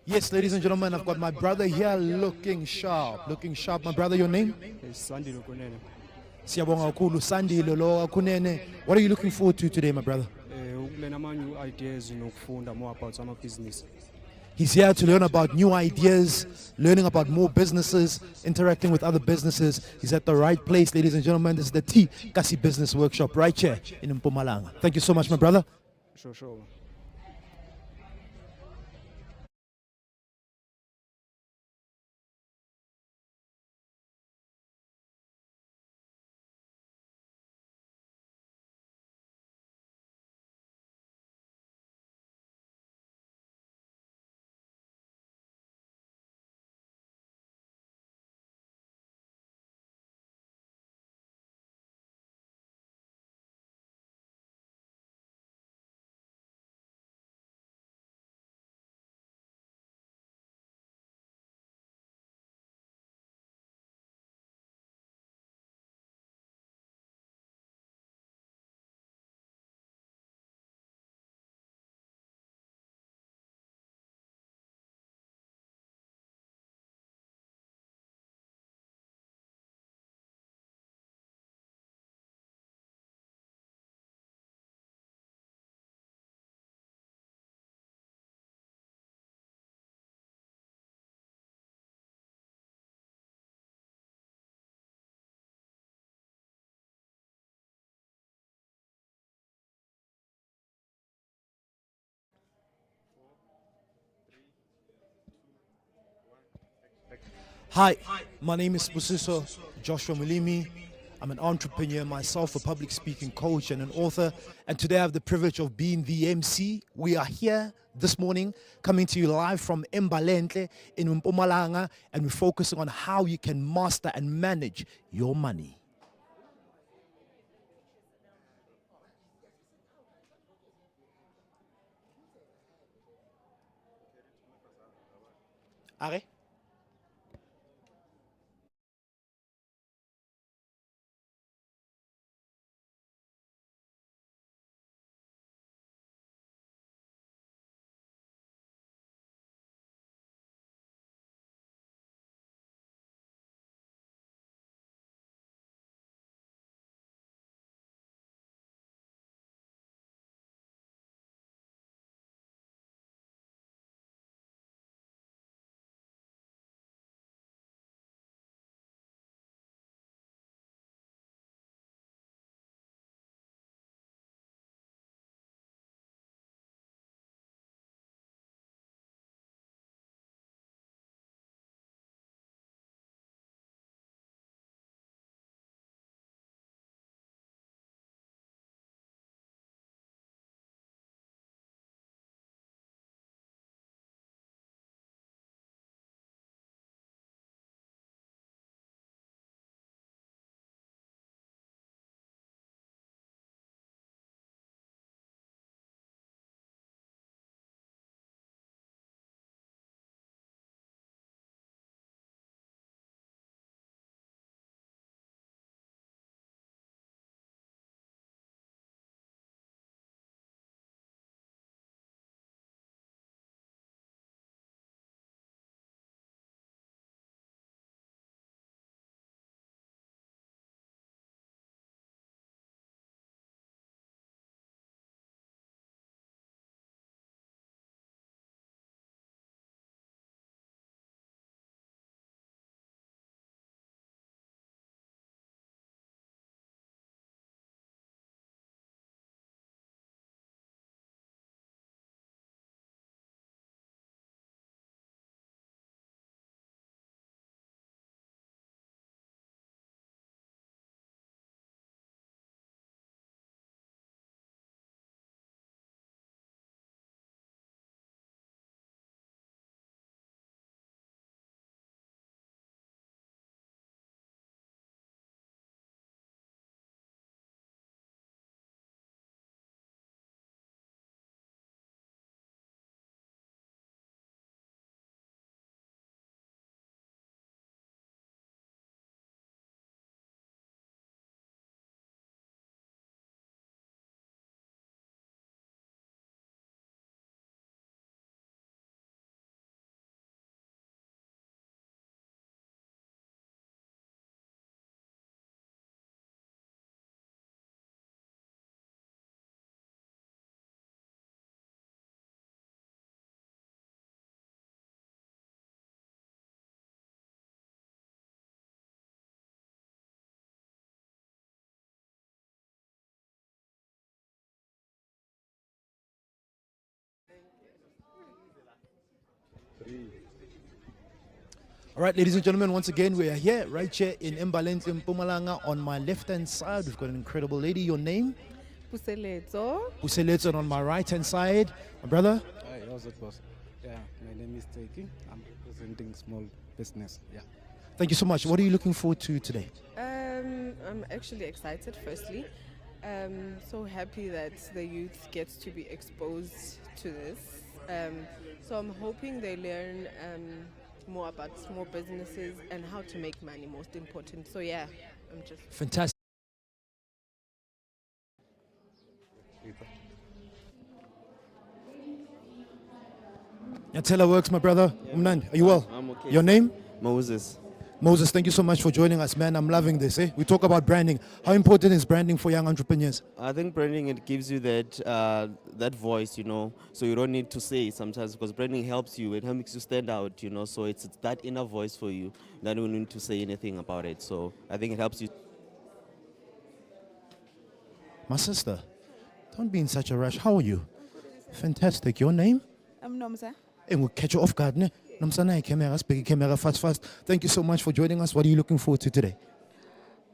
Yes, ladies and gentlemen, I've got my brother here looking sharp. Looking sharp. My brother, your name? Sandile Kunene. Siyabonga kakhulu, Sandile lo Kunene. What are you looking forward to today, my brother? Ukulena new ideas nokufunda more about some business. He's here to learn about new ideas, learning about more businesses, interacting with other businesses. He's at the right place, ladies and gentlemen. This is the T Kasi Business Workshop right here in Mpumalanga. Thank you so much, my brother. Sure. Hi, my name is Busiso Joshua Mulimi. I'm an entrepreneur myself, a public speaking coach and an author. And today I have the privilege of being the MC. We are here this morning coming to you live from Embalenhle in Mpumalanga, and we're focusing on how you can master and manage your money. Are? All right, ladies and gentlemen, once again, we are here, right here in Embalenhle, Mpumalanga. On my left-hand side, we've got an incredible lady. Your name? Puseletso. Puseletso. And on my right-hand side, my brother? Hi, how's it, boss? Yeah, my name is Taiki. I'm representing small business. Yeah. Thank you so much. What are you looking forward to today? I'm actually excited, firstly. So happy that the youth gets to be exposed to this. So I'm hoping they learn more about small businesses and how to make money, most important. So yeah, I'm just... Fantastic. Nyatela works, my brother. Umnandi, are you well? I'm okay. Your name? Moses. Moses, thank you so much for joining us, man. I'm loving this. We talk about branding. How important is branding for young entrepreneurs? I think branding, it gives you that voice, so you don't need to say it sometimes, because branding helps you. It makes you stand out, so it's that inner voice for you. You don't need to say anything about it. So I think it helps you. My sister, don't be in such a rush. How are you? Fantastic. Your name? I'm Nomsa. And we'll catch you off guard. Ne? Namsana camera, speaking camera fast. Thank you so much for joining us. What are you looking forward to today?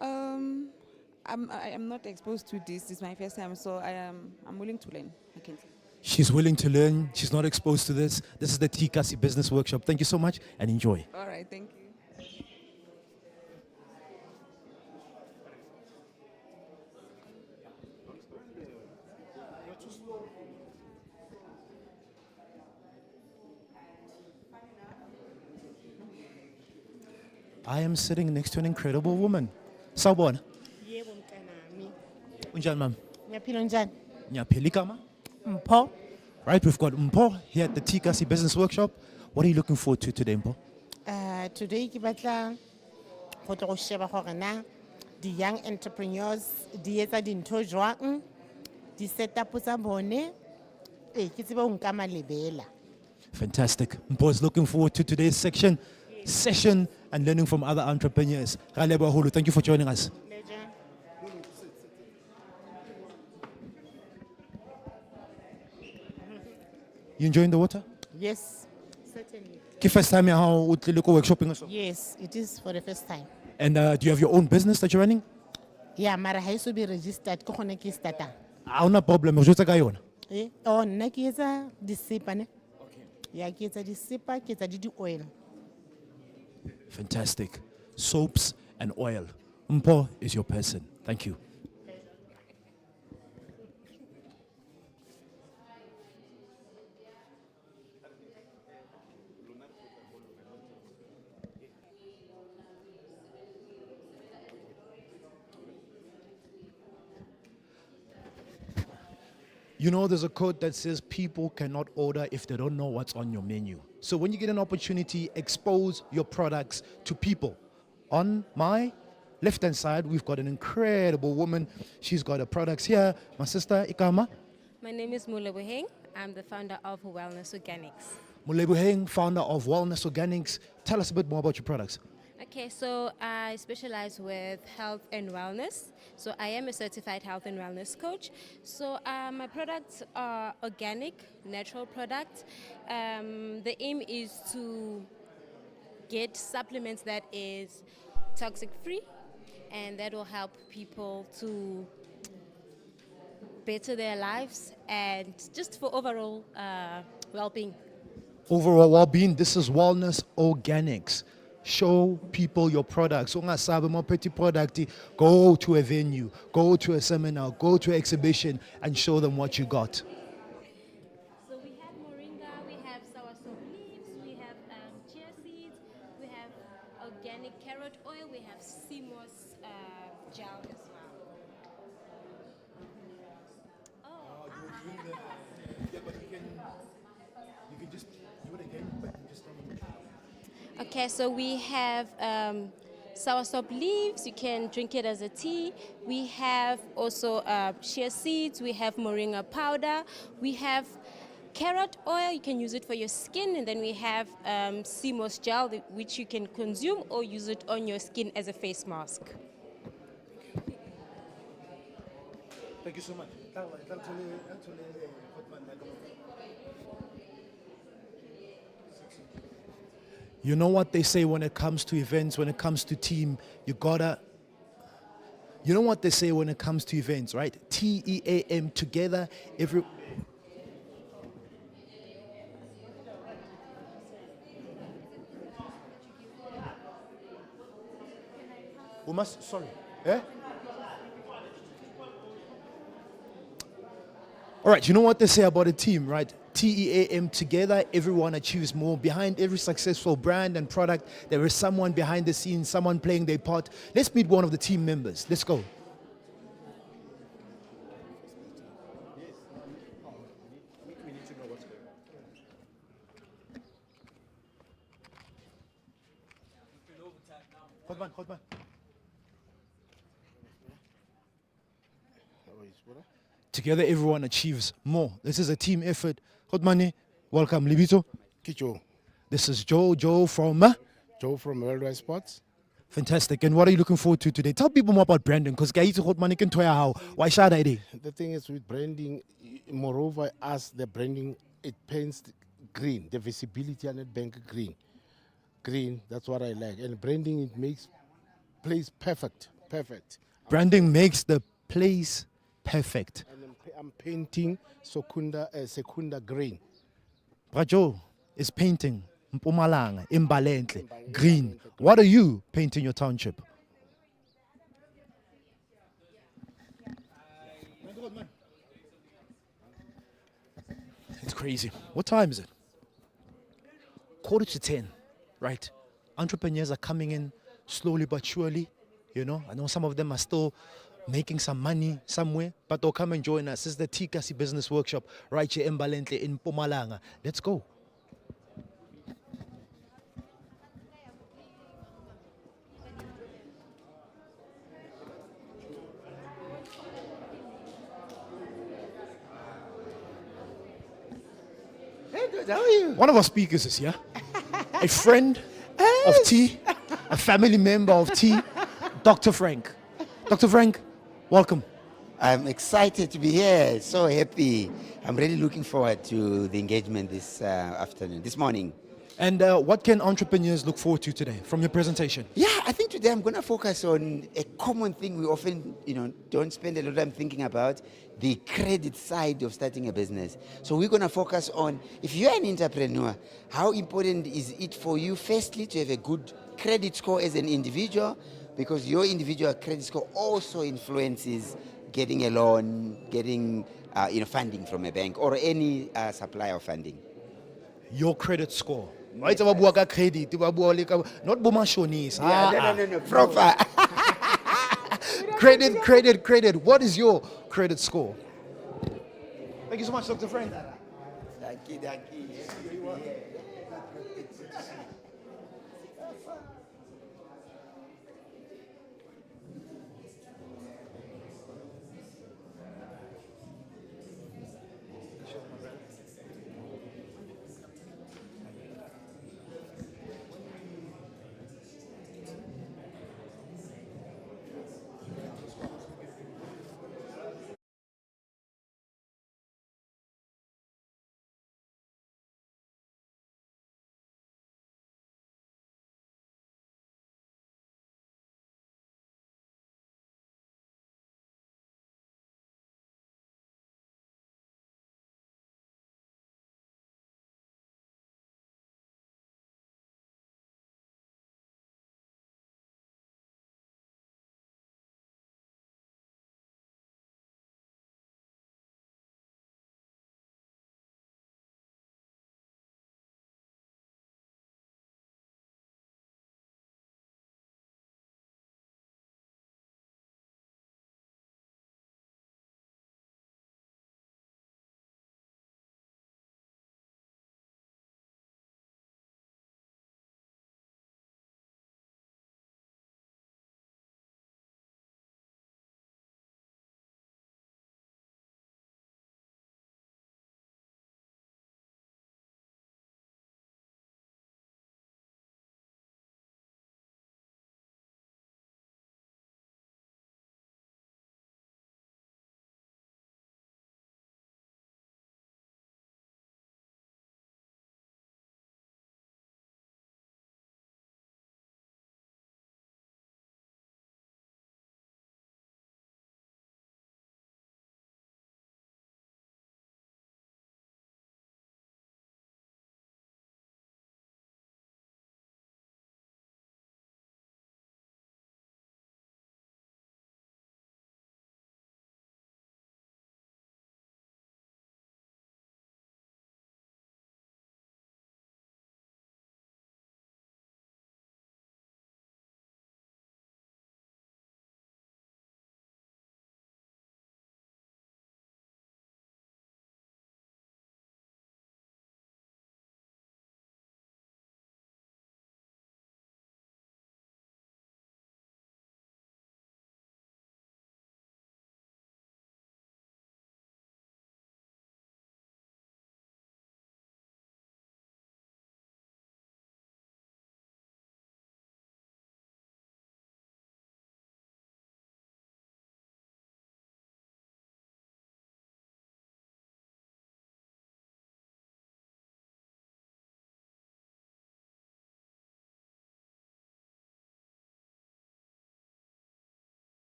I'm not exposed to this. This is my first time, so I'm willing to learn. I can say. She's willing to learn. She's not exposed to this. This is the Tikasi Business Workshop. Thank you so much and enjoy. All right, thank you. I am sitting next to an incredible woman. Sawubona. Yebo mntanami. Unjani ma'am? Ngiyaphila njani? Ngiyaphila igama? Mpho. Right, we've got Mpo here at the Tikasi Business Workshop. What are you looking forward to today, Mpo? Today ke batla go tlo go sheba gore na di young entrepreneurs di etsa dintho jwang, di setup tsa bone ke tsebe ho nka malebela. Fantastic. Mpo is looking forward to today's session and learning from other entrepreneurs. Galebo Hulu, thank you for joining us. You enjoying the water? Yes, certainly. Ke first time how utlile ko workshopping so? Yes, it is for the first time. And do you have your own business that you're running? Yeah, mara ha iso be registered ko gone ke starta. No problem. Re jotsa ka yona. Oh, nna ke etsa disipa ne. Okay. Yeah, ke etsa disipa, ke etsa di oil. Fantastic. Soaps and oil. Mpo is your person. Thank you. You know, there's a quote that says people cannot order if they don't know what's on your menu. So when you get an opportunity, expose your products to people. On my left-hand side, we've got an incredible woman. She's got her products here. My sister, Ikama. My name is Muleboheng. I'm the founder of Wellness Organics. Muleboheng, founder of Wellness Organics. Tell us a bit more about your products. Okay, so I specialize with health and wellness. So I am a certified health and wellness coach. So my products are organic, natural products. The aim is to get supplements that is toxic free, and that will help people to better their lives and just for overall well-being. Overall well-being, this is Wellness Organics. Show people your products. Ungasabe more petty product. Go to a venue, go to a seminar, go to an exhibition and show them what you got. So we have moringa, we have soursop leaves, we have chia seeds, we have organic carrot oil, we have sea moss gel as well. Oh, Yeah, but you can just do it again, but just okay, so we have soursop leaves. You can drink it as a tea. We have also chia seeds. We have moringa powder. We have carrot oil. You can use it for your skin. And then we have sea moss gel, which you can consume or use it on your skin as a face mask. Thank you so much. You know what they say when it comes to events, when it comes to team, you gotta. You know what they say when it comes to events, right? TEAM, together, every. We must, sorry. Eh? All right, you know what they say about a team, right? TEAM, together, everyone achieves more. Behind every successful brand and product, there is someone behind the scenes, someone playing their part. Let's meet one of the team members. Let's go. Hold on. Together, everyone achieves more. This is a team effort. Hodmani, welcome. Libito. Kicho, This is Joe from. Joe from Worldwide Sports. Fantastic. And what are you looking forward to today? Tell people more about branding, because Gaiti Hodmani can tell you how. Why should I do? The thing is with branding, moreover, as the branding, it paints green, the visibility and it bank green. Green, that's what I like. And branding, it makes place perfect. Branding makes the place perfect. And I'm painting Secunda green. Brajo is painting Mpumalanga, Embalenhle, green. What are you painting your township? It's crazy. What time is it? 9:45, right? Entrepreneurs are coming in slowly but surely. You know, I know some of them are still making some money somewhere, but they'll come and join us. This is the Tikasi Business Workshop right here in Embalenhle in Mpumalanga. Let's go. How are you? One of our speakers is here. A friend of T, a family member of T, Dr. Frank. Dr. Frank, welcome. I'm excited to be here. So happy. I'm really looking forward to the engagement this morning. And what can entrepreneurs look forward to today from your presentation? Yeah, I think today I'm going to focus on a common thing we often, don't spend a lot of time thinking about, the credit side of starting a business. So we're going to focus on, if you're an entrepreneur, how important is it for you, firstly, to have a good credit score as an individual, because your individual credit score also influences getting a loan, getting funding from a bank or any supplier of funding. Your credit score. Right? Credit, not bomashonis. No, proper. Credit. What is your credit score? Thank you so much, Dr. Frank. Thank you.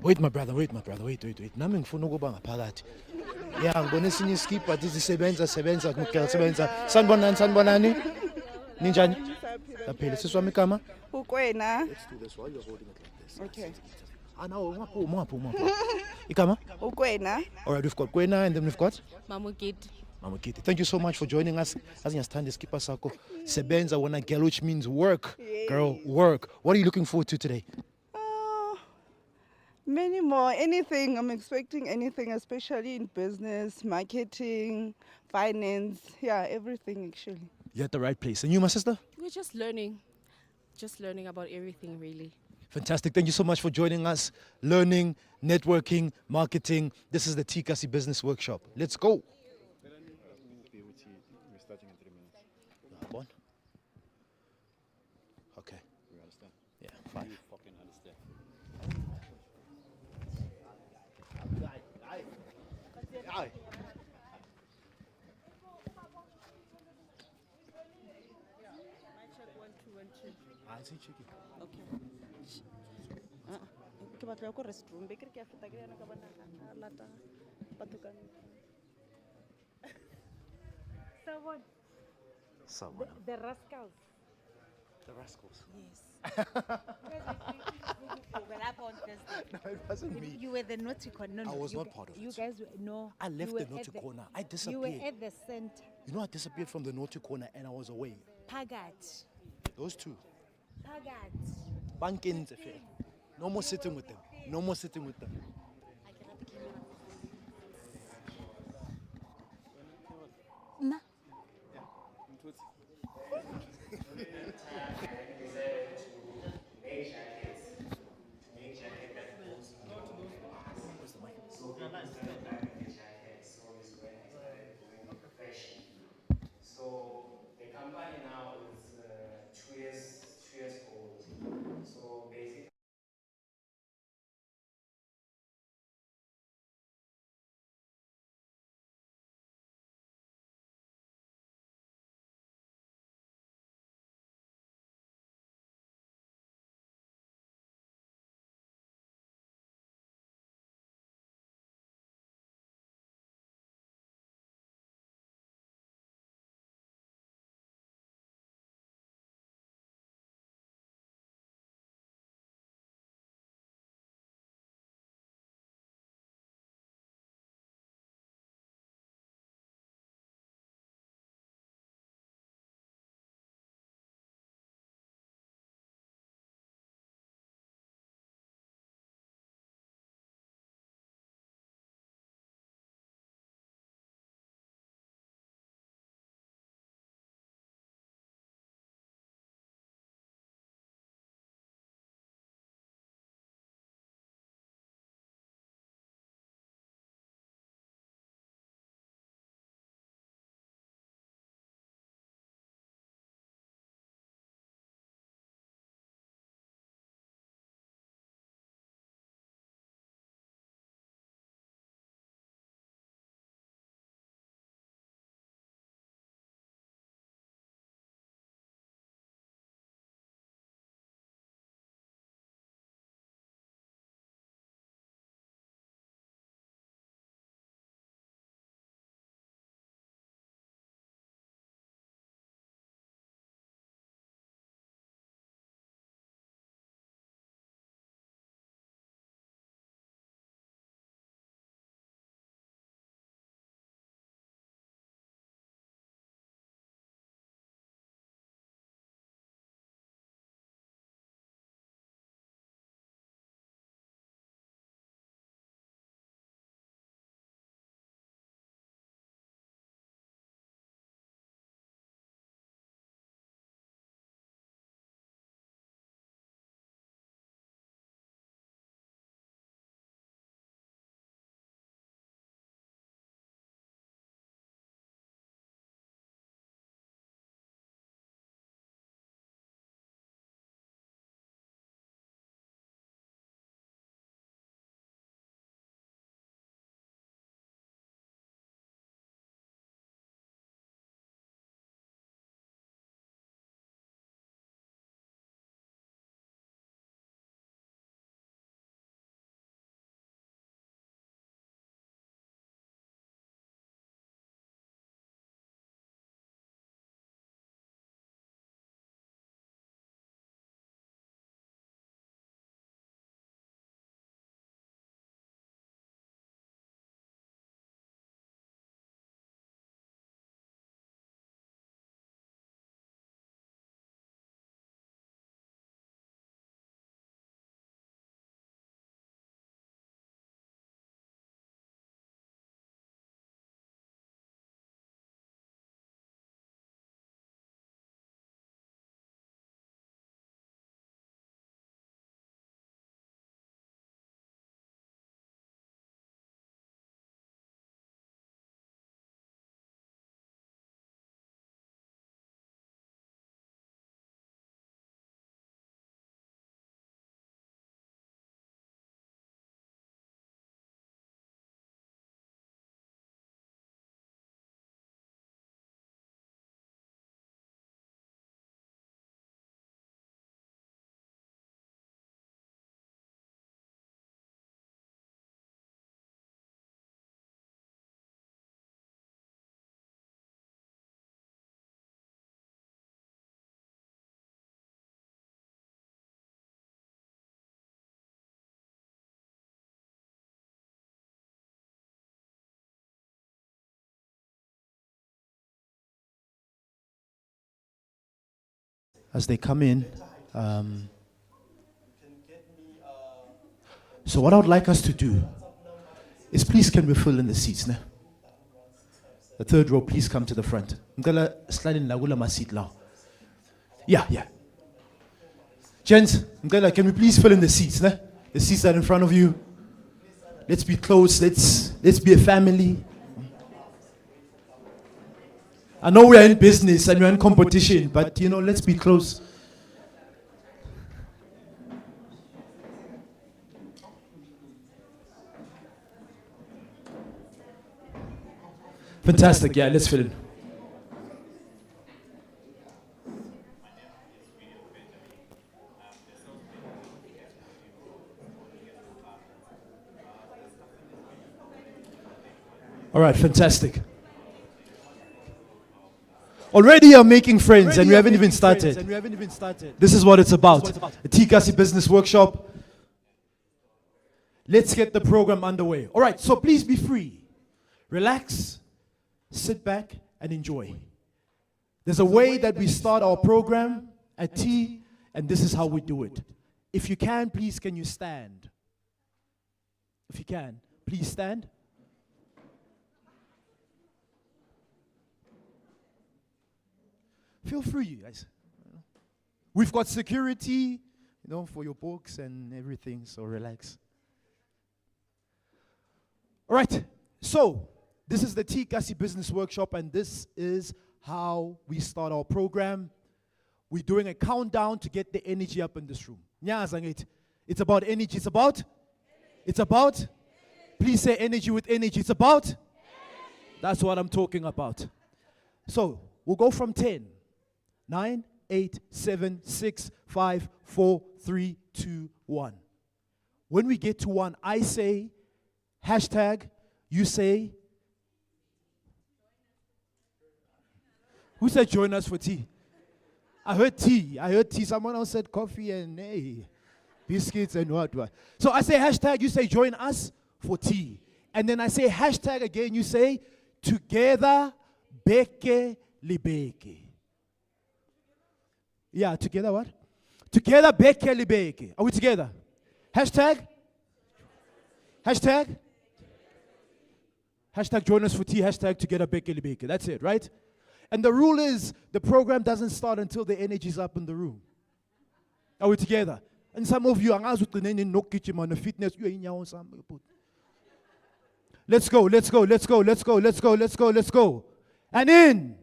Wait, my brother, wait. Nami ngifuna ukuba ngaphakathi. Yeah, ngibona esinye iskipha dithi sebenza ngicela sebenza. Sanibonani? Ninjani? Kaphela siswami igama? Ukwena. Let's do this while you're holding it like this. Okay. No, ungaphu. Igama? Ukwena. All right, we've got Kwena and then we've got Mamukit. Mama Kitty. Thank you so much for joining us. As you understand, skipper sako sebenza wona girl, which means work. Girl, work. What are you looking forward to today? Many more. Anything. I'm expecting anything, especially in business, marketing, finance. Yeah, everything actually. You're at the right place. And you, my sister? We're just learning about everything, really. Fantastic. Thank you so much for joining us. Learning, networking, marketing. This is the Tikasi Business Workshop. Let's go. We're starting in 3 minutes. One. Okay. You understand? Yeah, 5. You fucking understand. Aye. I see chicken. Ke batla go restroom be ke re ke a feta ke yana ka bana lata batho ka Someone. the rascals. The rascals. Yes. No, it wasn't me. You were the naughty corner. No, I was you not part of You it. guys were, no. I left you were the naughty at corner. I You disappeared. were at the center. You know, I disappeared from the naughty corner and I was away. Pagat. Those two. Pagat. Bankins. No more sitting with them. No more sitting with them. Nah. So the company now is 2 years old. So basically. as they come in. So what I would like us to do is please can we fill in the seats now? The third row, please come to the front. I'm gonna slide in my seat now. Yeah. Gents, can we please fill in the seats? Nah? The seats that are in front of you. Let's be close. Let's be a family. I know we are in business and we're in competition, but let's be close. Fantastic. Yeah, let's fill in. All right, fantastic. Already you're making friends and we haven't even started. This is what it's about. A Tikasi Business Workshop. Let's get the program underway. All right, so please be free. Relax, sit back and enjoy. There's a way that we start our program at T, and this is how we do it. If you can, please, can you stand? If you can, please stand. Feel free, guys. We've got security, for your books and everything, so relax. All right, so this is the Tikasi Business Workshop, and this is how we start our program. We're doing a countdown to get the energy up in this room. It's about energy. It's about? Please say energy with energy. It's about? Energy. That's what I'm talking about. So we'll go from 10. 9, 8, 7, 6, 5, 4, 3, 2, 1. When we get to 1, I say hashtag, you say. Who said join us for tea? I heard tea. Someone else said coffee and biscuits and what. So I say hashtag, you say join us for tea. And then I say hashtag again, you say together beke libeke. Yeah, together what? Together beke libeke. Are we together? Hashtag? Hashtag join us for tea, hashtag together beke libeke. That's it, right? And the rule is the program doesn't start until the energy's up in the room. Are we together? And some of you are no kitchen on the fitness. Let's go. And in.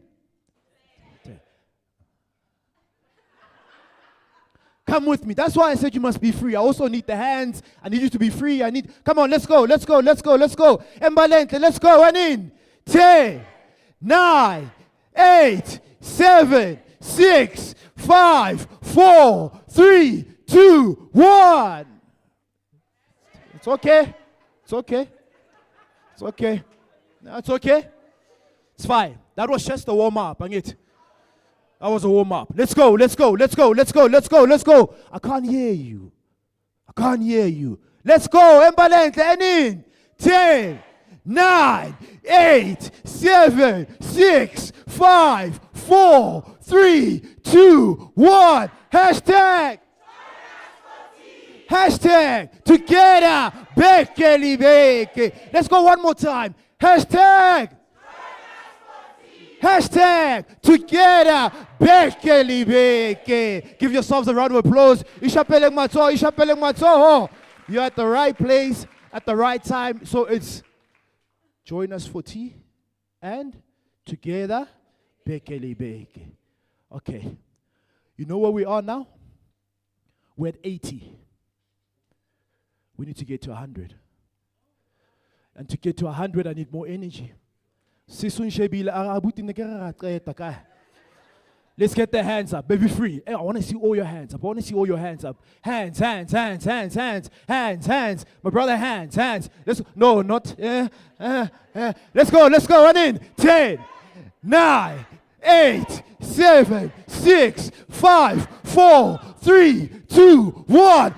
Come with me. That's why I said you must be free. I also need the hands. I need you to be free. Come on, let's go. Embalenhle, let's go. And in. 10, 9, 8, 7, 6, 5, 4, 3, 2, 1. It's okay. No, it's okay. It's fine. That was just a warm-up. That was a warm-up. Let's go. I can't hear you. Let's go. Embalenhle and in. 10, 9, 8, 7, 6, 5, 4, 3, 2, 1. Hashtag together beke libeke. Let's go one more time. Hashtag together beke libeke. Give yourselves a round of applause. You're at the right place at the right time. So it's join us for tea and together beke libeke. Okay. You know where we are now? We're at 80. We need to get to 100. And to get to 100, I need more energy. Let's get the hands up. Baby free. Hey, I want to see all your hands up. Hands. My brother, hands. Let's no, not. Let's go. Run in. 10, 9, 8, 7, 6, 5, 4, 3, 2, 1.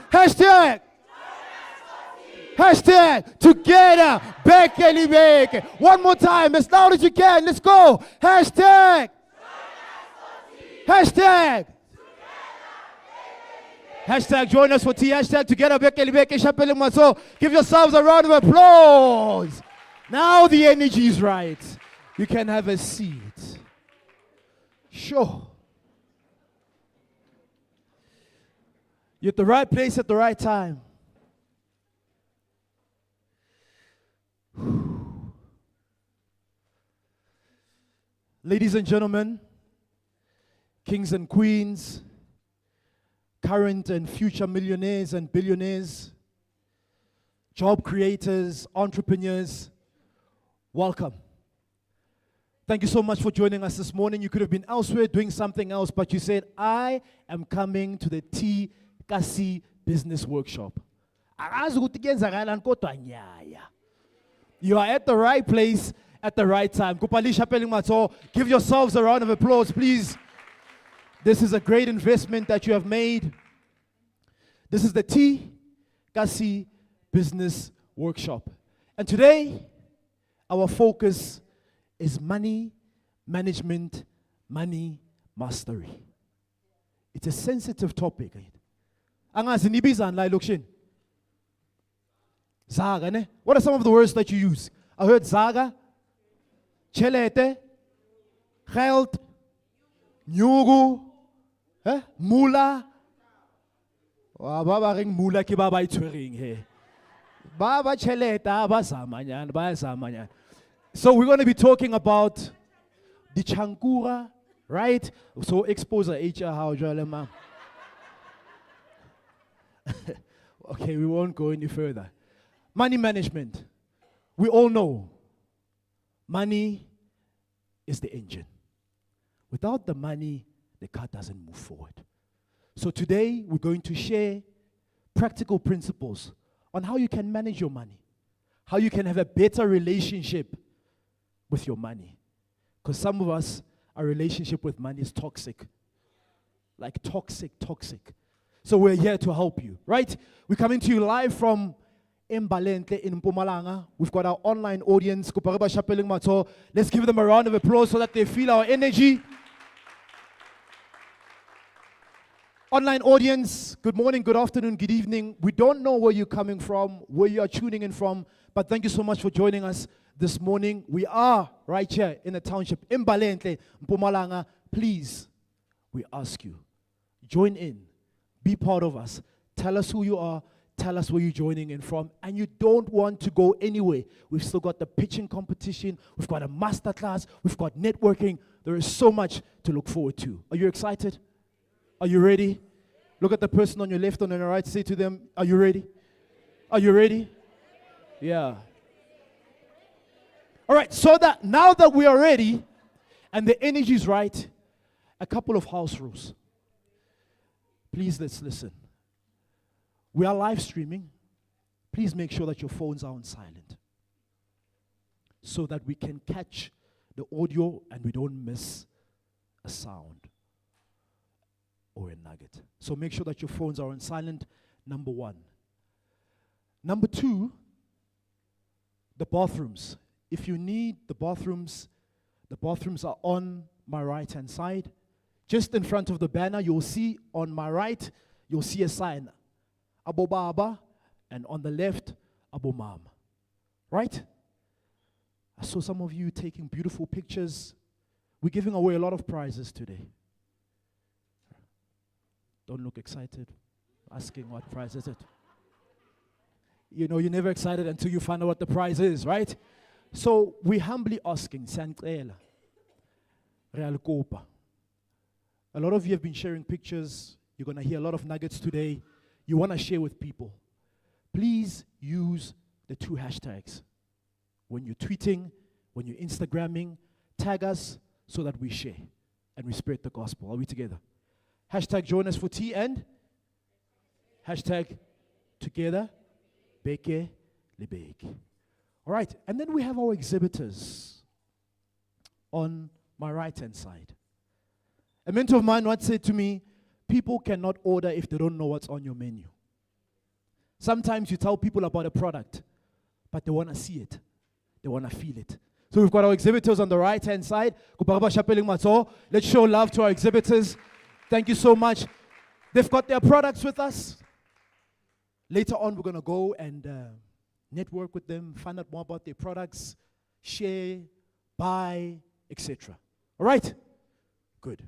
Hashtag together beke libeke. One more time, as loud as you can. Let's go. Hashtag Hashtag join us for tea. Hashtag together. Give yourselves a round of applause. Now the energy is right. You can have a seat. Sure. You're at the right place at the right time. Ladies and gentlemen, kings and queens, current and future millionaires and billionaires, job creators, entrepreneurs, welcome. Thank you so much for joining us this morning. You could have been elsewhere doing something else, but you said, I am coming to the T Kasi Business Workshop. You are at the right place at the right time. Give yourselves a round of applause, please. This is a great investment that you have made. This is the T Kasi Business Workshop. And today, our focus is money management, money mastery. It's a sensitive topic. Angazi nibizan la lokshin. Zaga ne? What are some of the words that you use? I heard zaga, chelete, geld, nyugu, mula. Baba ring mula ki baba itwering he. Baba cheleta ba zamanyan. So we're going to be talking about the chankura, right? So expose HR how Jalema. Okay, we won't go any further. Money management. We all know money is the engine. Without the money, the car doesn't move forward. So today, we're going to share practical principles on how you can manage your money, how you can have a better relationship with your money. Because some of us, our relationship with money is toxic. Like toxic. So we're here to help you, right? We're coming to you live from Embalenhle in Mpumalanga. We've got our online audience. Let's give them a round of applause so that they feel our energy. Online audience, good morning, good afternoon, good evening. We don't know where you're coming from, where you are tuning in from, but thank you so much for joining us this morning. We are right here in the township, Embalenhle, Mpumalanga. Please, we ask you, join in, be part of us. Tell us who you are, tell us where you're joining in from, and you don't want to go anywhere. We've still got the pitching competition, we've got a masterclass, we've got networking. There is so much to look forward to. Are you excited? Are you ready? Look at the person on your left and on your right. Say to them, are you ready? Are you ready? Yeah. All right, so that now that we are ready and the energy is right, a couple of house rules. Please, let's listen. We are live streaming. Please make sure that your phones are on silent so that we can catch the audio and we don't miss a sound or a nugget. So make sure that your phones are on silent, number one. Number two, the bathrooms. If you need the bathrooms are on my right-hand side. Just in front of the banner, you'll see on my right, you'll see a sign, Abo Baba, and on the left, Abo Mam. Right? I saw some of you taking beautiful pictures. We're giving away a lot of prizes today. Don't look excited. Asking what prize is it? You know, you're never excited until you find out what the prize is, right? So we're humbly asking, Sancela, Real Copa. A lot of you have been sharing pictures. You're going to hear a lot of nuggets today. You want to share with people. Please use the two hashtags. When you're tweeting, when you're Instagramming, tag us so that we share and we spread the gospel. Are we together? Hashtag join us for tea and hashtag together, beke lebeke. All right, and then we have our exhibitors on my right-hand side. A mentor of mine once said to me, people cannot order if they don't know what's on your menu. Sometimes you tell people about a product, but they want to see it. They want to feel it. So we've got our exhibitors on the right-hand side. Let's show love to our exhibitors. Thank you so much. They've got their products with us. Later on, we're going to go and network with them, find out more about their products, share, buy, etc. All right? Good.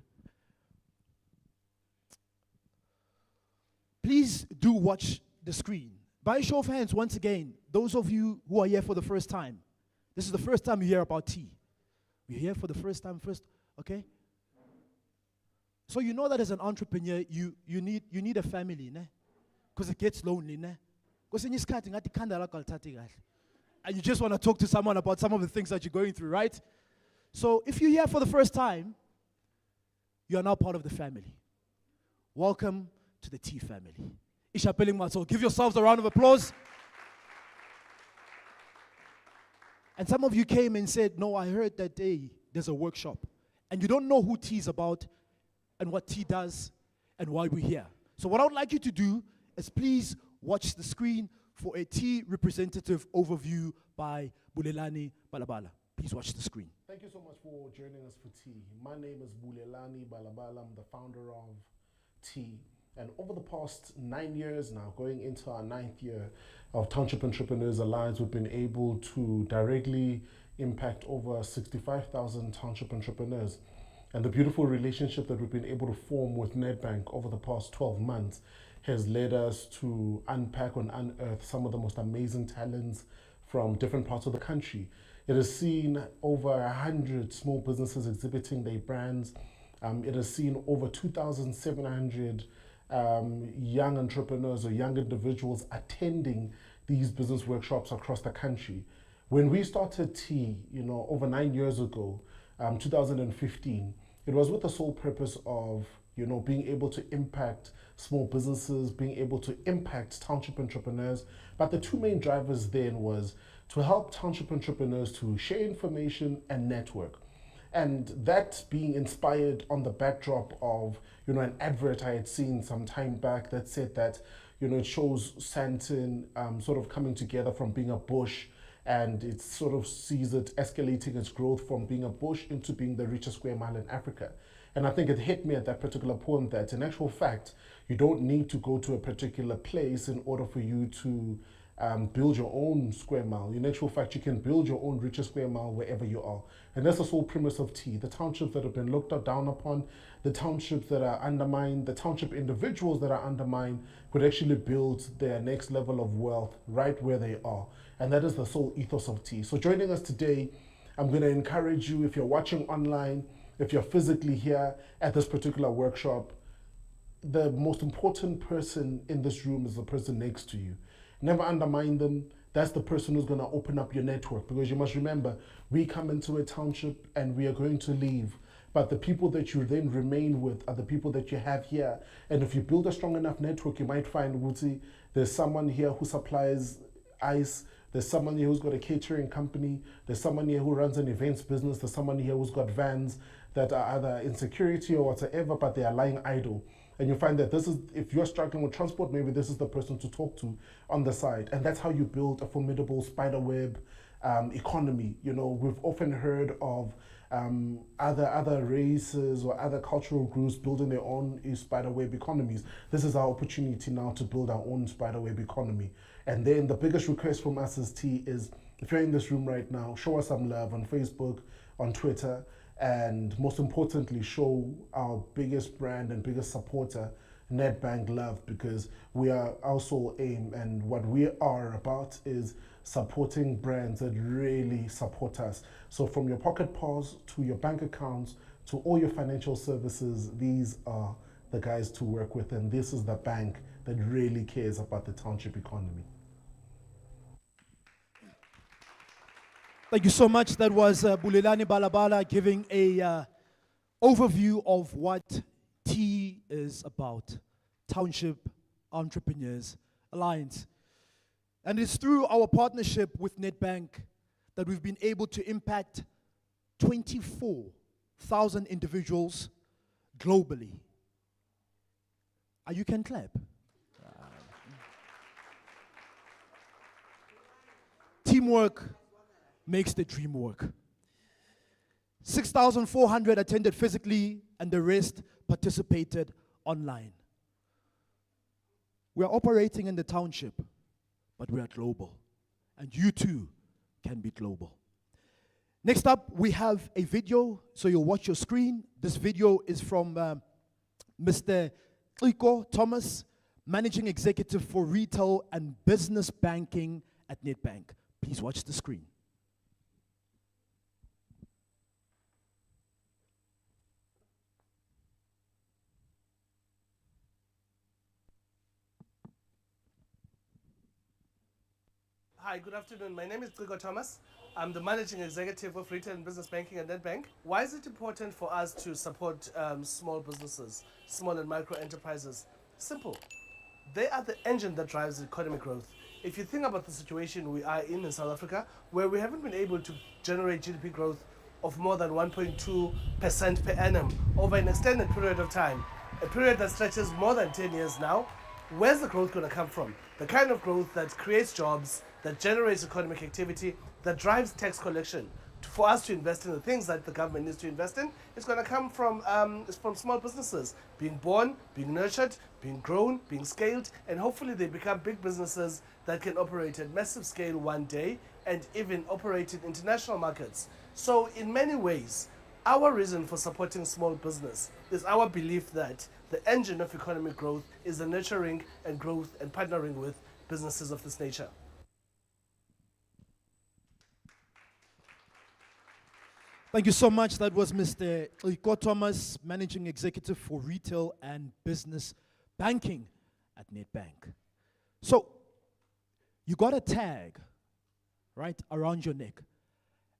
Please do watch the screen. By a show of hands, once again, those of you who are here for the first time, this is the first time you hear about tea. We're here for the first time, okay? So you know that as an entrepreneur, you need a family, ne? Because it gets lonely, ne? Because in this cutting, and you just want to talk to someone about some of the things that you're going through, right? So if you're here for the first time, you are now part of the family. Welcome to the tea family. Isha Peling Maso, give yourselves a round of applause. And some of you came and said, no, I heard that there's a workshop. And you don't know who tea is about and what tea does and why we're here. So what I would like you to do is please watch the screen for a tea representative overview by Bulelani Balabala. Please watch the screen. Thank you so much for joining us for tea. My name is Bulelani Balabala. I'm the founder of Tea. And over the past 9 years now, going into our 9th year of Township Entrepreneurs Alliance, we've been able to directly impact over 65,000 township entrepreneurs. And the beautiful relationship that we've been able to form with Nedbank over the past 12 months has led us to unpack and unearth some of the most amazing talents from different parts of the country. It has seen over 100 small businesses exhibiting their brands. It has seen over 2,700 young entrepreneurs or young individuals attending these business workshops across the country. When we started Tea, over 9 years ago, 2015, it was with the sole purpose of, being able to impact small businesses, being able to impact township entrepreneurs. But the two main drivers then was to help township entrepreneurs to share information and network. And that being inspired on the backdrop of, an advert I had seen some time back that said that, it shows Sandton sort of coming together from being a bush, and it sort of sees it escalating its growth from being a bush into being the richest square mile in Africa. And I think it hit me at that particular point that in actual fact, you don't need to go to a particular place in order for you to build your own square mile. In actual fact, you can build your own richest square mile wherever you are. And that's the sole premise of Tea. The townships that have been looked down upon, the townships that are undermined, the township individuals that are undermined could actually build their next level of wealth right where they are. And that is the sole ethos of Tea. So joining us today, I'm going to encourage you, if you're watching online, if you're physically here at this particular workshop, the most important person in this room is the person next to you. Never undermine them. That's the person who's going to open up your network, because you must remember, we come into a township and we are going to leave. But the people that you then remain with are the people that you have here. And if you build a strong enough network, you might find, Wuti, there's someone here who supplies ice. There's someone here who's got a catering company. There's someone here who runs an events business. There's someone here who's got vans that are either in security or whatever, but they are lying idle. And you find that this is, if you're struggling with transport, maybe this is the person to talk to on the side. And that's how you build a formidable spiderweb economy. We've often heard of other races or other cultural groups building their own spiderweb economies. This is our opportunity now to build our own spiderweb economy. And then the biggest request from us as Tea is, if you're in this room right now, show us some love on Facebook, on Twitter, and most importantly, show our biggest brand and biggest supporter, Nedbank, love, because we are our sole aim, and what we are about is supporting brands that really support us. So from your pocket pause to your bank accounts to all your financial services, these are the guys to work with, and this is the bank that really cares about the township economy. Thank you so much. That was Bulelani Balabala giving a overview of what Tea is about, Township Entrepreneurs Alliance. And it's through our partnership with Nedbank that we've been able to impact 24,000 individuals globally. You can clap. Teamwork makes the dream work. 6,400 attended physically and the rest participated online. We are operating in the township, but we are global. And you too can be global. Next up, we have a video, so you'll watch your screen. This video is from Mr. Iko Thomas, Managing Executive for Retail and Business Banking at Nedbank. Please watch the screen. Hi, good afternoon. My name is Iko Thomas. I'm the Managing Executive of Retail and Business Banking at Nedbank. Why is it important for us to support small businesses, small and micro enterprises? Simple. They are the engine that drives economic growth. If you think about the situation we are in South Africa, where we haven't been able to generate GDP growth of more than 1.2% per annum over an extended period of time, a period that stretches more than 10 years now, where's the growth going to come from? The kind of growth that creates jobs, that generates economic activity, that drives tax collection. For us to invest in the things that the government needs to invest in, it's going to come from small businesses being born, being nurtured, being grown, being scaled, and hopefully they become big businesses that can operate at massive scale one day and even operate in international markets. So in many ways, our reason for supporting small business is our belief that the engine of economic growth is the nurturing and growth and partnering with businesses of this nature. Thank you so much. That was Mr. Iko Thomas, Managing Executive for Retail and Business Banking at Nedbank. So, you got a tag, right, around your neck.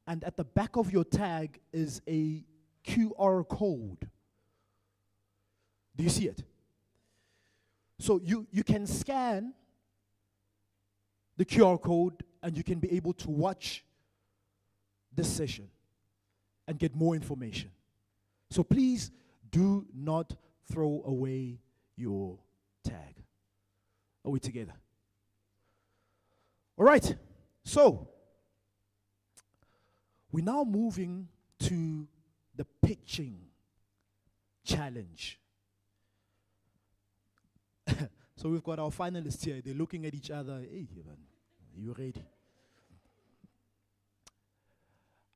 And at the back of your tag is a QR code. Do you see it? So you can scan the QR code and you can be able to watch this session and get more information. So please do not throw away your tag. Are we together? All right. So we're now moving to the pitching challenge. So we've got our finalists here. They're looking at each other. Hey, man, are you ready?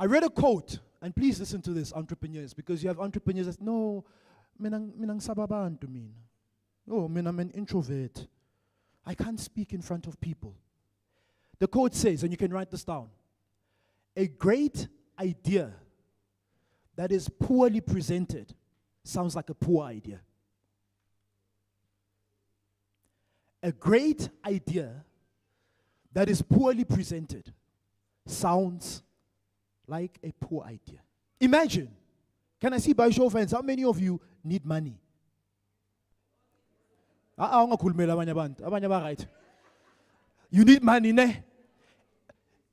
I read a quote, and please listen to this, entrepreneurs, because you have entrepreneurs that, no, minang sababantu mina. Oh, I'm an introvert. I can't speak in front of people. The quote says, and you can write this down, a great idea that is poorly presented sounds like a poor idea. A great idea that is poorly presented sounds like a poor idea. Imagine, can I see by show of hands, how many of you need money? You need money, ne?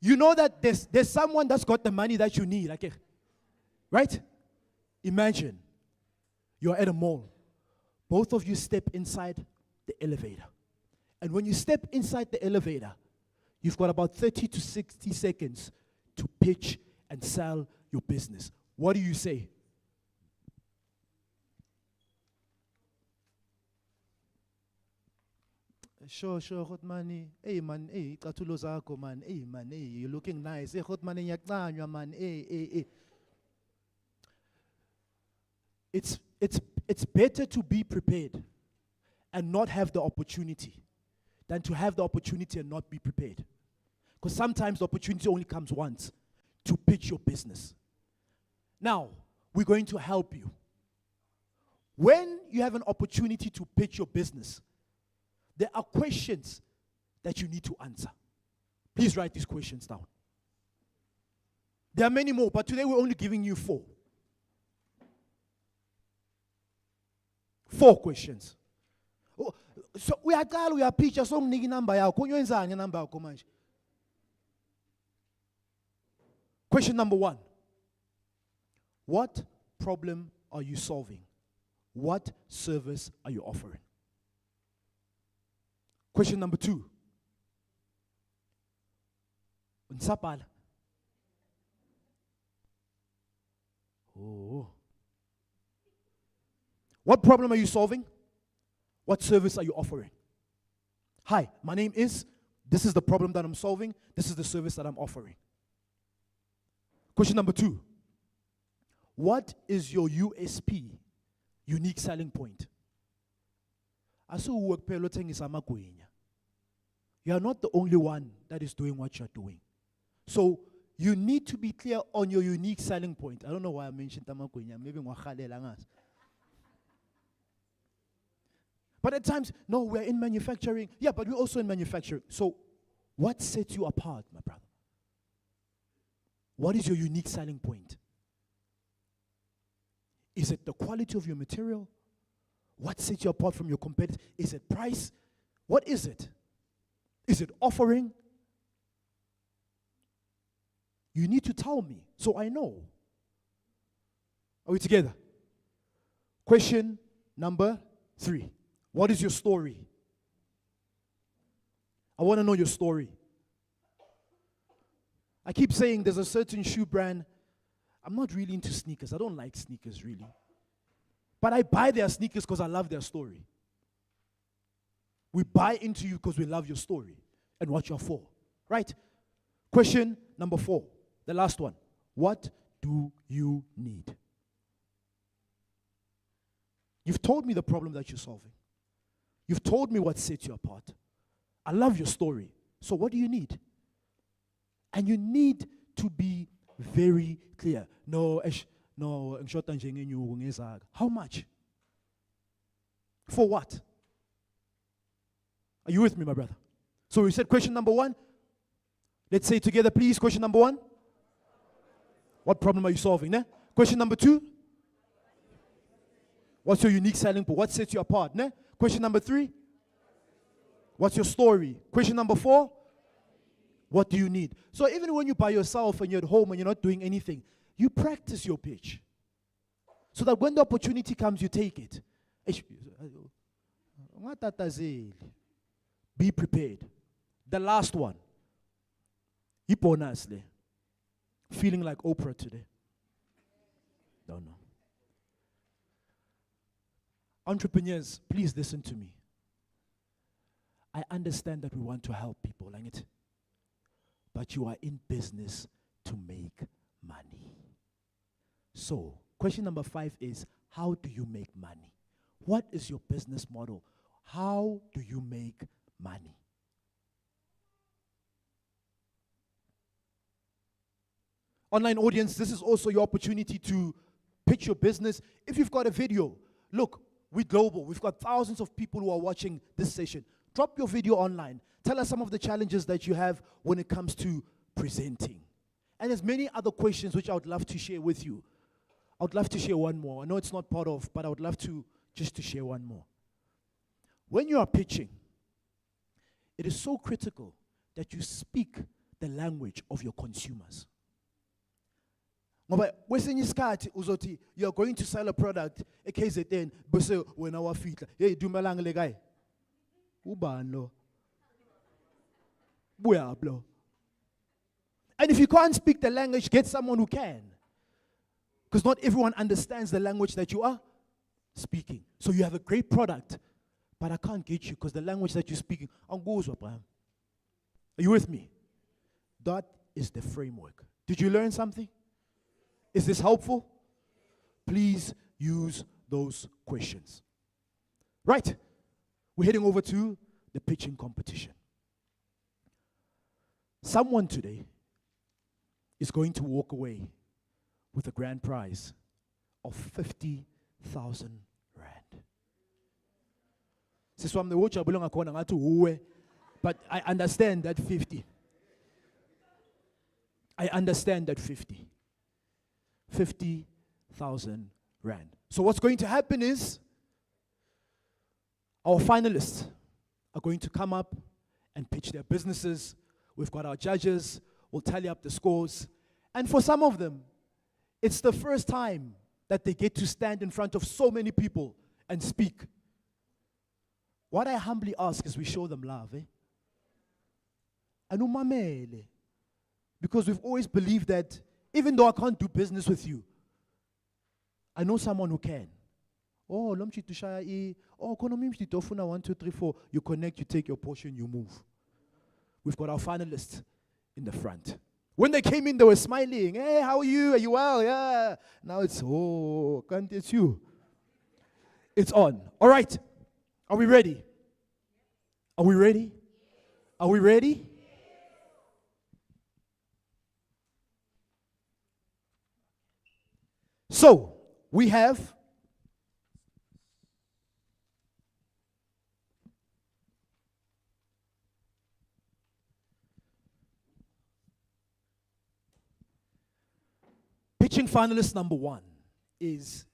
You know that there's someone that's got the money that you need, like, right? Imagine you're at a mall. Both of you step inside the elevator. And when you step inside the elevator, you've got about 30 to 60 seconds to pitch and sell your business. What do you say? Sure, hot money. Hey man, hey, katulo zako man. Hey man, hey, you're looking nice. Hey, hot money yaknanya man. Hey. It's better to be prepared and not have the opportunity than to have the opportunity and not be prepared. Because sometimes the opportunity only comes once to pitch your business. Now, we're going to help you. When you have an opportunity to pitch your business, there are questions that you need to answer. Please write these questions down. There are many more, but today we're only giving you 4. 4 questions. Oh, so we are pitcher so many number number. Question number 1. What problem are you solving? What service are you offering? Question number 2. Oh. What problem are you solving? What service are you offering? Hi, my name is, this is the problem that I'm solving, this is the service that I'm offering. Question number 2. What is your USP, unique selling point? You are not the only one that is doing what you're doing. So you need to be clear on your unique selling point. I don't know why I mentioned Tamakwenya, maybe Langas. But at times, no, we're in manufacturing. Yeah, but we're also in manufacturing. So what sets you apart, my brother? What is your unique selling point? Is it the quality of your material? What sets you apart from your competitors? Is it price? What is it? Is it offering? You need to tell me so I know. Are we together? Question number 3. What is your story? I want to know your story. I keep saying there's a certain shoe brand. I'm not really into sneakers. I don't like sneakers really. But I buy their sneakers because I love their story. We buy into you because we love your story and what you're for. Right? Question number 4. The last one. What do you need? You've told me the problem that you're solving. You've told me what sets you apart. I love your story. So what do you need? And you need to be very clear. No, how much? For what? Are you with me, my brother? So we said question number 1. Let's say together, please. Question number 1. What problem are you solving? Ne? Question number 2. What's your unique selling point? What sets you apart? Ne? Question number 3. What's your story? Question number 4. What do you need? So even when you're by yourself and you're at home and you're not doing anything, you practice your pitch. So that when the opportunity comes, you take it. Be prepared. The last one. Feeling like Oprah today. Don't know. Entrepreneurs, please listen to me. I understand that we want to help people, like it, but you are in business to make money. So, question number 5 is, how do you make money? What is your business model? How do you make money? Online audience, this is also your opportunity to pitch your business. If you've got a video, look, we're global. We've got thousands of people who are watching this session. Drop your video online. Tell us some of the challenges that you have when it comes to presenting. And there's many other questions which I would love to share with you. I would love to share one more. I know it's not part of, but I would love to just to share one more. When you are pitching, it is so critical that you speak the language of your consumers. Kwesinye isikhathi uzothi you're going to sell a product eKZN bese wena wafihla hey dumelang le kae ubani lo buyaphi lo. And if you can't speak the language, get someone who can, because not everyone understands the language that you are speaking. So you have a great product, but I can't get you because the language that you're speaking anguzwa. Are you with me? That is the framework. Did you learn something? Is this helpful? Please use those questions. Right. We're heading over to the pitching competition. Someone today is going to walk away with a grand prize of 50,000 rand. But I understand that 50. I understand that 50. 50,000 rand. So what's going to happen is our finalists are going to come up and pitch their businesses. We've got our judges, we'll tally up the scores. And for some of them, it's the first time that they get to stand in front of so many people and speak. What I humbly ask is we show them love. Anumamele. Because we've always believed that even though I can't do business with you, I know someone who can. Oh, lo mchito ushaya I. Oh, khona omunye umchito ofuna 1, 2, 3, 4. You connect, you take your portion, you move. We've got our finalists in the front. When they came in, they were smiling. Hey, how are you? Are you well? Yeah. Now it's, oh, can't it's you. It's on. All right. Are we ready? Are we ready? Are we ready? So, we have pitching finalist number 1 is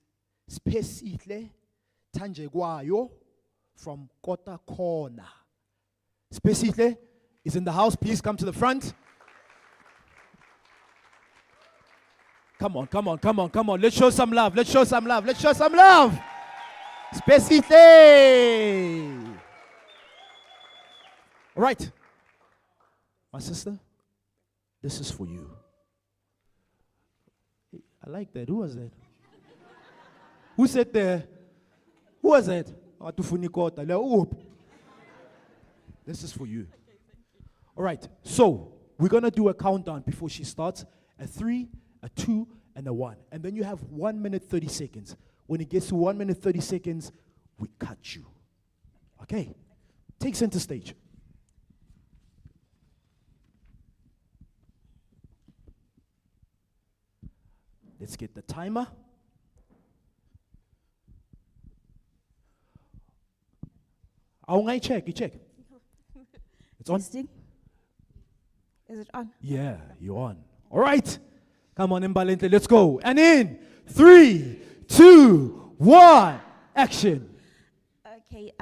Spesihle Tanjegwayo from Kota Corner. Spesihle is in the house. Please come to the front. Come on, come on, come on, come on. Let's show some love. Let's show some love. Let's show some love. Spesihle. All right. My sister, this is for you. I like that. Who was that? Who said there? Who was that? This is for you. All right. So we're going to do a countdown before she starts. A 3, a 2, and a 1. And then you have 1 minute 30 seconds. When it gets to 1 minute 30 seconds, we cut you. Okay? Take center stage. Let's get the timer. You check. It's on? Testing. Is it on? Yeah, you're on. All right. Come on, Embalenhle, let's go. And in 3, 2, 1, action. Okay,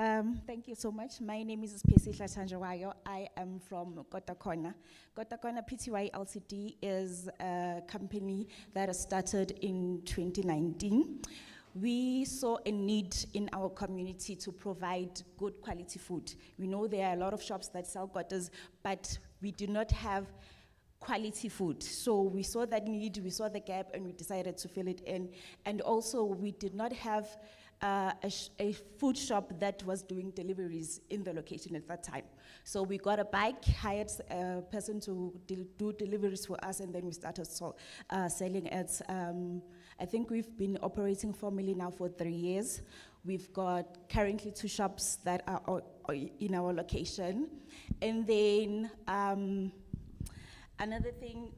thank you so much. My name is Spesihle Tanjegwayo. I am from Kota Corner. Kota Corner Pty Ltd is a company that was started in 2019. We saw a need in our community to provide good quality food. We know there are a lot of shops that sell kotas, but we do not have quality food. So we saw that need, we saw the gap, and we decided to fill it in. And also, we did not have a food shop that was doing deliveries in the location at that time. So we got a bike, hired a person to do deliveries for us, and then we started selling it. I think we've been operating formally now for 3 years. We've got currently 2 shops that are in our location. And then another thing,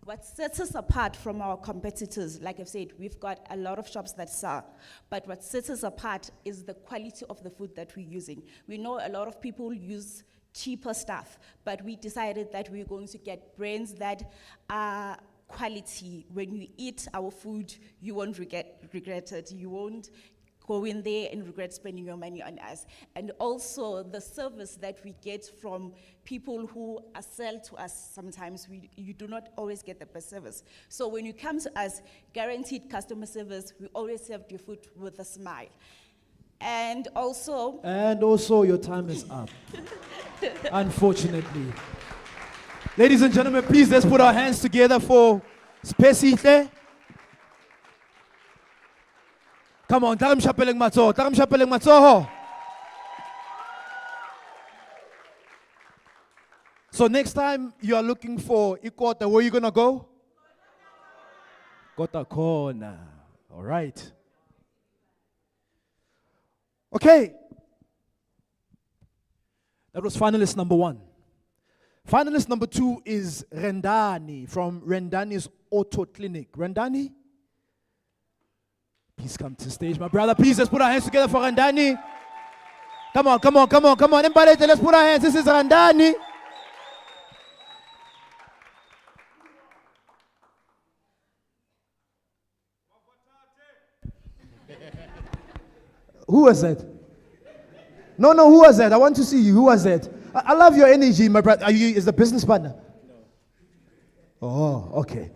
what sets us apart from our competitors, like I've said, we've got a lot of shops that sell, but what sets us apart is the quality of the food that we're using. We know a lot of people use cheaper stuff, but we decided that we're going to get brands that are quality. When you eat our food, you won't regret it. You won't go in there and regret spending your money on us. And also the service that we get from people who sell to us, sometimes you do not always get the best service. So when you come to us, guaranteed customer service, we always serve your food with a smile. And also your time is up. Unfortunately. Ladies and gentlemen, please let's put our hands together for Spesihle. Come on, taram shapeleng matsoho. So next time you are looking for Ikota, where are you gonna go? Kota Corner. All right. Okay. That was finalist number 1. Finalist number 2 is Rendani from Rendani's Auto Clinic. Rendani? Please come to the stage, my brother. Please, let's put our hands together for Rendani. Come on. Embalenhle, let's put our hands. This is Rendani. Who was that? No, who was that? I want to see you. Who was that? I love your energy, my brother. Is the business partner? No. Oh, okay.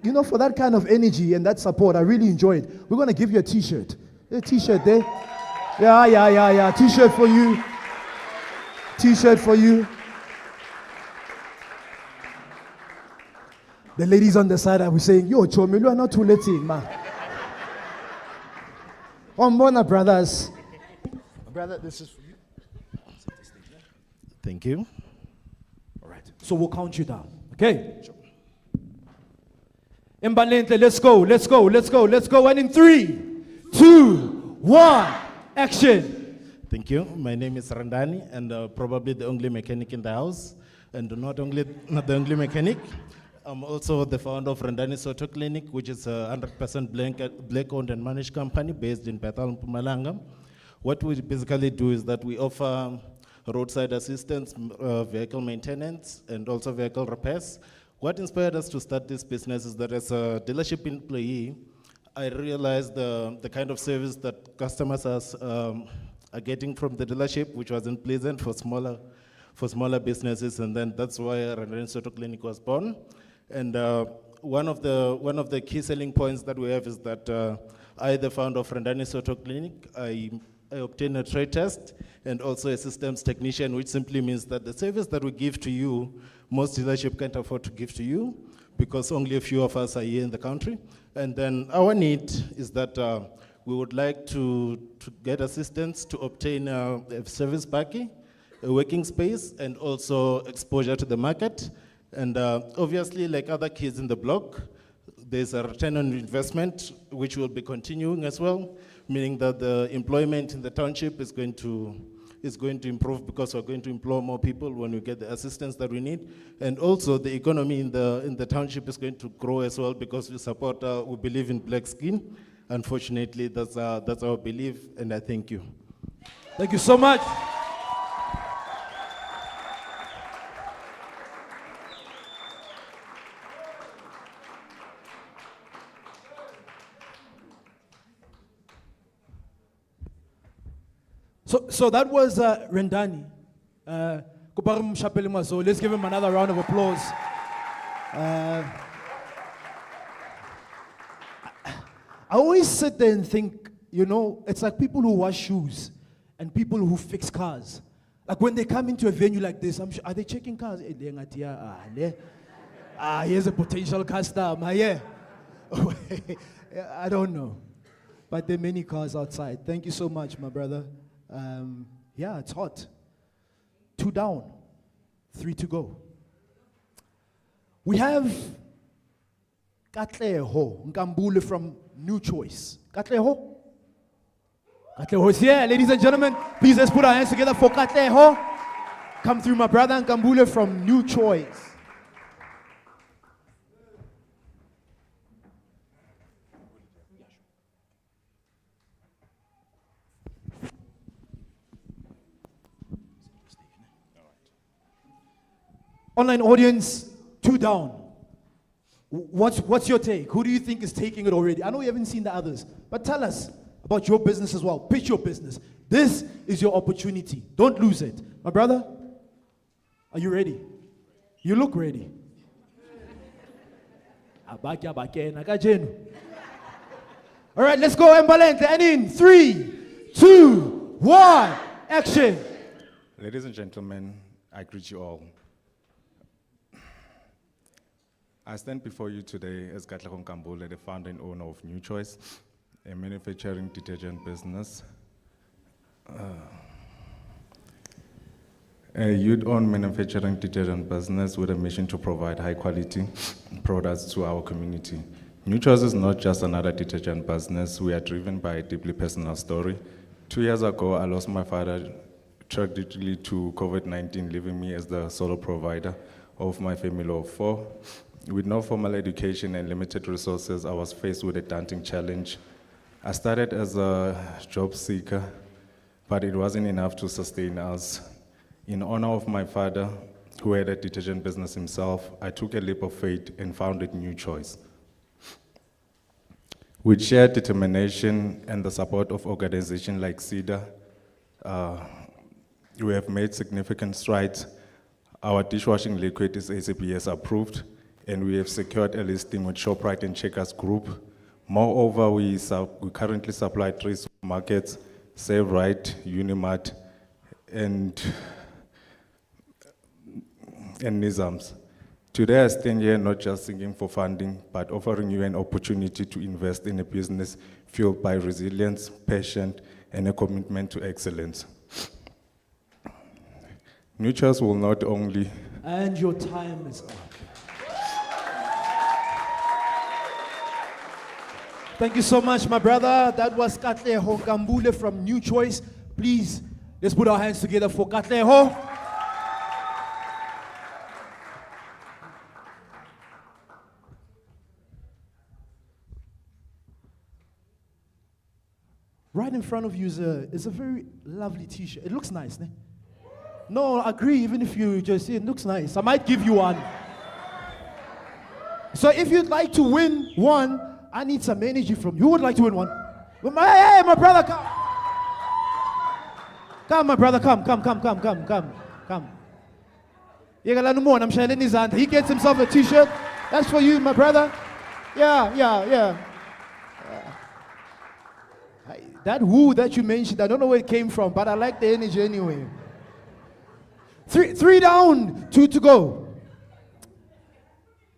You know, for that kind of energy and that support, I really enjoy it. We're going to give you a t-shirt. A t-shirt there. Yeah. T-shirt for you. T-shirt for you. The ladies on the side are saying, yo, Chomelu are not too late, man. Wambona brothers. Brother, this is for you. Thank you. All right. So we'll count you down. Okay? Embalenhle, let's go, let's go, let's go, let's go. And in 3, 2, 1, action. Thank you. My name is Randani, and probably the only mechanic in the house, and not the only mechanic. I'm also the founder of Randani Soto Clinic, which is a 100% black-owned and managed company based in Mpumalanga. What we basically do is that we offer roadside assistance, vehicle maintenance, and also vehicle repairs. What inspired us to start this business is that as a dealership employee, I realized the kind of service that customers are getting from the dealership, which wasn't pleasant for smaller businesses, and then that's why Randani Soto Clinic was born. And one of the key selling points that we have is that I, the founder of Randani Soto Clinic, I obtained a trade test and also a systems technician, which simply means that the service that we give to you, most dealership can't afford to give to you because only a few of us are here in the country. And then our need is that we would like to get assistance to obtain a service package, a working space, and also exposure to the market. And obviously, like other kids in the block, there's a return on investment, which will be continuing as well, meaning that the employment in the township is going to improve because we're going to employ more people when we get the assistance that we need. And also the economy in the township is going to grow as well because we believe in black skin. Unfortunately, that's our belief, and I thank you. Thank you so much. So that was Randani. Let's give him another round of applause. I always sit there and think, it's like people who wash shoes and people who fix cars. Like when they come into a venue like this, I'm sure, are they checking cars? Here's a potential customer. Yeah. I don't know. But there are many cars outside. Thank you so much, my brother. Yeah, it's hot. 2 down, 3 to go. We have Katleho Nkambule from New Choice. Katleho? Katleho is here, ladies and gentlemen. Please let's put our hands together for Katleho. Come through, my brother Nkambule from New Choice. Online audience, 2 down. What's your take? Who do you think is taking it already? I know you haven't seen the others, but tell us about your business as well. Pitch your business. This is your opportunity. Don't lose it. My brother, are you ready? You look ready. All right, let's go, Embalenhle. And in 3, 2, 1, action. Ladies and gentlemen, I greet you all. I stand before you today as Katlego Nkambule, the founder and owner of New Choice, a manufacturing detergent business. A youth-owned manufacturing detergent business with a mission to provide high-quality products to our community. New Choice is not just another detergent business. We are driven by a deeply personal story. 2 years ago, I lost my father tragically to COVID-19, leaving me as the sole provider of my family of 4. With no formal education and limited resources, I was faced with a daunting challenge. I started as a job seeker, but it wasn't enough to sustain us. In honor of my father, who had a detergent business himself, I took a leap of faith and founded New Choice. With shared determination and the support of organizations like CEDA, we have made significant strides. Our dishwashing liquid is ACPS approved, and we have secured a listing with ShopRite and Checkers Group. Moreover, we currently supply 3 supermarkets, Save Right, Unimart, and Nizams. Today, I stand here not just seeking for funding, but offering you an opportunity to invest in a business fueled by resilience, passion, and a commitment to excellence. Nurtures will not only And your time is up. Thank you so much, my brother. That was Katleho Gambule from New Choice. Please, let's put our hands together for Katleho. Right in front of you is a very lovely t-shirt. It looks nice, ne? No, I agree, even if you just say it looks nice. I might give you one. So if you'd like to win one, I need some energy from you. Who would like to win one? Hey, my brother, come. Come, my brother, come. I'm shining his hand. He gets himself a t-shirt. That's for you, my brother. Yeah. That woo that you mentioned, I don't know where it came from, but I like the energy anyway. Three down, 2 to go.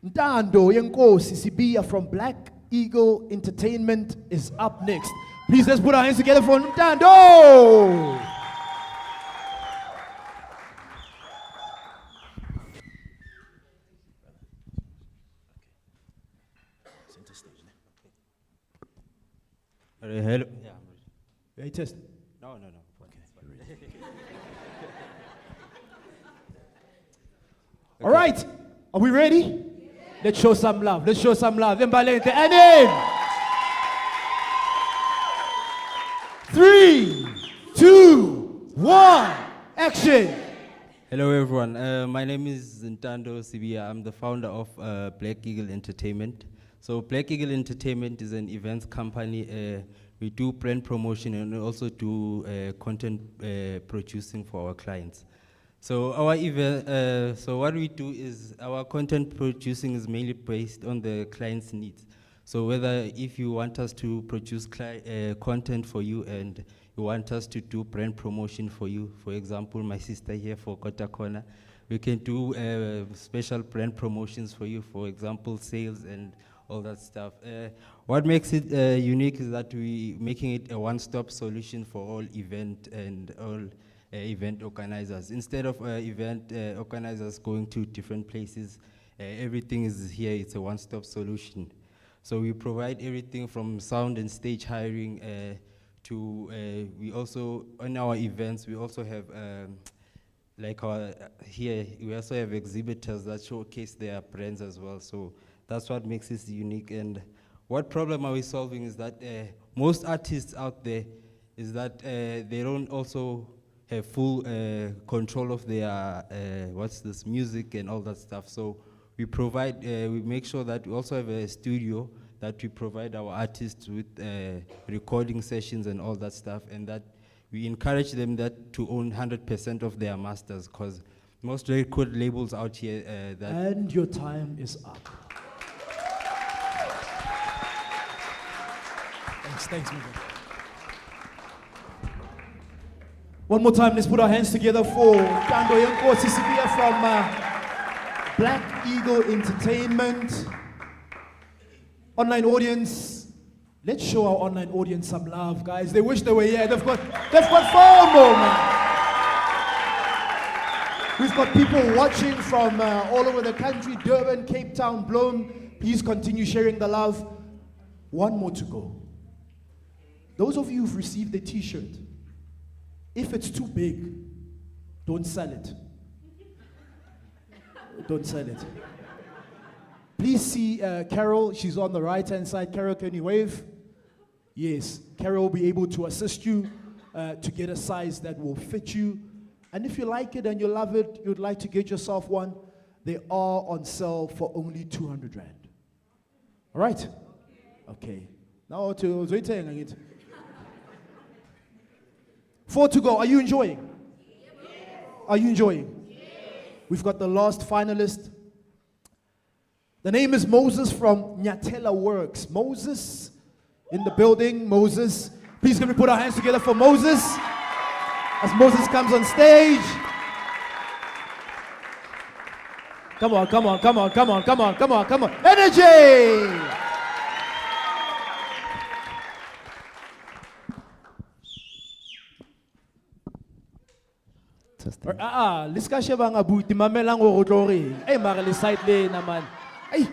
Ntando Yenkosi Sibia from Black Eagle Entertainment is up next. Please, let's put our hands together for Ntando. Hello. Yeah. Hey, test. No. Okay. All right. Are we ready? Let's show some love. Embalenhle. And in 3, 2, 1, action. Hello, everyone. My name is Ntando Sibia. I'm the founder of Black Eagle Entertainment. So Black Eagle Entertainment is an events company. We do brand promotion and we also do content producing for our clients. So our event, so what we do is our content producing is mainly based on the client's needs. So whether if you want us to produce content for you and you want us to do brand promotion for you, for example, my sister here for Kotakona, we can do special brand promotions for you, for example, sales and all that stuff. What makes it unique is that we making it a one-stop solution for all event and all event organizers. Instead of event organizers going to different places, everything is here. It's a one-stop solution. So we provide everything from sound and stage hiring to we also on our events we also have like our here we also have exhibitors that showcase their brands as well. So that's what makes it unique. And what problem are we solving is that most artists out there is that they don't also have full control of their music and all that stuff. So we provide, we make sure that we also have a studio that we provide our artists with recording sessions and all that stuff, and that we encourage them that to own 100% of their masters, because most record labels out here that... And your time is up. Thanks, man. One more time, let's put our hands together for Tando Yenko Sisibia from Black Eagle Entertainment. Online audience, let's show our online audience some love, guys. They wish they were here. They've got FOMO, man. We've got people watching from all over the country, Durban, Cape Town, Bloem. Please continue sharing the love. One more to go. Those of you who've received the t-shirt, if it's too big, don't sell it. Don't sell it. Please see Carol. She's on the right-hand side. Carol, can you wave? Yes. Carol will be able to assist you to get a size that will fit you. And if you like it and you love it, you'd like to get yourself one, they are on sale for only 200 Rand. All right? Okay. Now to Zoiteng. 4 to go. Are you enjoying? Yes. Are you enjoying? Yes. We've got the last finalist. The name is Moses from Nyatela Works. Moses in the building. Moses. Please can we put our hands together for Moses as Moses comes on stage. Come on, come on, come on, come on, come on, come on, come on. Energy! Testing. Liska sheba ngabuti mamela ngo tlo reng. Hey mara le side le na man. Hey.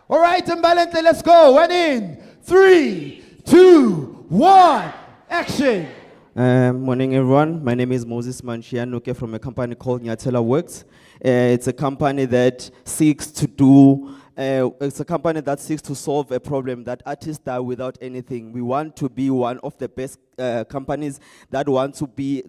All right, Embalenhle, let's go. And in 3, 2, 1, action. Morning, everyone. My name is Moses Manshianuke from a company called Nyatela Works. It's a company that seeks to do. It's a company that seeks to solve a problem that artists die without anything. We want to be one of the best companies that want to be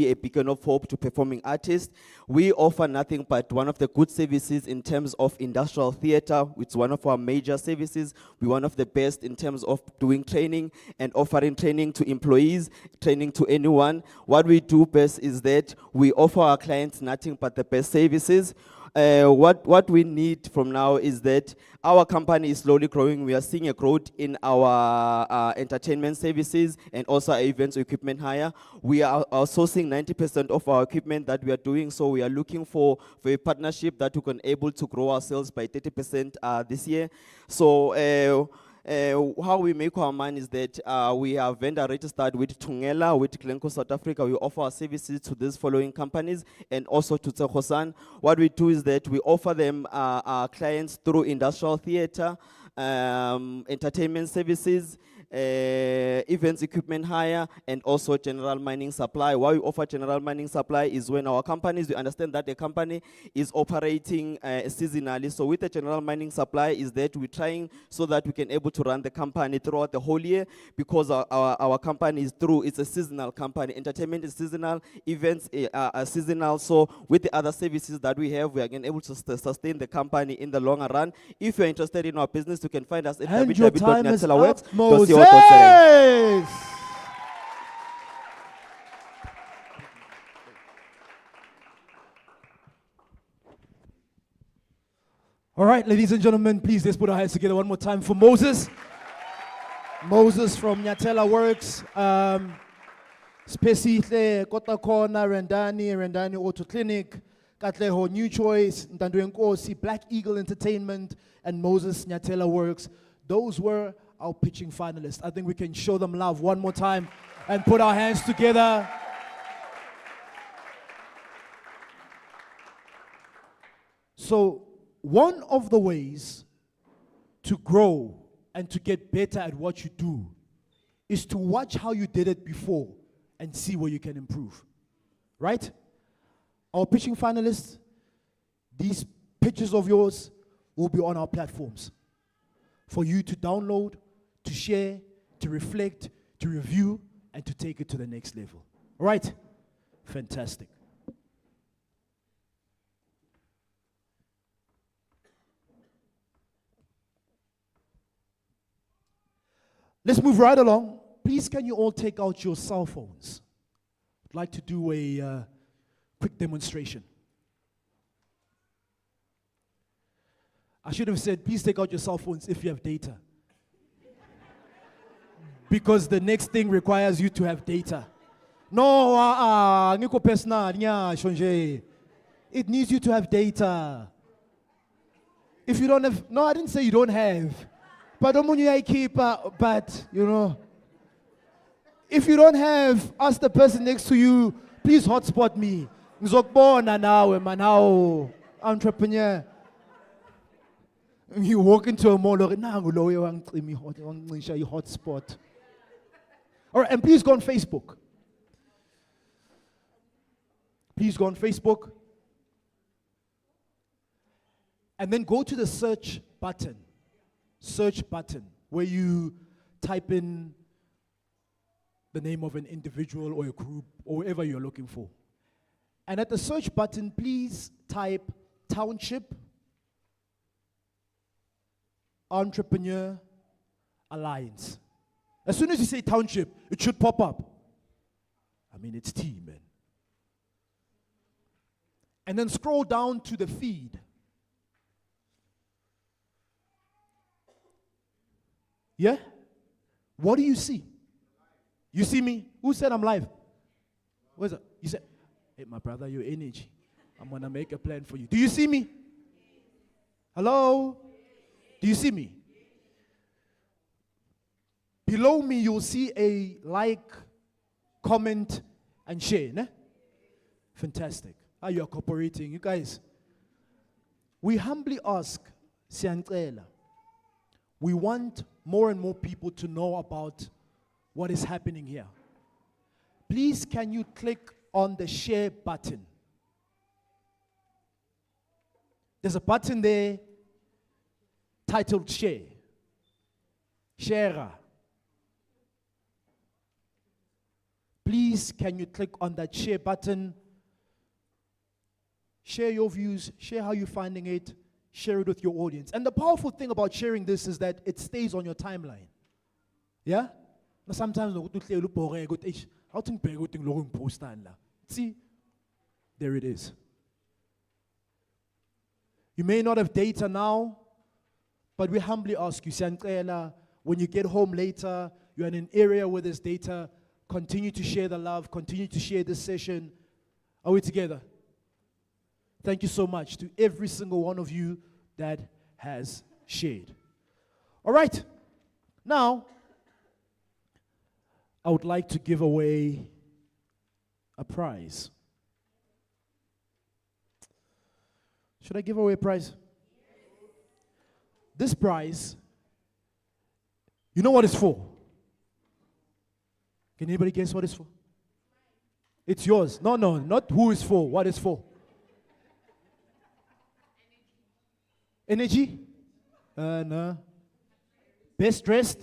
a beacon of hope to performing artists. We offer nothing but one of the good services in terms of industrial theater. It's one of our major services. We're one of the best in terms of doing training and offering training to employees, training to anyone. What we do best is that we offer our clients nothing but the best services. What we need from now is that our company is slowly growing. We are seeing a growth in our entertainment services and also our events equipment hire. We are outsourcing 90% of our equipment that we are doing, so we are looking for a partnership that we can able to grow our sales by 30% this year. So how we make our money is that we are vendor registered with Tungela, with Glencoe South Africa. We offer our services to these following companies and also to Tsekosan. What we do is that we offer them our clients through industrial theater, entertainment services, events equipment hire, and also general mining supply. Why we offer general mining supply is when our companies, we understand that the company is operating seasonally. So with the general mining supply is that we're trying so that we can able to run the company throughout the whole year, because our company is through, it's a seasonal company. Entertainment is seasonal, events are seasonal. So with the other services that we have, we are again able to sustain the company in the longer run. If you're interested in our business, you can find us at And your time is up, www.nyatelaworks.co.za. Moses. All right, ladies and gentlemen, please let's put our hands together one more time for Moses. Moses from Nyatela Works. Spesihle, Kotakona, Rendani Auto Clinic, Katleho New Choice, Ntandu Nkosi, Black Eagle Entertainment, and Moses Nyatela Works. Those were our pitching finalists. I think we can show them love one more time and put our hands together. So, one of the ways to grow and to get better at what you do is to watch how you did it before and see where you can improve. Right? Our pitching finalists, these pitches of yours will be on our platforms for you to download, to share, to reflect, to review, and to take it to the next level. All right? Fantastic. Let's move right along. Please, can you all take out your cell phones? I'd like to do a quick demonstration. I should have said, please take out your cell phones if you have data. Because the next thing requires you to have data. No, niko personal, shonje. It needs you to have data. If you don't have, no, I didn't say you don't have. But you know, if you don't have, ask the person next to you, please hotspot me. Ngizokubona nawe man, entrepreneur. You walk into a mall, hotspot. All right, and please go on Facebook. Please go on Facebook. And then go to the search button, where you type in the name of an individual or a group or whatever you're looking for. And at the search button, please type Township Entrepreneur Alliance. As soon as you say Township, it should pop up. I mean, it's T, man. And then scroll down to the feed. Yeah? What do you see? You see me? Who said I'm live? Where's that? You said, hey, my brother, your energy. I'm going to make a plan for you. Do you see me? Hello? Do you see me? Below me, you'll see a like, comment, and share, ne? Fantastic. How you are cooperating. You guys, we humbly ask, Siyancela, we want more and more people to know about what is happening here. Please, can you click on the share button? There's a button there titled share. Share. Please, can you click on that share button? Share your views, share how you're finding it, share it with your audience. And the powerful thing about sharing this is that it stays on your timeline. Yeah? Now sometimes see, there it is. You may not have data now, but we humbly ask you, Siyancela, when you get home later, you're in an area where there's data, continue to share the love, continue to share this session. Are we together? Thank you so much to every single one of you that has shared. All right. Now, I would like to give away a prize. Should I give away a prize? This prize, you know what it's for? Can anybody guess what it's for? It's yours. No, not who it's for, what it's for. Energy? No. Best dressed?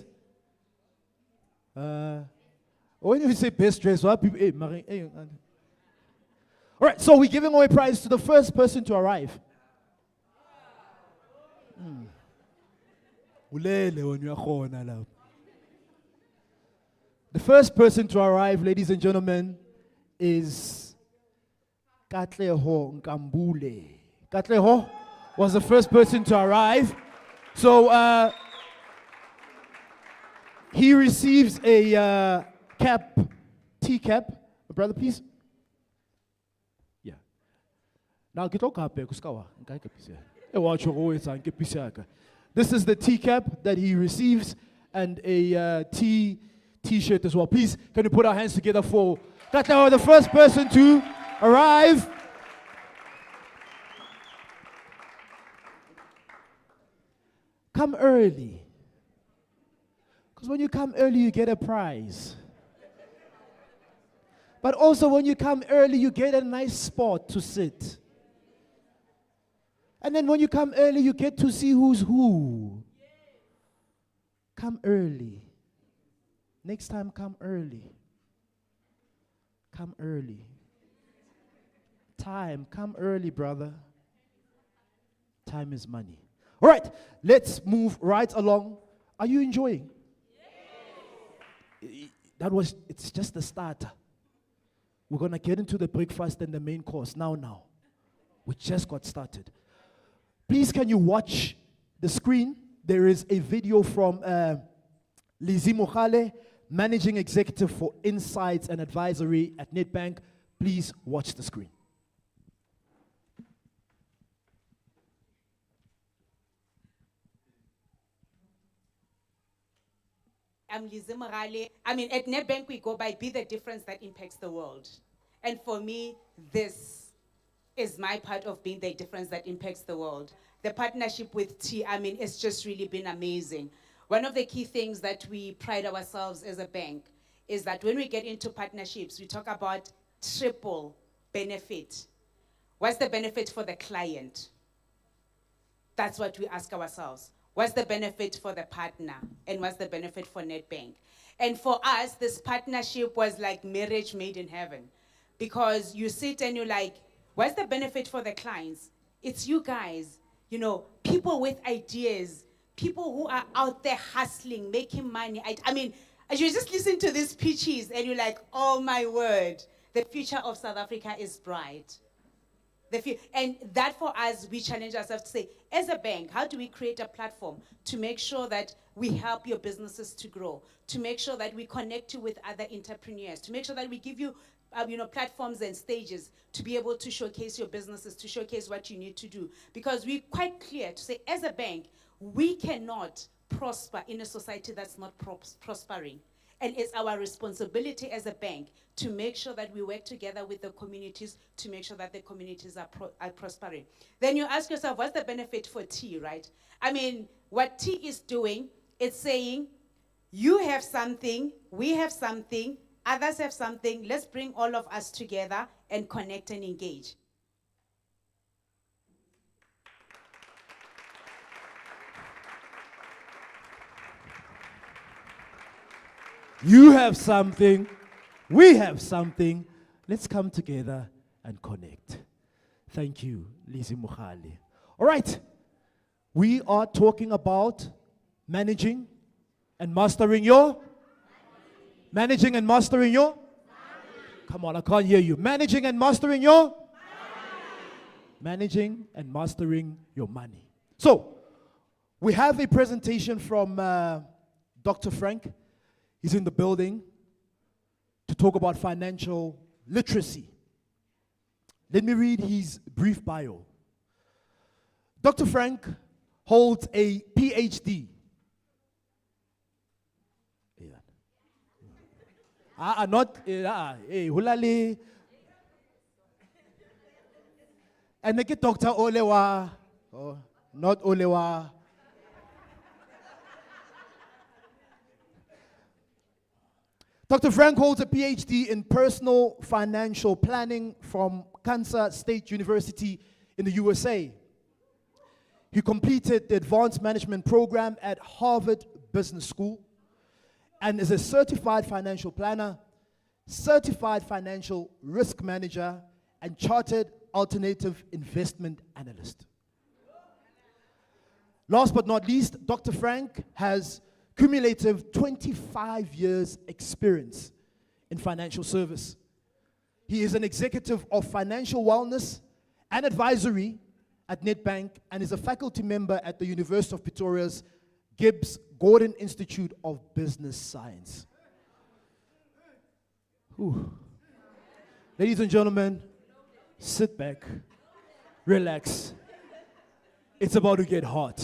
When you say best dressed, what people? All right, so we're giving away a prize to the first person to arrive. The first person to arrive, ladies and gentlemen, is Katleho Nkambule. Katleho was the first person to arrive. So he receives a cap, tea cap. Brother, please. Yeah. Now get up. This is the tea cap that he receives and a t-shirt as well. Please, can you put our hands together for Katleho, the first person to arrive. Come early. Because when you come early, you get a prize. But also when you come early, you get a nice spot to sit. And then when you come early, you get to see who's who. Come early. Next time, come early. Come early. Time, come early, brother. Time is money. All right, let's move right along. Are you enjoying? Yes. It's just the starter. We're going to get into the breakfast and the main course now. We just got started. Please, can you watch the screen? There is a video from Lizzie Mohale, Managing Executive for Insights and Advisory at Nedbank. Please watch the screen. I'm Lizzie Morale. At Nedbank we go by be the difference that impacts the world. And for me, this is my part of being the difference that impacts the world. The partnership with T, it's just really been amazing. One of the key things that we pride ourselves as a bank is that when we get into partnerships, we talk about triple benefit. What's the benefit for the client? That's what we ask ourselves. What's the benefit for the partner? And what's the benefit for Nedbank? And for us, this partnership was like marriage made in heaven. Because you sit and you're like, what's the benefit for the clients? It's you guys, people with ideas, people who are out there hustling, making money. You just listen to these pitches and you're like, oh my word, the future of South Africa is bright. And that for us, we challenge ourselves to say, as a bank, how do we create a platform to make sure that we help your businesses to grow, to make sure that we connect you with other entrepreneurs, to make sure that we give you platforms and stages to be able to showcase your businesses, to showcase what you need to do. Because we're quite clear to say, as a bank, we cannot prosper in a society that's not prospering. And it's our responsibility as a bank to make sure that we work together with the communities to make sure that the communities are prospering. Then you ask yourself, what's the benefit for T, right? I mean, what T is doing, it's saying, you have something, we have something, others have something, let's bring all of us together and connect and engage. You have something, we have something. Let's come together and connect. Thank you, Lizzie Mukhali. All right, we are talking about managing and mastering your. Managing and mastering your. Come on, I can't hear you. Managing and mastering your. Managing and mastering your money. So, we have a presentation from Dr. Frank. He's in the building to talk about financial literacy. Let me read his brief bio. Dr. Frank holds a PhD. Hulali. And make it Dr. Olewa, not Olewa. Dr. Frank holds a PhD in personal financial planning from Kansas State University in the USA. He completed the advanced management program at Harvard Business School and is a certified financial planner, certified financial risk manager, and chartered alternative investment analyst. Last but not least, Dr. Frank has cumulative 25 years experience in financial service. He is an executive of financial wellness and advisory at Nedbank and is a faculty member at the University of Pretoria's Gibbs Gordon Institute of Business Science. Whew. Ladies and gentlemen, sit back, relax. It's about to get hot.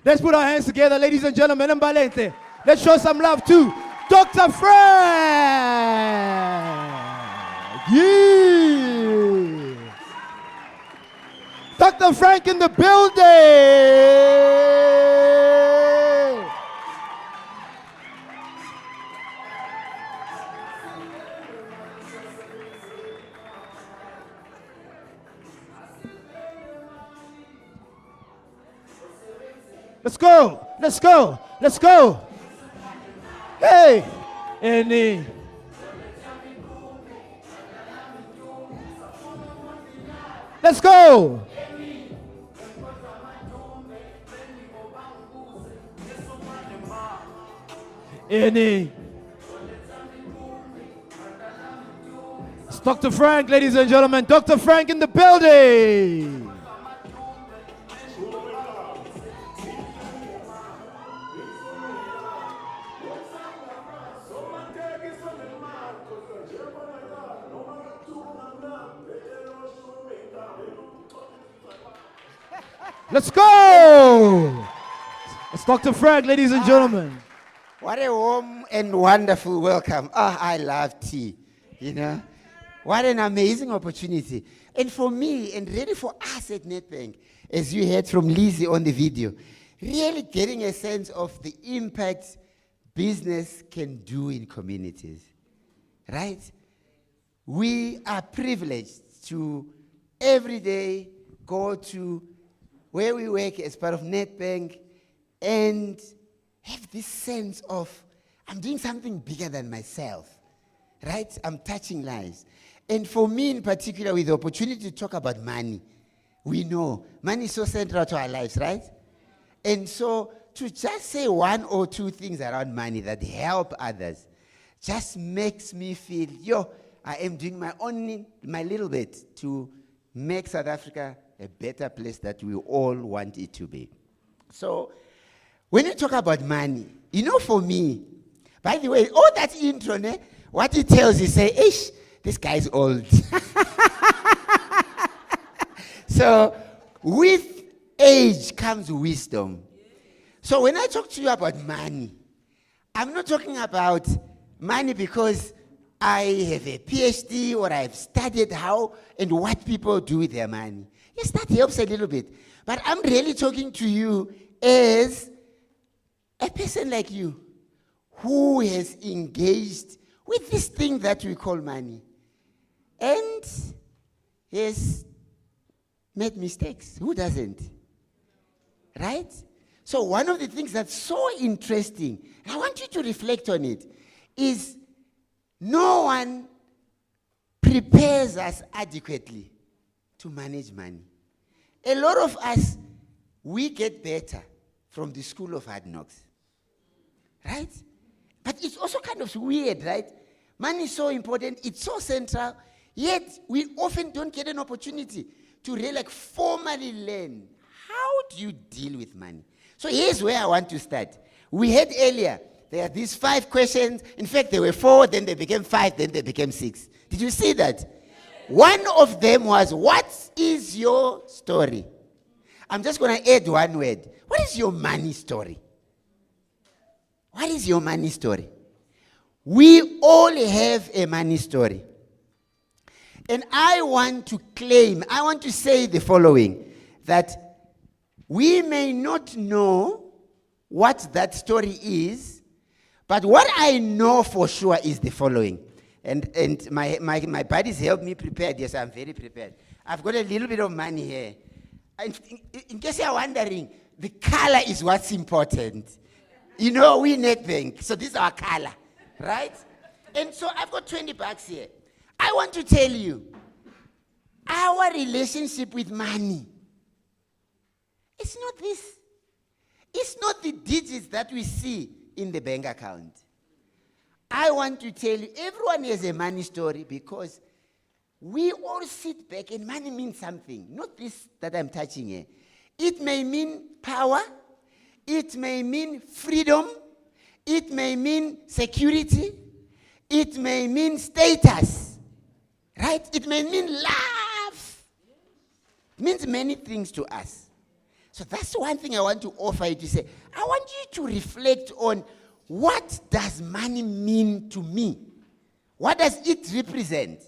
Let's put our hands together, ladies and gentlemen. Embalenhle. Let's show some love to Dr. Frank. Yeah. Dr. Frank in the building. Let's go, let's go, let's go. Hey, any. Let's go. Any. It's Dr. Frank, ladies and gentlemen. Dr. Frank in the building. Let's go! It's Dr. Frank, ladies and gentlemen. What a warm and wonderful welcome. I love tea, you know. What an amazing opportunity. And for me, and really for us at Nedbank, as you heard from Lizzie on the video, really getting a sense of the impact business can do in communities, right? We are privileged to every day go to where we work as part of Nedbank and have this sense of, I'm doing something bigger than myself, right? I'm touching lives. And for me in particular, with the opportunity to talk about money, we know money is so central to our lives, right? And so to just say one or two things around money that help others just makes me feel, I am doing my little bit to make South Africa a better place that we all want it to be. So when you talk about money, for me, by the way, all that intro, what it tells you, say, ish, this guy's old. So with age comes wisdom. So when I talk to you about money, I'm not talking about money because I have a PhD or I've studied how and what people do with their money. Yes, that helps a little bit. But I'm really talking to you as a person like you who has engaged with this thing that we call money and has made mistakes. Who doesn't? Right? So one of the things that's so interesting, and I want you to reflect on it, is no one prepares us adequately to manage money. A lot of us, we get better from the school of hard knocks. Right? But it's also kind of weird, right? Money is so important, it's so central, yet we often don't get an opportunity to really formally learn how do you deal with money. So here's where I want to start. We had earlier, there are these 5 questions. In fact, there were 4, then they became 5, then they became 6. Did you see that? One of them was, what is your story? I'm just going to add one word. What is your money story? What is your money story? We all have a money story. And I want to say the following, that we may not know what that story is, but what I know for sure is the following. And my buddies helped me prepare. Yes, I'm very prepared. I've got a little bit of money here. In case you're wondering, the color is what's important. You know, we NetBank, so this is our color, right? And so I've got $20 here. I want to tell you, our relationship with money, it's not this. It's not the digits that we see in the bank account. I want to tell you, everyone has a money story because we all sit back and money means something. Not this that I'm touching here. It may mean power. It may mean freedom. It may mean security. It may mean status. Right? It may mean love. It means many things to us. So that's one thing I want to offer you to say. I want you to reflect on, what does money mean to me? What does it represent?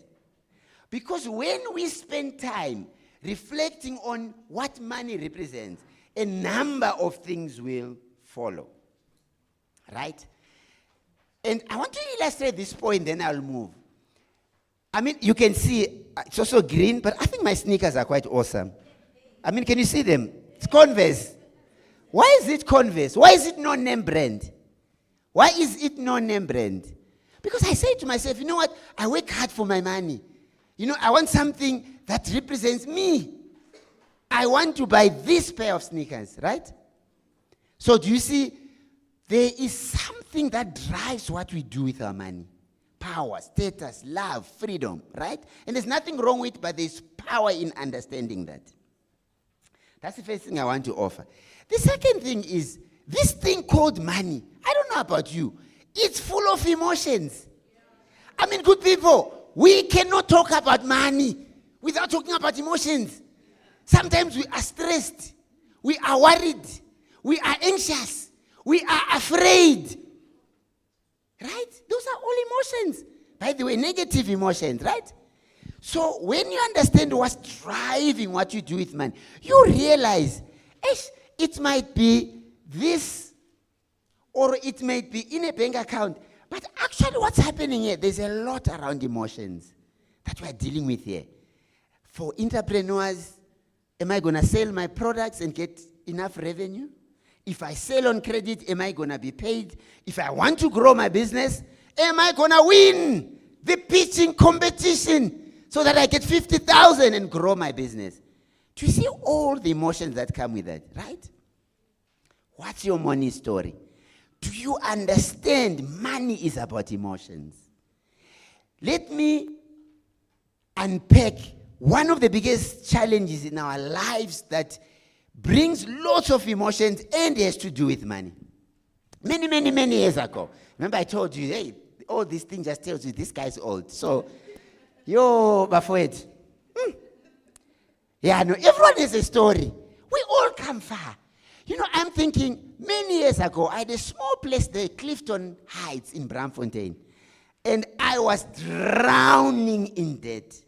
Because when we spend time reflecting on what money represents, a number of things will follow. Right? And I want to illustrate this point, then I'll move. I mean, you can see, it's also green, but I think my sneakers are quite awesome. I mean, can you see them? It's Converse. Why is it Converse? Why is it no-name brand? Why is it no-name brand? Because I say to myself, you know what? I work hard for my money. You know, I want something that represents me. I want to buy this pair of sneakers, right? So do you see, there is something that drives what we do with our money. Power, status, love, freedom, right? And there's nothing wrong with it, but there's power in understanding that. That's the first thing I want to offer. The second thing is, this thing called money, I don't know about you, it's full of emotions. I mean, good people, we cannot talk about money without talking about emotions. Sometimes we are stressed, we are worried, we are anxious, we are afraid. Right? Those are all emotions. By the way, negative emotions, right? So when you understand what's driving what you do with money, you realize, it might be this, or it might be in a bank account. But actually what's happening here, there's a lot around emotions that we're dealing with here. For entrepreneurs, am I going to sell my products and get enough revenue? If I sell on credit, am I going to be paid? If I want to grow my business, am I going to win the pitching competition so that I get 50,000 and grow my business? Do you see all the emotions that come with that, right? What's your money story? Do you understand money is about emotions? Let me unpack one of the biggest challenges in our lives that brings lots of emotions and has to do with money. Many years ago. Remember I told you, hey, all these things just tells you this guy's old. So, Bafouet. Yeah, no, everyone has a story. We all come far. You know, I'm thinking, many years ago, I had a small place there, Clifton Heights in Braamfontein. And I was drowning in debt.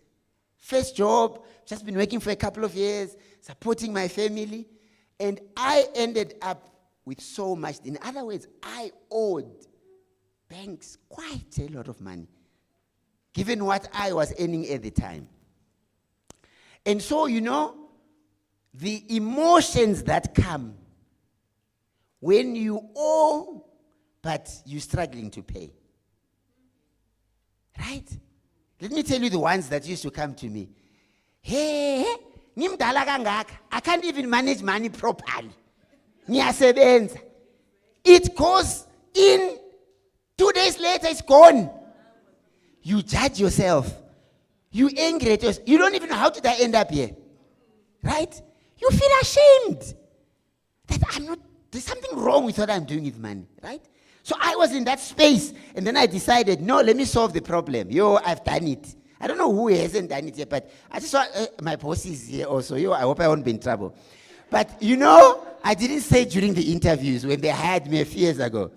First job, just been working for a couple of years, supporting my family. And I ended up with so much. In other words, I owed banks quite a lot of money, given what I was earning at the time. And so, you know, the emotions that come when you owe, but you're struggling to pay. Right? Let me tell you the ones that used to come to me. Hey, ngimdala kangaka, I can't even manage money properly. Ngiyasebenza. It goes in, 2 days later it's gone. You judge yourself. You angry at yourself. You don't even know how did I end up here. Right? You feel ashamed that there's something wrong with what I'm doing with money, right? So I was in that space, and then I decided, no, let me solve the problem. I've done it. I don't know who hasn't done it yet, but I just saw my boss is here also. I hope I won't be in trouble. But you know, I didn't say during the interviews when they hired me a few years ago.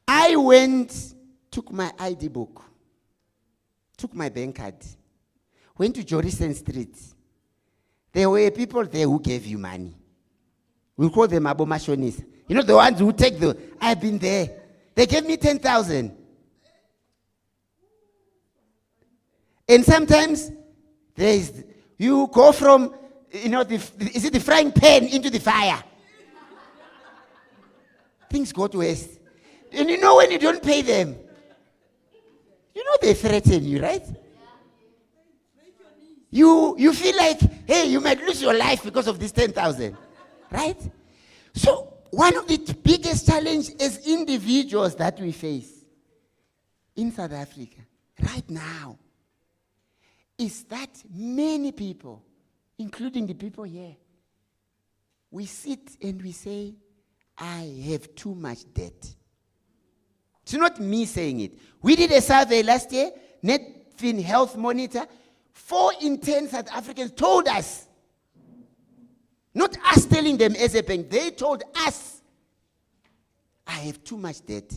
I went, took my ID book, took my bank card, went to Jorison Street. There were people there who gave you money. We'll call them abomashonis. You know, the ones who take I've been there. They gave me 10,000. And sometimes you go from, you know, is it the frying pan into the fire? Things go to waste. And you know when you don't pay them, you know they threaten you, right? You feel like, hey, you might lose your life because of this 10,000, right? So one of the biggest challenges as individuals that we face in South Africa right now is that many people, including the people here, we sit and we say, I have too much debt. It's not me saying it. We did a survey last year, Netfin Health Monitor. 4 in 10 South Africans told us, not us telling them as a bank, they told us, I have too much debt.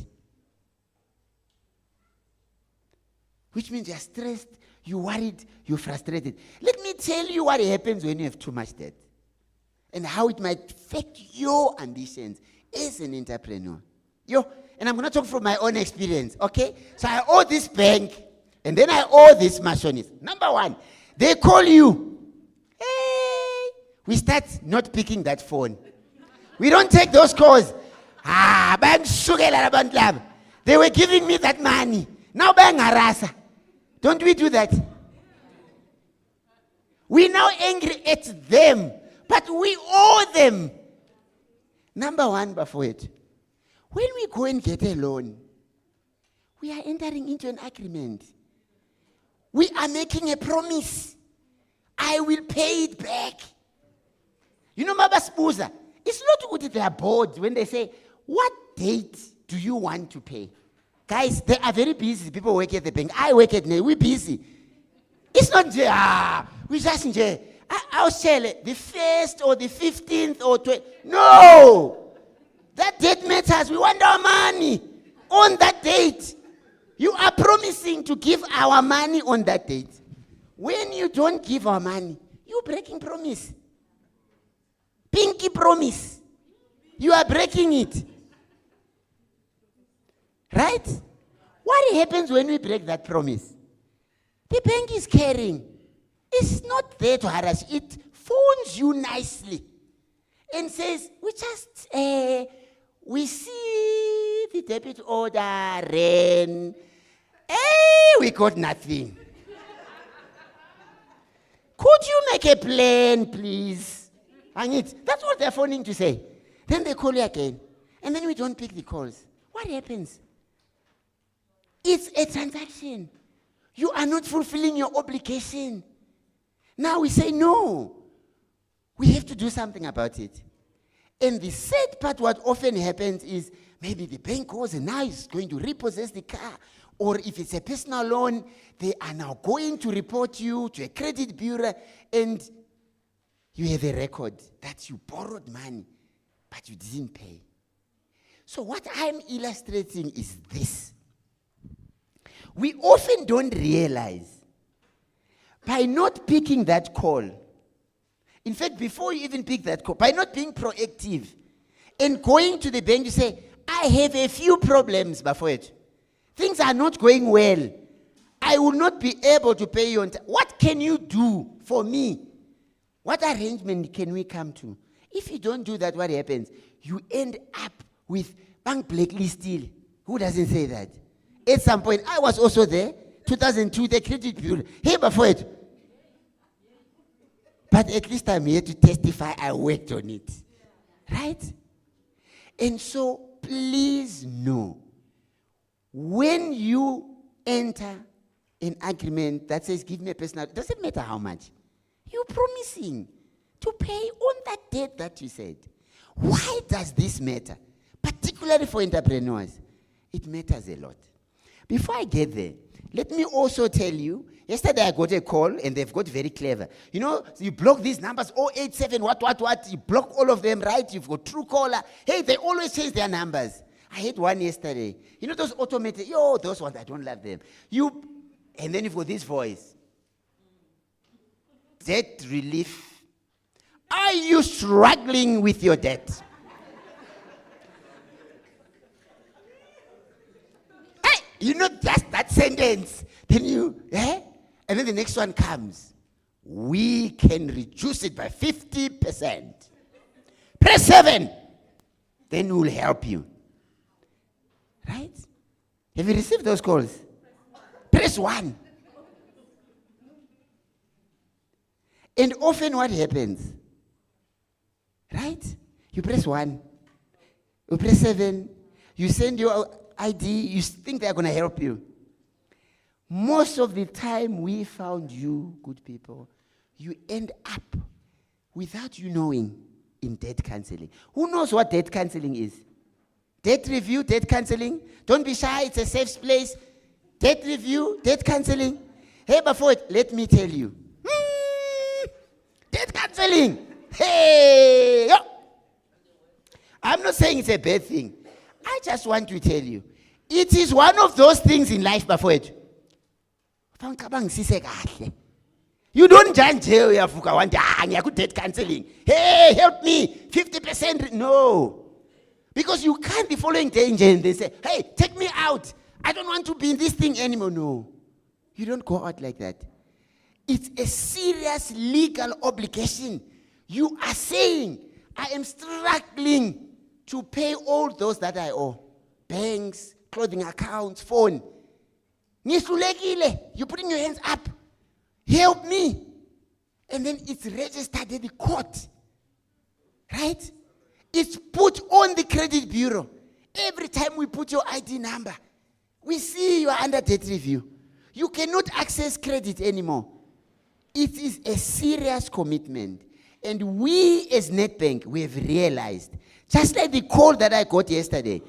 Which means you're stressed, you're worried, you're frustrated. Let me tell you what happens when you have too much debt and how it might affect your ambitions as an entrepreneur. And I'm going to talk from my own experience, okay? So I owe this bank, and then I owe this machinist. Number one, they call you. Hey, we start not picking that phone. We don't take those calls. They were giving me that money. Now bang harasa. Don't we do that? We're now angry at them, but we owe them. Number one, before it. When we go and get a loan, we are entering into an agreement. We are making a promise. I will pay it back. You know, Mabaspuza, it's not good that they are bored when they say, what date do you want to pay? Guys, they are very busy. People work at the bank. I work at we're busy. It's not, we just, I'll sell it the 1st or the 15th or 20th. No! That date matters. We want our money on that date. You are promising to give our money on that date. When you don't give our money, you're breaking promise. Pinky promise. You are breaking it. Right? What happens when we break that promise? The bank is caring. It's not there to harass. It phones you nicely and says, we see the debit order ran. Hey, we got nothing. Could you make a plan, please? That's what they're phoning to say. Then they call you again. And then we don't pick the calls. What happens? It's a transaction. You are not fulfilling your obligation. Now we say, no. We have to do something about it. And the sad part, what often happens is maybe the bank goes and now is going to repossess the car. Or if it's a personal loan, they are now going to report you to a credit bureau and you have a record that you borrowed money but you didn't pay. So what I'm illustrating is this. We often don't realize, by not picking that call, in fact, before you even pick that call, by not being proactive and going to the bank, you say, I have a few problems, Bafowethu. Things are not going well. I will not be able to pay you on time. What can you do for me? What arrangement can we come to? If you don't do that, what happens? You end up with bank blacklist still. Who doesn't say that? At some point, I was also there, 2002, the credit bureau. Hey, Bafowethu. But at least I'm here to testify I worked on it. Right? And so, please know, when you enter an agreement that says, give me a personal, doesn't matter how much, you're promising to pay on that debt that you said. Why does this matter? Particularly for entrepreneurs. It matters a lot. Before I get there, let me also tell you, yesterday I got a call and they've got very clever. You know, you block these numbers, 087, what, you block all of them, right? You've got Truecaller. Hey, they always change their numbers. I had one yesterday. You know those automated, those ones, I don't love them. And then you've got this voice. Debt relief. Are you struggling with your debt? Hey, you know just that sentence. Then and then the next one comes. We can reduce it by 50%. Press 7. Then we'll help you. Right? Have you received those calls? Press 1. And often what happens? Right? You press 1. You press 7. You send your ID. You think they're going to help you. Most of the time we found you, good people, you end up, without you knowing, in debt counseling. Who knows what debt counseling is? Debt review, debt counseling. Don't be shy, it's a safe place. Debt review, debt counseling. Hey, before it, let me tell you. Debt counseling. Hey! Yo. I'm not saying it's a bad thing. I just want to tell you, it is one of those things in life, before it. You don't just jail yafuka one day, debt counseling. Hey, help me, 50%. No. Because you can't be following danger and they say, hey, take me out. I don't want to be in this thing anymore. No. You don't go out like that. It's a serious legal obligation. You are saying, I am struggling to pay all those that I owe. Banks, clothing accounts, phone. You're putting your hands up. Help me. And then it's registered at the court. Right? It's put on the credit bureau. Every time we put your ID number, we see you are under debt review. You cannot access credit anymore. It is a serious commitment. And we as Nedbank, we have realized, just like the call that I got yesterday,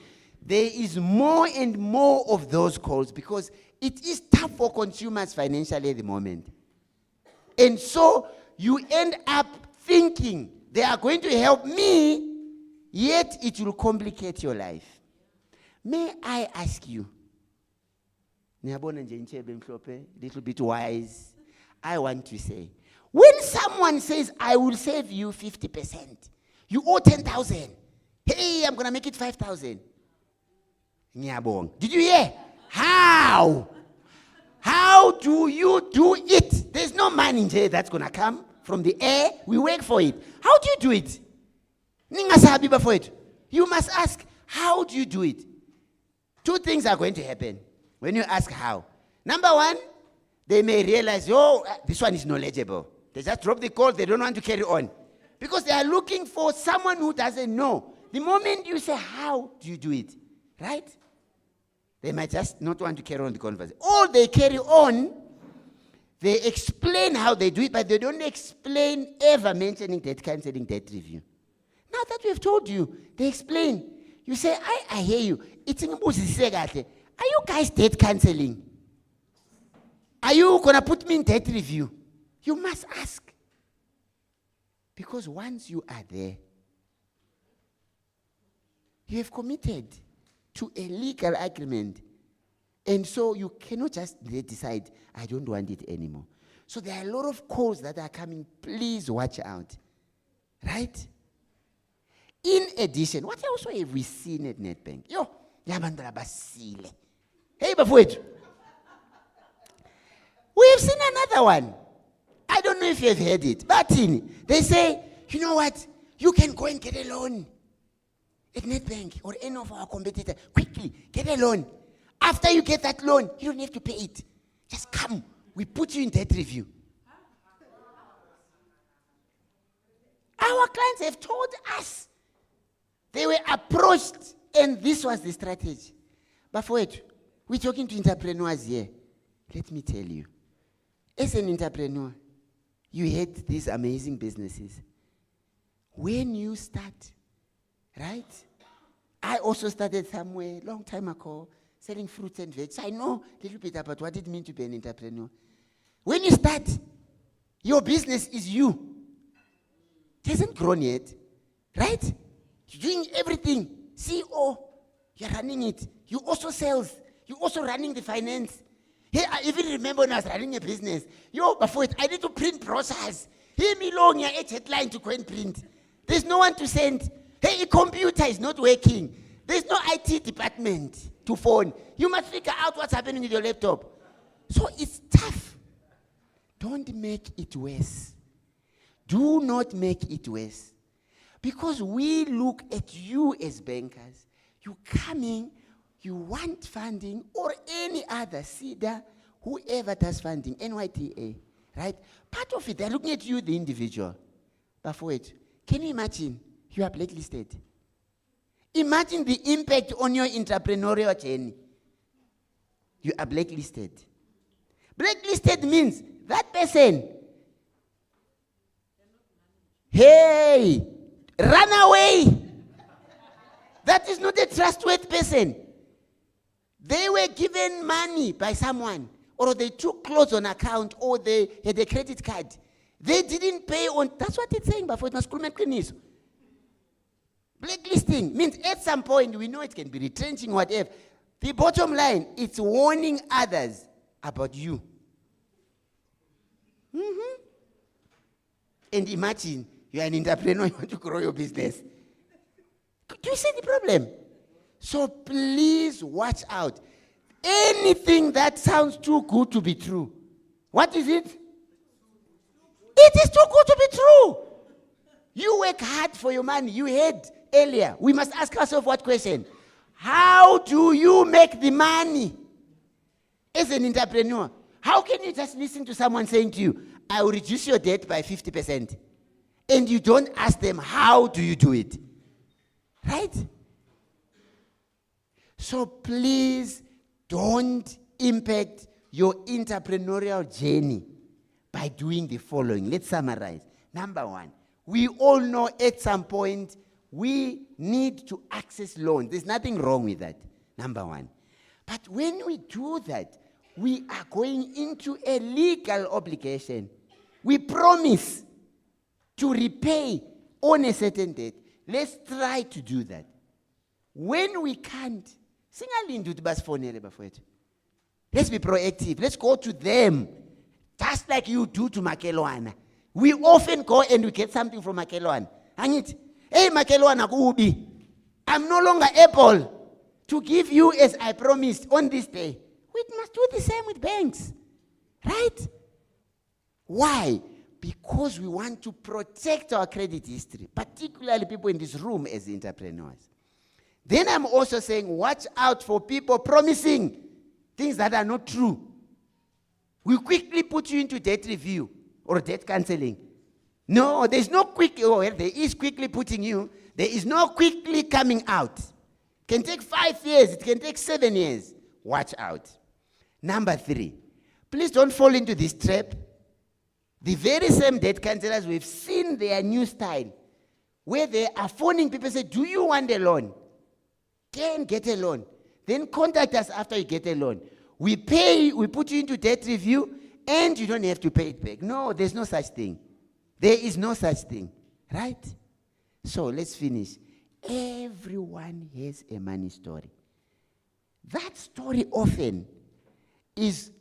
there is more and more of those calls because it is tough for consumers financially at the moment. And so you end up thinking they are going to help me, yet it will complicate your life. May I ask you, little bit wise, I want to say, when someone says, I will save you 50%, you owe 10,000. Hey, I'm going to make it 5,000. Did you hear? How? How do you do it? There's no money in here that's going to come from the air. We work for it. How do you do it? You must ask, how do you do it? Two things are going to happen when you ask how. Number one, they may realize, this one is knowledgeable. They just drop the call. They don't want to carry on. Because they are looking for someone who doesn't know. The moment you say, how do you do it? Right? They might just not want to carry on the conversation. Or they carry on, they explain how they do it, but they don't explain ever mentioning debt counseling, debt review. Now that we've told you, they explain. You say, I hear you. Are you guys debt counseling? Are you going to put me in debt review? You must ask. Because once you are there, You have committed to a legal agreement. And so you cannot just decide, I don't want it anymore. So there are a lot of calls that are coming. Please watch out. Right? In addition, what else have we seen at Nedbank? Yo, yabandla basile. Hey, bafowethu. We have seen another one. I don't know if you have heard it. But they say, you know what? You can go and get a loan at Nedbank or any of our competitors. Quickly, get a loan. After you get that loan, you don't have to pay it. Just come. We put you in debt review. Our clients have told us they were approached and this was the strategy. But for it, we're talking to entrepreneurs here. Let me tell you, as an entrepreneur, you had these amazing businesses. When you start, right? I also started somewhere long time ago, selling fruits and veg. So I know a little bit about what it means to be an entrepreneur. When you start, your business is you. It hasn't grown yet, right? You're doing everything. CEO, you're running it. You also sales. You're also running the finance. Hey, I even remember when I was running a business. Yo, before it, I need to print brochures. Hear me long, you're a headline to go and print. There's no one to send. Hey, a computer is not working. There's no IT department to phone. You must figure out what's happening with your laptop. So it's tough. Don't make it worse. Do not make it worse. Because we look at you as bankers. You coming, you want funding, or any other, CEDA, whoever does funding, NYTA, right? Part of it, they're looking at you, the individual. But for it, can you imagine you are blacklisted? Imagine the impact on your entrepreneurial journey. You are blacklisted. Blacklisted means that person, hey, run away. That is not a trustworthy person. They were given money by someone, or they took clothes on account, or they had a credit card. They didn't pay on, that's what it's saying, but for it, blacklisting means at some point, we know it can be retrenching, whatever. The bottom line, it's warning others about you. And imagine, you're an entrepreneur, you want to grow your business. Do you see the problem? So please watch out. Anything that sounds too good to be true. What is it? It is too good to be true. You work hard for your money. You heard earlier. We must ask ourselves what question? How do you make the money as an entrepreneur? How can you just listen to someone saying to you, I will reduce your debt by 50%, and you don't ask them, how do you do it? Right? So please don't impact your entrepreneurial journey by doing the following. Let's summarize. Number one, we all know at some point we need to access loans. There's nothing wrong with that. Number one. But when we do that, we are going into a legal obligation. We promise to repay on a certain date. Let's try to do that. When we can't, let's be proactive. Let's go to them, just like you do to Makelwana. We often go and we get something from Makelwana. Hey, Makelwana, Ubi, I'm no longer able to give you as I promised on this day. We must do the same with banks, right? Why? Because we want to protect our credit history, particularly people in this room as entrepreneurs. Then I'm also saying, watch out for people promising things that are not true. We quickly put you into debt review or debt cancelling. No, there's no quick, there is quickly putting you. There is no quickly coming out. It can take 5 years. It can take 7 years. Watch out. Number 3, please don't fall into this trap. The very same debt cancelers, we've seen their new style, where they are phoning people, say, do you want a loan? Can get a loan. Then contact us after you get a loan. We pay, we put you into debt review, and you don't have to pay it back. No, there's no such thing. There is no such thing, right? So let's finish. Everyone has a money story. That story often is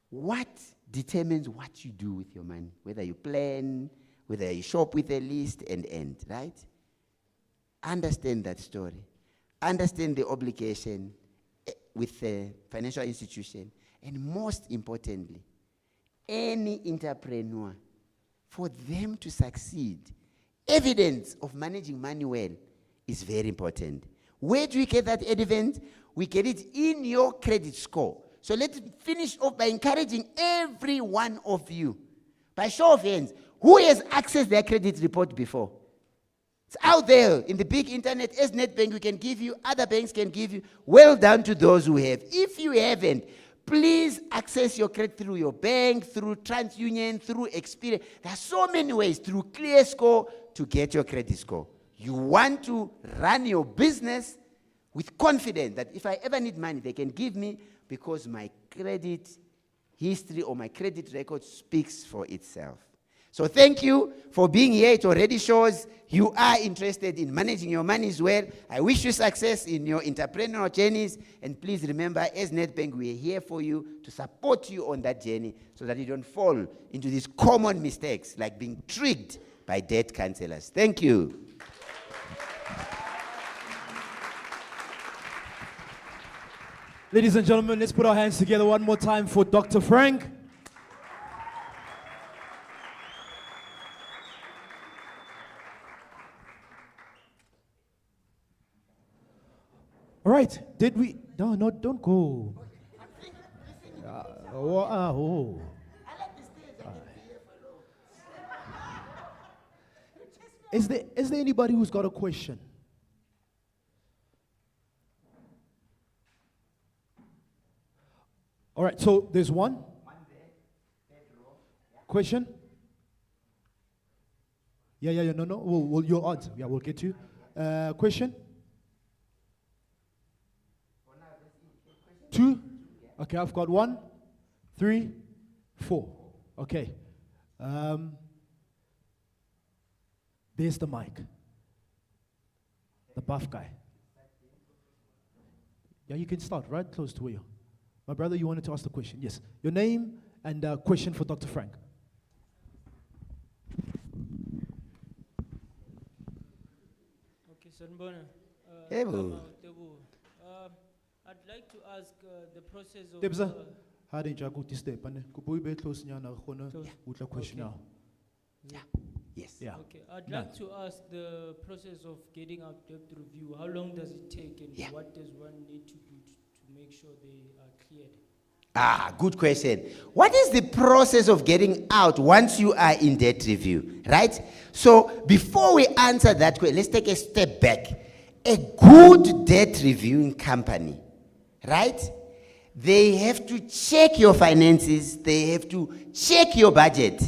what determines what you do with your money, whether you plan, whether you shop with a list and end, right? Understand that story. Understand the obligation with the financial institution. And most importantly, any entrepreneur, for them to succeed, evidence of managing money well is very important. Where do we get that evidence? We get it in your credit score. So let's finish off by encouraging every one of you, by show of hands, who has accessed their credit report before? It's out there in the big internet. As NetBank, we can give you, other banks can give you. Well done to those who have. If you haven't, please access your credit through your bank, through TransUnion, through Experience. There are so many ways, through ClearScore, to get your credit score. You want to run your business with confidence that if I ever need money, they can give me because my credit history or my credit record speaks for itself. So thank you for being here. It already shows you are interested in managing your money as well. I wish you success in your entrepreneurial journeys. And please remember, as NetBank, we are here for you to support you on that journey so that you don't fall into these common mistakes like being tricked by debt counselors. Thank you. Ladies and gentlemen, let's put our hands together one more time for Dr. Frank. All right, did we? No, don't go. Oh. Is there anybody who's got a question? All right, so there's one. Question? Yeah, no. Well, your odds. Yeah, we'll get to you. Question? 2? Okay, I've got 1, 3, 4. Okay. There's the mic. The buff guy. Yeah, you can start right close to where you. My brother, you wanted to ask the question. Yes. Your name and question for Dr. Frank. Okay, Sanbona. Hello. I'd like to ask the process of... Debza, how did you go to step? And could be close now? With a question now. Yeah. Yes. Yeah. Okay, I'd like to ask the process of getting out debt review. How long does it take, and what does one need to do to make sure they are cleared? Good question. What is the process of getting out once you are in debt review, right? So before we answer that question, let's take a step back. A good debt reviewing company, right? They have to check your finances. They have to check your budget.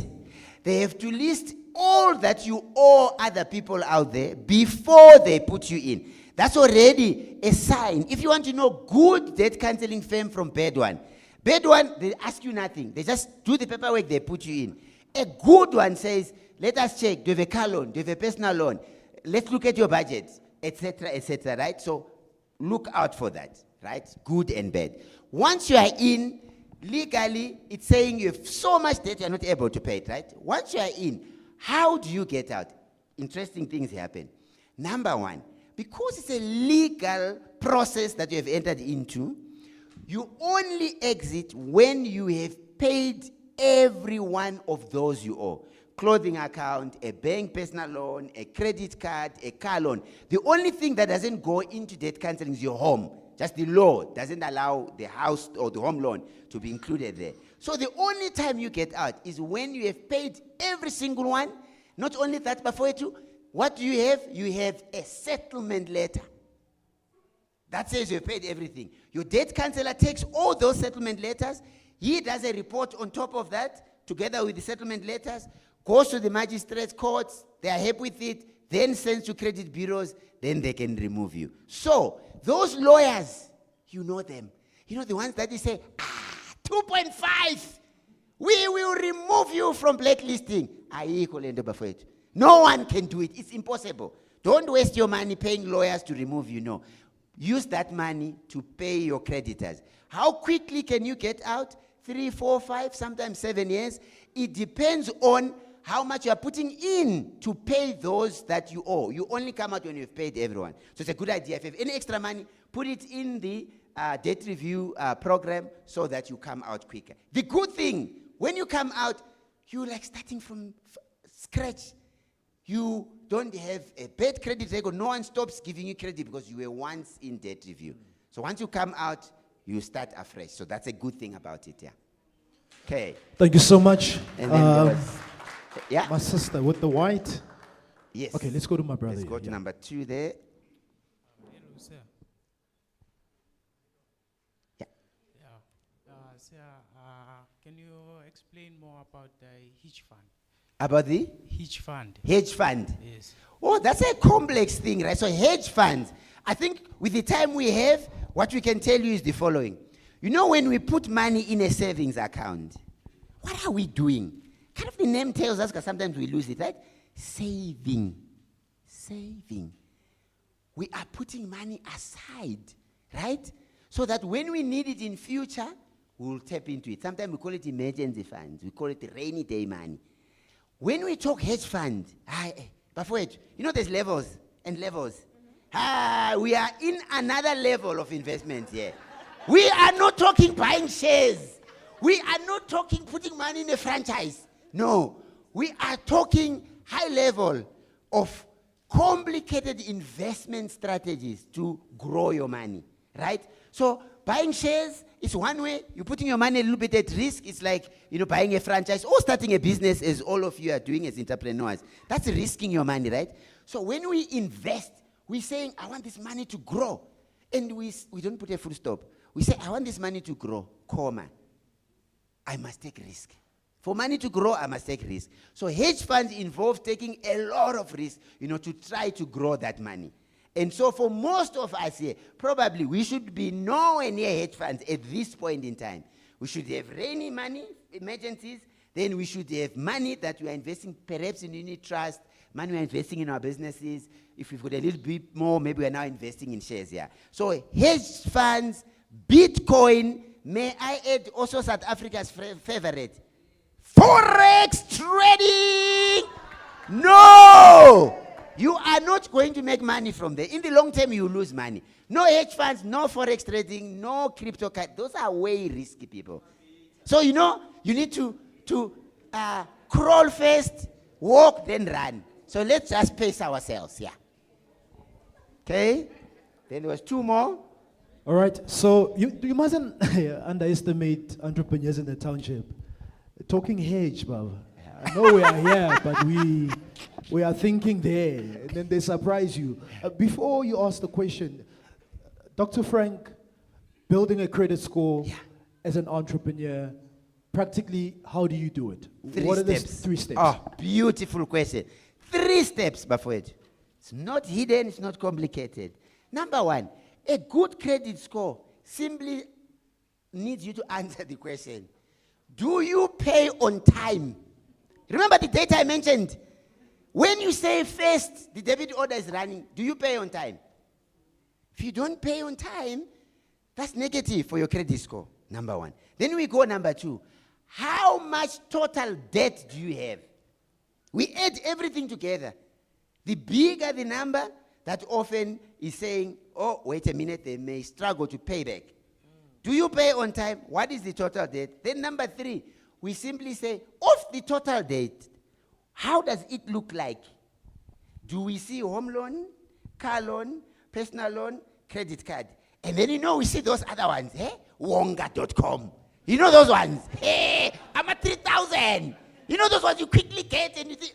They have to list all that you owe other people out there before they put you in. That's already a sign. If you want to know good debt counseling firm from bad one, they ask you nothing. They just do the paperwork, they put you in. A good one says, let us check, do you have a car loan, do you have a personal loan? Let's look at your budget, etc., right? So look out for that, right? Good and bad. Once you are in, legally, it's saying you have so much debt you're not able to pay it, right? Once you are in, how do you get out? Interesting things happen. Number one, because it's a legal process that you have entered into, you only exit when you have paid every one of those you owe. Clothing account, a bank personal loan, a credit card, a car loan. The only thing that doesn't go into debt counseling is your home. Just the law doesn't allow the house or the home loan to be included there. So the only time you get out is when you have paid every single one. Not only that, but for you, what do you have? You have a settlement letter. That says you have paid everything. Your debt counselor takes all those settlement letters. He does a report on top of that, together with the settlement letters, goes to the magistrates' courts, they are happy with it, then sends to credit bureaus, then they can remove you. So, those lawyers, you know them. You know the ones that they say, 2.5, we will remove you from blacklisting. No one can do it. It's impossible Don't waste your money paying lawyers to remove you. No. Use that money to pay your creditors. How quickly can you get out? 3, 4, 5, sometimes 7 years. It depends on how much you are putting in to pay those that you owe. You only come out when you've paid everyone. So it's a good idea. If you have any extra money, put it in the debt review program so that you come out quicker. The good thing, when you come out, you're like starting from scratch. You don't have a bad credit record. No one stops giving you credit because you were once in debt review. So once you come out, you start afresh. So that's a good thing about it, yeah. Okay. Thank you so much. And then there was, yeah. My sister with the white. Yes. Okay, let's go to my brother. Let's go to number 2 there. Hello, sir. Yeah. Sir, can you explain more about the hedge fund? About the? Hedge fund. Hedge fund. Yes. Oh, that's a complex thing, right? So hedge funds. I think with the time we have, what we can tell you is the following. You know, when we put money in a savings account, what are we doing? Kind of the name tells us, because sometimes we lose it, right? Saving. Saving. We are putting money aside, right? So that when we need it in future, we'll tap into it. Sometimes we call it emergency funds. We call it rainy day money. When we talk hedge fund, but wait, you know there's levels and levels. We are in another level of investment here. We are not talking buying shares. We are not talking putting money in a franchise. No, we are talking high level of complicated investment strategies to grow your money, right? So buying shares is one way. You're putting your money a little bit at risk. It's like, you know, buying a franchise or starting a business, as all of you are doing as entrepreneurs. That's risking your money, right? So when we invest, we're saying, I want this money to grow. And we don't put a full stop. We say, I want this money to grow, comma. I must take risk. For money to grow, I must take risk. So hedge funds involve taking a lot of risk, you know, to try to grow that money. And so for most of us here, probably we should be nowhere near hedge funds at this point in time. We should have rainy money, emergencies. Then we should have money that we are investing perhaps in unit trust, money we are investing in our businesses. If we've got a little bit more, maybe we are now investing in shares here. So hedge funds, Bitcoin, may I add also South Africa's favorite, Forex trading. No! You are not going to make money from there. In the long term, you lose money. No hedge funds, no Forex trading, no cryptocurrency. Those are way risky, people. So, you know, you need to crawl first, walk, then run. So let's just pace ourselves, yeah. Okay? Then there was 2 more. All right, so you mustn't underestimate entrepreneurs in the township. Talking hedge, Baba. I know we are here, but we are thinking there, and then they surprise you. Before you ask the question, Dr. Frank, building a credit score as an entrepreneur, practically, how do you do it? 3 What are the steps. 3 steps? Oh, beautiful question. 3 steps, Bafwed. It's not hidden, it's not complicated. Number 1, a good credit score simply needs you to answer the question, do you pay on time? Remember the data I mentioned? When you say first, the debit order is running, do you pay on time? If you don't pay on time, that's negative for your credit score, number 1. Then we go number 2. How much total debt do you have? We add everything together. The bigger the number, that often is saying, oh, wait a minute, they may struggle to pay back. Do you pay on time? What is the total debt? Then number 3, we simply say, of the total debt, how does it look like? Do we see home loan, car loan, personal loan, credit card? And then, you know, we see those other ones, Wonga.com. You know those ones? Hey, I'm at 3,000. You know those ones you quickly get and you think,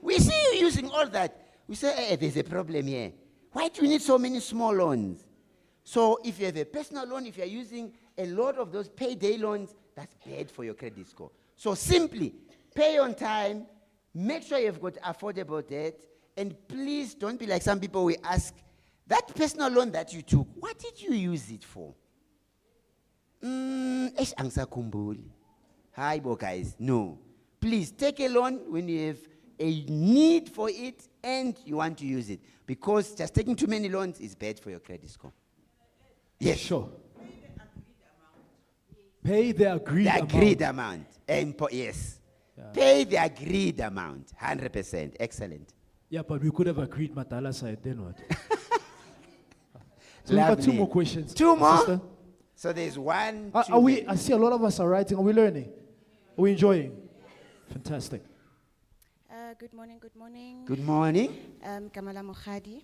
we see you using all that. We say, hey, there's a problem here. Why do you need so many small loans? So if you have a personal loan, if you're using a lot of those payday loans, that's bad for your credit score. So simply, pay on time, make sure you've got affordable debt, and please don't be like some people we ask, that personal loan that you took, what did you use it for? Hi, guys. No. Please take a loan when you have a need for it, and you want to use it. Because just taking too many loans is bad for your credit score. Yes. Sure. Pay the agreed amount. The agreed amount. Yes. Yeah. Pay the agreed amount. 100%. Excellent. Yeah, but we could have agreed Matala side, then what? So we've got 2 more questions. 2 more? Sister? So there's 1, 2. Are we? I see a lot of us are writing. Are we learning? Are we enjoying? Fantastic. Good morning, good morning. Good morning. Kamala Mokhadi.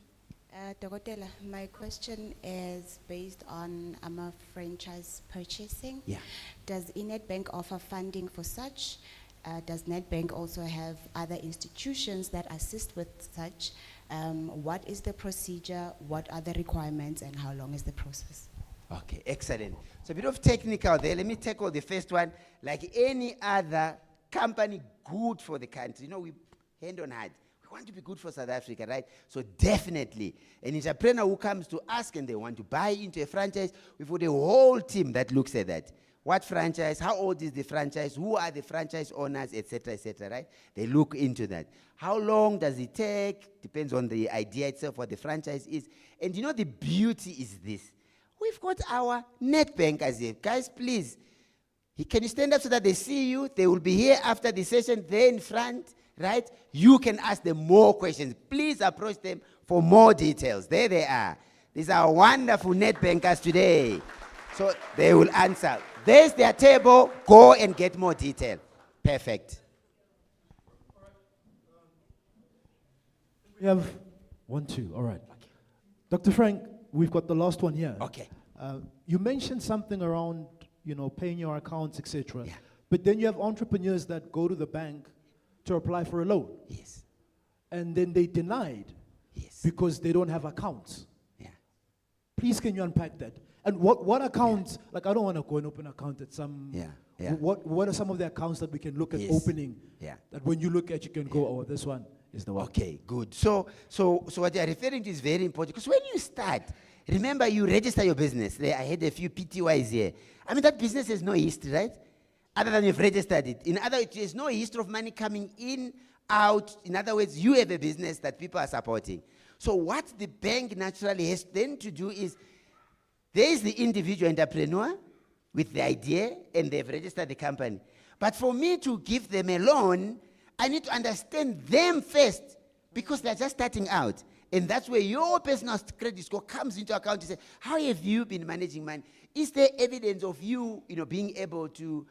Dogotela, my question is based on a franchise purchasing. Yeah. Does Nedbank offer funding for such? Does Nedbank also have other institutions that assist with such? What is the procedure? What are the requirements? And how long is the process? Okay, excellent. So a bit of technical there. Let me tackle the first one. Like any other company good for the country, we hand on heart. We want to be good for South Africa, right? So definitely, an entrepreneur who comes to us and they want to buy into a franchise, we've got a whole team that looks at that. What franchise? How old is the franchise? Who are the franchise owners, etc., right? They look into that. How long does it take? Depends on the idea itself, what the franchise is. And the beauty is this. We've got our Nedbankers here. Guys, please, can you stand up so that they see you? They will be here after the session, there in front, right? You can ask them more questions. Please approach them for more details. There they are. These are wonderful Nedbankers today. So they will answer. There's their table. Go and get more detail. Perfect. We have 1, 2. All right. Okay. Dr. Frank, we've got the last one here. Okay. You mentioned something around, paying your accounts, etc. Yeah. But then you have entrepreneurs that go to the bank to apply for a loan. Yes. And then they denied. Yes. Because they don't have accounts. Yeah. Please, can you unpack that? And what accounts, like I don't want to go and open an account at some, what are some of the accounts that we can look at opening? Yeah. That when you look at, you can go, oh, this one is the one. Okay, good. So what you're referring to is very important, because when you start, remember you register your business. I had a few PTYs here. I mean, that business has no history, right? Other than you've registered it. In other words, there's no history of money coming in, out. In other words, you have a business that people are supporting. So what the bank naturally has then to do is, there is the individual entrepreneur with the idea, and they've registered the company. But for me to give them a loan, I need to understand them first, because they're just starting out. And that's where your personal credit score comes into account. You say, how have you been managing money? Is there evidence of you, being able to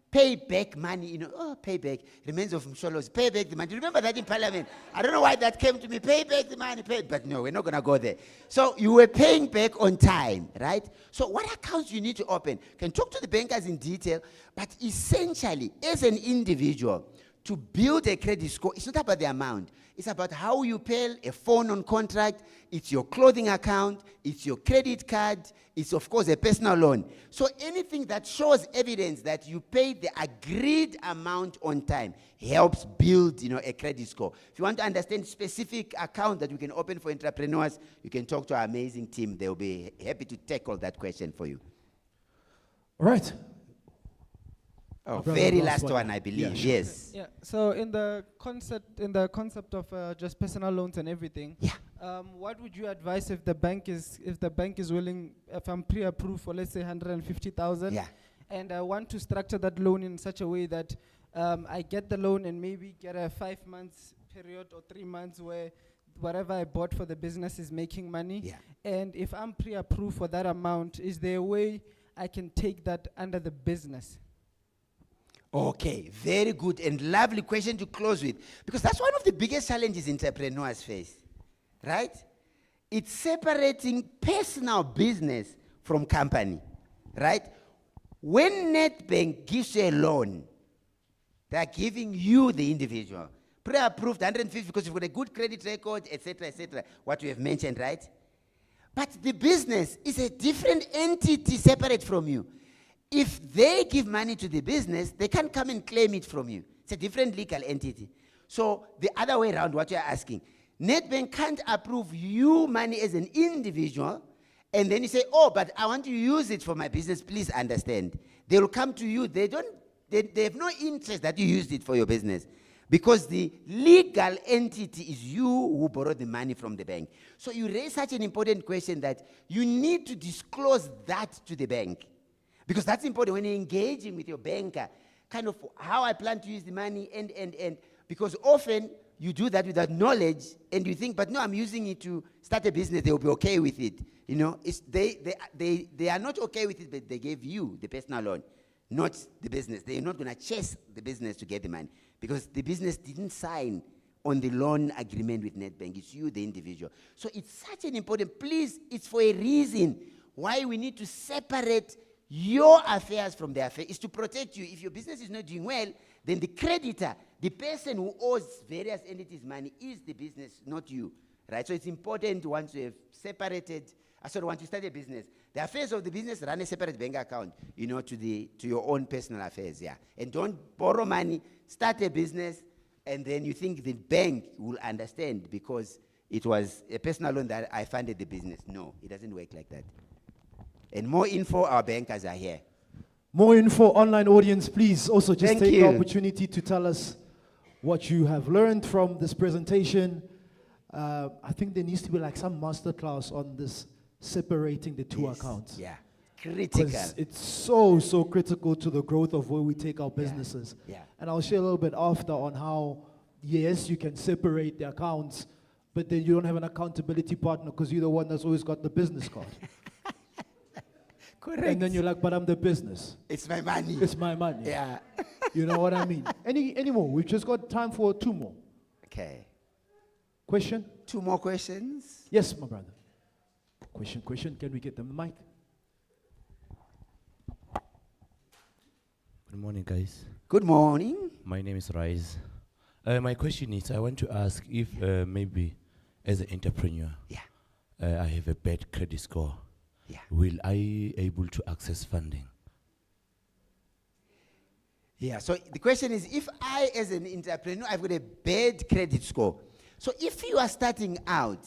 pay back money? Pay back. Remains of Msholos, pay back the money. Remember that in Parliament? I don't know why that came to me. Pay back the money, but no, we're not going to go there. So you were paying back on time, right? So what accounts you need to open? You can talk to the bankers in detail, but essentially, as an individual, to build a credit score, it's not about the amount. It's about how you pay a phone on contract. It's your clothing account. It's your credit card. It's, of course, a personal loan. So anything that shows evidence that you paid the agreed amount on time helps build, a credit score. If you want to understand specific account that we can open for entrepreneurs, you can talk to our amazing team. They'll be happy to tackle that question for you. All right. Oh, very last one, I believe. Yeah, yes. Yeah. So in the concept of just personal loans and everything, what would you advise if the bank is willing, if I'm pre-approved for, let's say, 150,000, and I want to structure that loan in such a way that I get the loan and maybe get a 5 months period or 3 months where whatever I bought for the business is making money. And if I'm pre-approved for that amount, is there a way I can take that under the business? Okay, very good and lovely question to close with, because that's one of the biggest challenges entrepreneurs face, right? It's separating personal business from company, right? When Nedbank gives you a loan, they're giving you the individual. Pre-approved 150 because you've got a good credit record, etc., what we have mentioned, right? But the business is a different entity separate from you. If they give money to the business, they can't come and claim it from you. It's a different legal entity. So the other way around, what you're asking, Nedbank can't approve you money as an individual, and then you say, oh, but I want to use it for my business, please understand. They will come to you. They have no interest that you used it for your business. because the legal entity is you who borrowed the money from the bank. So you raise such an important question that you need to disclose that to the bank. Because that's important when you're engaging with your banker, kind of how I plan to use the money, and. Because often you do that without knowledge, and you think, but no, I'm using it to start a business, they'll be okay with it. You know, they are not okay with it, but they gave you the personal loan, not the business. They're not going to chase the business to get the money, because the business didn't sign on the loan agreement with Nedbank. It's you, the individual. So it's such an important, please, it's for a reason why we need to separate your affairs from their affairs. Is to protect you. If your business is not doing well, then the creditor, the person who owes various entities money, is the business, not you. Right? So it's important once you have separated, once you start a business, the affairs of the business, run a separate bank account, you know, to your own personal affairs, yeah. And don't borrow money, start a business, and then you think the bank will understand because it was a personal loan that I funded the business. No, it doesn't work like that. And more info, our bankers are here. More info, online audience, please also just Thank take you. the opportunity to tell us what you have learned from this presentation. I think there needs to be like some masterclass on this, separating the two accounts. Yeah, critical. 'Cause it's so critical to the growth of where we take our businesses. Yeah. And I'll share a little bit after on how, yes, you can separate the accounts, but then you don't have an accountability partner because you're the one that's always got the business card. Correct. And then you're like, but I'm the business. It's my money. It's my money. Yeah. You know what I mean? Any more? We've just got time for 2 more. Okay. Question? 2 more questions? Yes, my brother. Question. Can we get them the mic? Good morning, guys. Good morning. My name is Rise. My question is, I want to ask if maybe as an entrepreneur, I have a bad credit score. Will I able to access funding? Yeah, so the question is, if I, as an entrepreneur, I've got a bad credit score. So if you are starting out,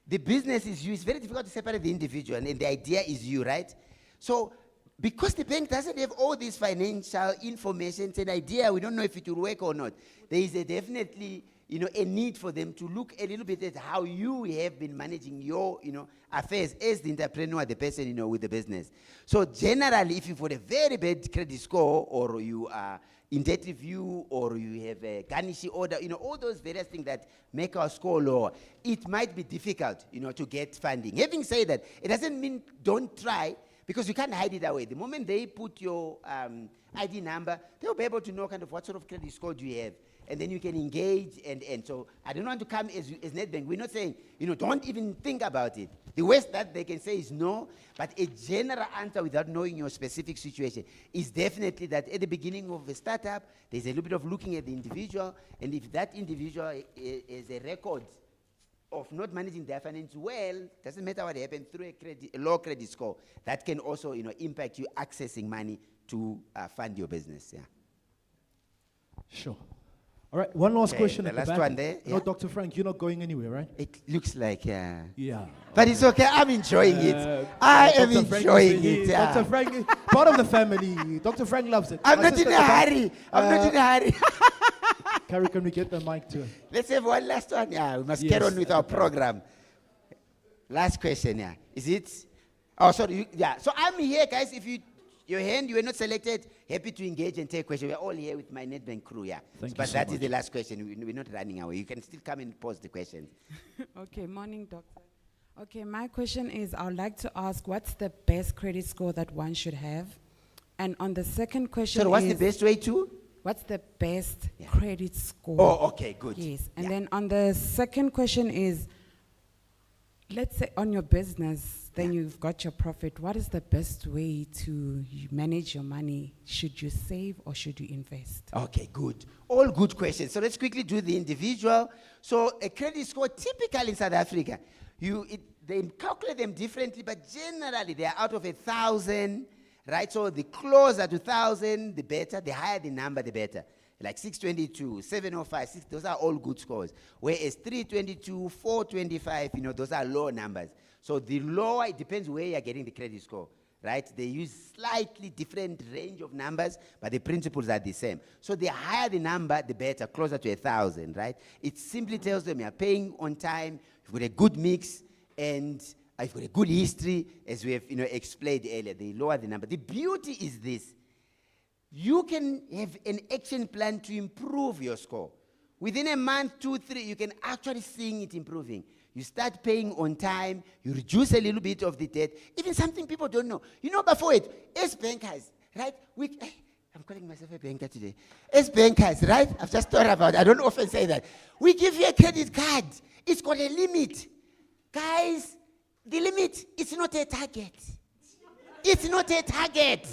the business is you, it's very difficult to separate the individual, and the idea is you, right? So because the bank doesn't have all this financial information, it's an idea, we don't know if it will work or not. There is definitely, you know, a need for them to look a little bit at how you have been managing your, you know, affairs as the entrepreneur, the person, you know, with the business. So generally, if you've got a very bad credit score, or you are in debt review, or you have a garnishee order, you know, all those various things that make our score lower, it might be difficult, you know, to get funding. Having said that, it doesn't mean don't try, because you can't hide it away. The moment they put your ID number, they'll be able to know kind of what sort of credit score do you have. And then you can engage, and so I don't want to come as Nedbank. We're not saying, you know, don't even think about it. The worst that they can say is no, but a general answer without knowing your specific situation is definitely that at the beginning of a startup, there's a little bit of looking at the individual, and if that individual is a record of not managing their finance well, doesn't matter what happened, through a low credit score, that can also, you know, impact you accessing money to fund your business. Yeah. Sure. All right, one last question. The at last the back. one there. No, Dr. Frank, you're not going anywhere, right? It looks like, yeah. Yeah. But it's okay, I'm enjoying it. I am Dr. Frank enjoying is it. Dr. Frank is part of the family. Dr. Frank loves it. I'm My not in sister a at the back. hurry. I'm not in a hurry. Carrie, can we get the mic to her? Let's have one last one. Yeah, we must Yes, carry on with our program. Last question, yeah. Is it? Oh, sorry. Yeah. So I'm here, guys. If your hand, you were not selected, happy to engage and take questions. We're all here with my Nedbank crew, yeah. Thank you but so that much. is the last question. We're not running away. You can still come and pose the questions. Okay, morning, doctor. Okay, my question is, I would like to ask, what's the best credit score that one should have? And on the second question So what's the best way to? What's the best credit score? Oh, okay, good. Yes, and then on the second question is, let's say on your business, then you've got your profit. What is the best way to manage your money? Should you save or should you invest? Okay, good. All good questions. So let's quickly do the individual. So a credit score, typically in South Africa, they calculate them differently, but generally they are out of 1,000, right? So the closer to 1,000, the better. The higher the number, the better. Like 622, 705, 6, those are all good scores. Whereas 322, 425, you know, those are low numbers. So the lower, it depends where you're getting the credit score, right? They use slightly different range of numbers, but the principles are the same. So the higher the number, the better, closer to 1,000, right? It simply tells them you're paying on time, you've got a good mix, and you've got a good history, as we have explained earlier. They lower the number. The beauty is this. You can have an action plan to improve your score. Within a month, 2, 3, you can actually see it improving. You start paying on time, you reduce a little bit of the debt, even something people don't know. Before it, as bankers, right? I'm calling myself a banker today. As bankers, right? I've just thought about it. I don't often say that. We give you a credit card. It's got a limit. Guys, the limit is not a target. It's not a target.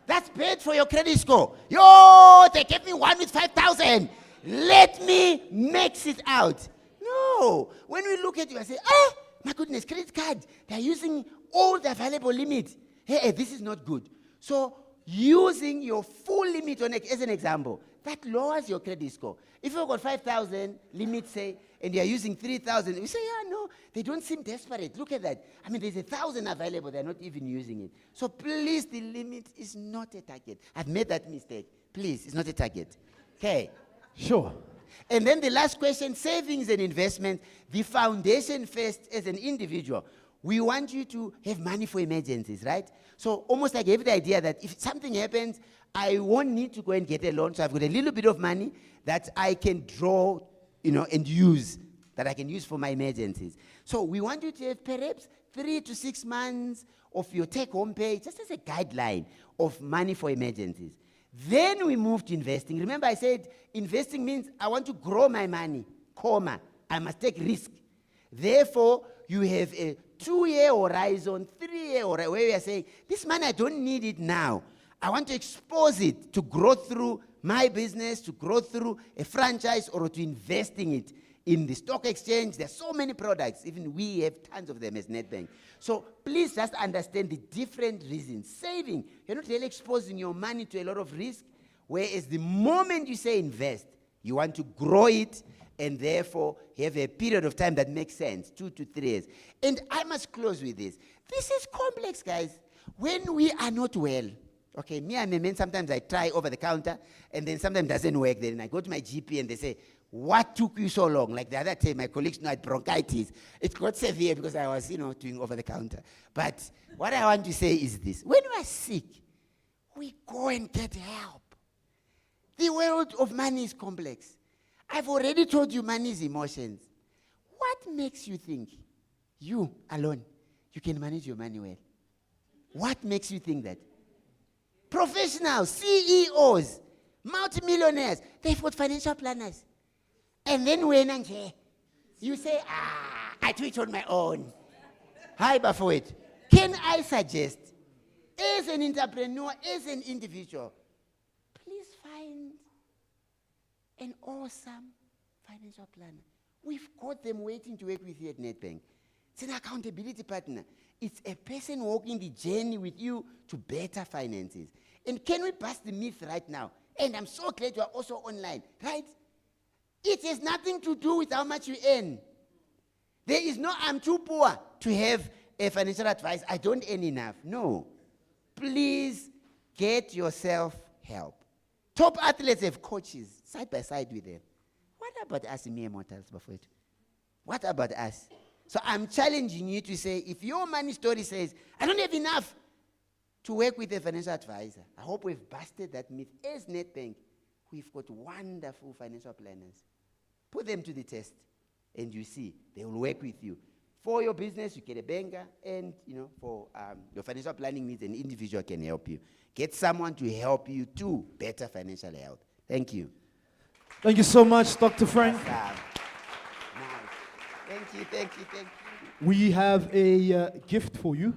That's bad for your credit score. Yo, they gave me one with 5,000. Let me max it out. No. When we look at you, I say, oh, my goodness, credit card. They're using all the available limits. Hey, this is not good. So using your full limit as an example, that lowers your credit score. If you've got 5,000 limit, say, and you're using 3,000, we say, yeah, no, they don't seem desperate. Look at that. I mean, there's 1,000 available. They're not even using it. So please, the limit is not a target. I've made that mistake. Please, it's not a target. Okay. Sure. And then the last question, savings and investment, the foundation first as an individual. We want you to have money for emergencies, right? So almost like you have the idea that if something happens, I won't need to go and get a loan. So I've got a little bit of money that I can draw, and use, that I can use for my emergencies. So we want you to have perhaps 3 to 6 months of your take-home pay, just as a guideline of money for emergencies. Then we move to investing. Remember I said investing means I want to grow my money, I must take risk. Therefore, you have a 2-year horizon, 3-year horizon, where we are saying, this money, I don't need it now. I want to expose it to grow through my business, to grow through a franchise, or to investing it in the stock exchange. There's so many products. Even we have tons of them as Nedbank. So please just understand the different reasons. Saving, you're not really exposing your money to a lot of risk, whereas the moment you say invest, you want to grow it, and therefore have a period of time that makes sense, 2 to 3 years. And I must close with this. This is complex, guys. When we are not well, okay, me and my men, sometimes I try over the counter, and then sometimes it doesn't work. Then I go to my GP, and they say, what took you so long? Like the other day, my colleagues had bronchitis. It got severe because I was, doing over the counter. But what I want to say is this. When we are sick, we go and get help. The world of money is complex. I've already told you money is emotions. What makes you think you alone, you can manage your money well? What makes you think that? Professionals, CEOs, multimillionaires, they've got financial planners. And then when you say, I do it on my own. Hi, Bafowet. Can I suggest, as an entrepreneur, as an individual, please find an awesome financial planner. We've got them waiting to work with you at Nedbank. It's an accountability partner. It's a person walking the journey with you to better finances. And can we bust the myth right now? And I'm so glad you are also online, right? It has nothing to do with how much you earn. There is no, I'm too poor to have a financial advice. I don't earn enough. No. Please get yourself help. Top athletes have coaches side by side with them. What about us mere mortals, Buffett? What about us? So I'm challenging you to say, if your money story says, I don't have enough to work with a financial advisor, I hope we've busted that myth. As Nedbank, we've got wonderful financial planners. Put them to the test, and you see, they will work with you. For your business, you get a banker, and for your financial planning needs, an individual can help you. Get someone to help you to better financial health. Thank you. Thank you so much, Dr. Frank. Nice. Thank you. We have a gift for you.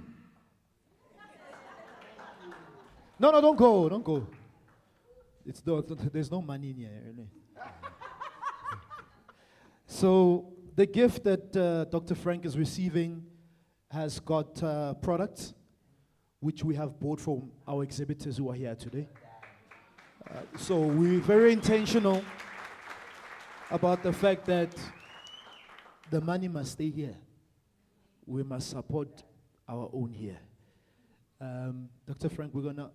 No, don't go. There's no money in here. Really. So the gift that Dr. Frank is receiving has got products which we have bought from our exhibitors who are here today. So we're very intentional about the fact that the money must stay here. We must support our own here. Dr. Frank, we're gonna,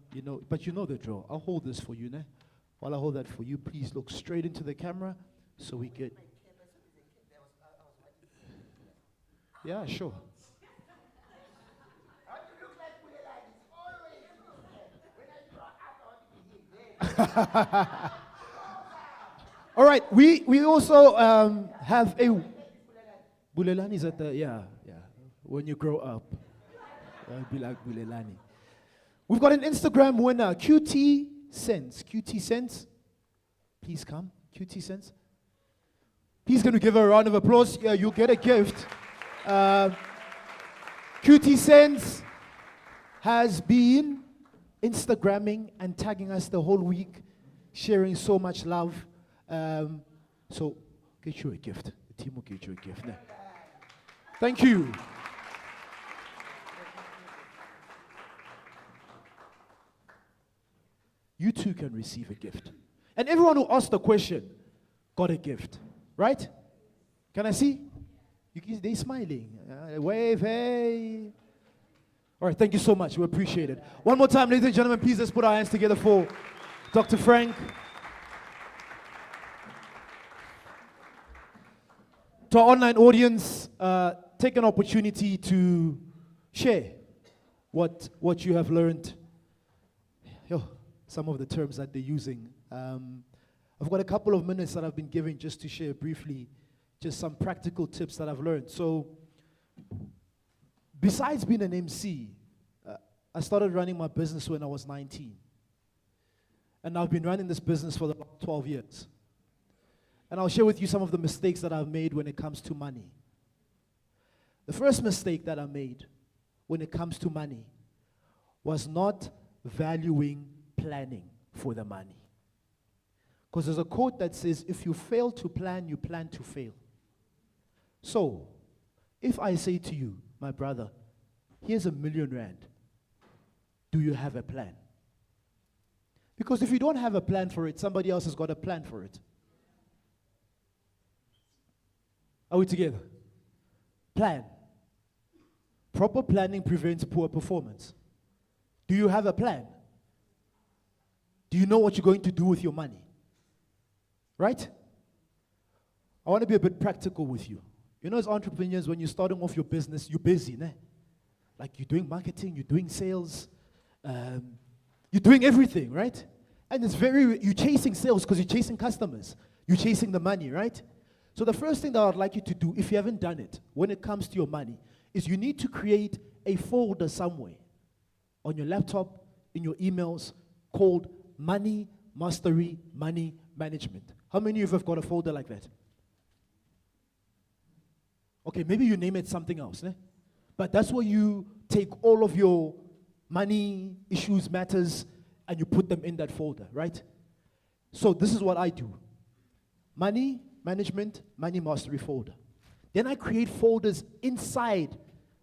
but you know the drill. I'll hold this for you, ne? While I hold that for you, please look straight into the camera so we get. Yeah, sure. All right, we also have a Bulelani is at the yeah. When you grow up, it'll be like Bulelani. We've got an Instagram winner, QT Sense. QT Sense, please come. QT Sense. He's going to give her a round of applause. Yeah, you'll get a gift. QT Sense has been Instagramming and tagging us the whole week, sharing so much love. So get you a gift. The team will get you a gift. Now. Thank you. You too can receive a gift. And everyone who asked the question got a gift, right? Can I see? They're smiling. Wave, hey. All right, thank you so much. We appreciate it. One more time, ladies and gentlemen, please let's put our hands together for Dr. Frank. To our online audience, take an opportunity to share what you have learned. Some of the terms that they're using. I've got a couple of minutes that I've been giving just to share briefly just some practical tips that I've learned. So, besides being an MC, I started running my business when I was 19. And I've been running this business for the last 12 years. And I'll share with you some of the mistakes that I've made when it comes to money. The first mistake that I made when it comes to money was not valuing planning for the money. Because there's a quote that says, if you fail to plan, you plan to fail. So, if I say to you, my brother, here's R1 million, do you have a plan? Because if you don't have a plan for it, somebody else has got a plan for it. Are we together? Plan. Proper planning prevents poor performance. Do you have a plan? Do you know what you're going to do with your money? Right? I want to be a bit practical with you. You know, as entrepreneurs, when you're starting off your business, you're busy, ne? Like you're doing marketing, you're doing sales, you're doing everything, right? And you're chasing sales because you're chasing customers. You're chasing the money, right? So the first thing that I'd like you to do, if you haven't done it, when it comes to your money, is you need to create a folder somewhere on your laptop, in your emails, called Money Mastery, Money Management. How many of you have got a folder like that? Okay, maybe you name it something else, eh? But that's where you take all of your money issues, matters, and you put them in that folder, right? So this is what I do. Money Management, Money Mastery folder. Then I create folders inside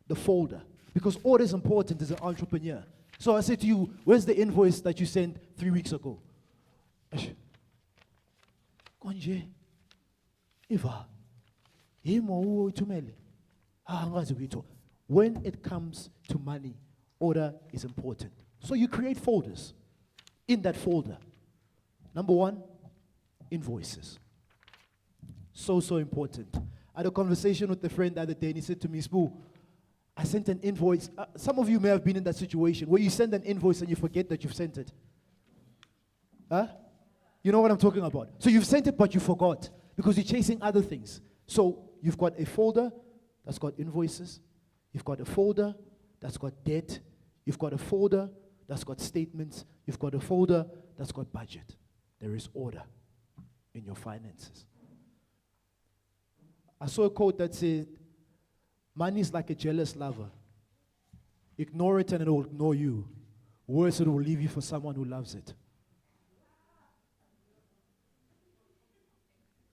the folder because order is important as an entrepreneur. So I say to you, where's the invoice that you sent 3 weeks ago? Konje, Eva, when it comes to money, order is important. So you create folders. In that folder, number one, invoices. So important. I had a conversation with a friend the other day and he said to me, Spoo, I sent an invoice. Some of you may have been in that situation where you send an invoice and you forget that you've sent it. Huh? You know what I'm talking about? So you've sent it, but you forgot because you're chasing other things. So you've got a folder that's got invoices. You've got a folder that's got debt. You've got a folder that's got statements. You've got a folder that's got budget. There is order in your finances. I saw a quote that said, money is like a jealous lover. Ignore it and it will ignore you. Worse, it will leave you for someone who loves it.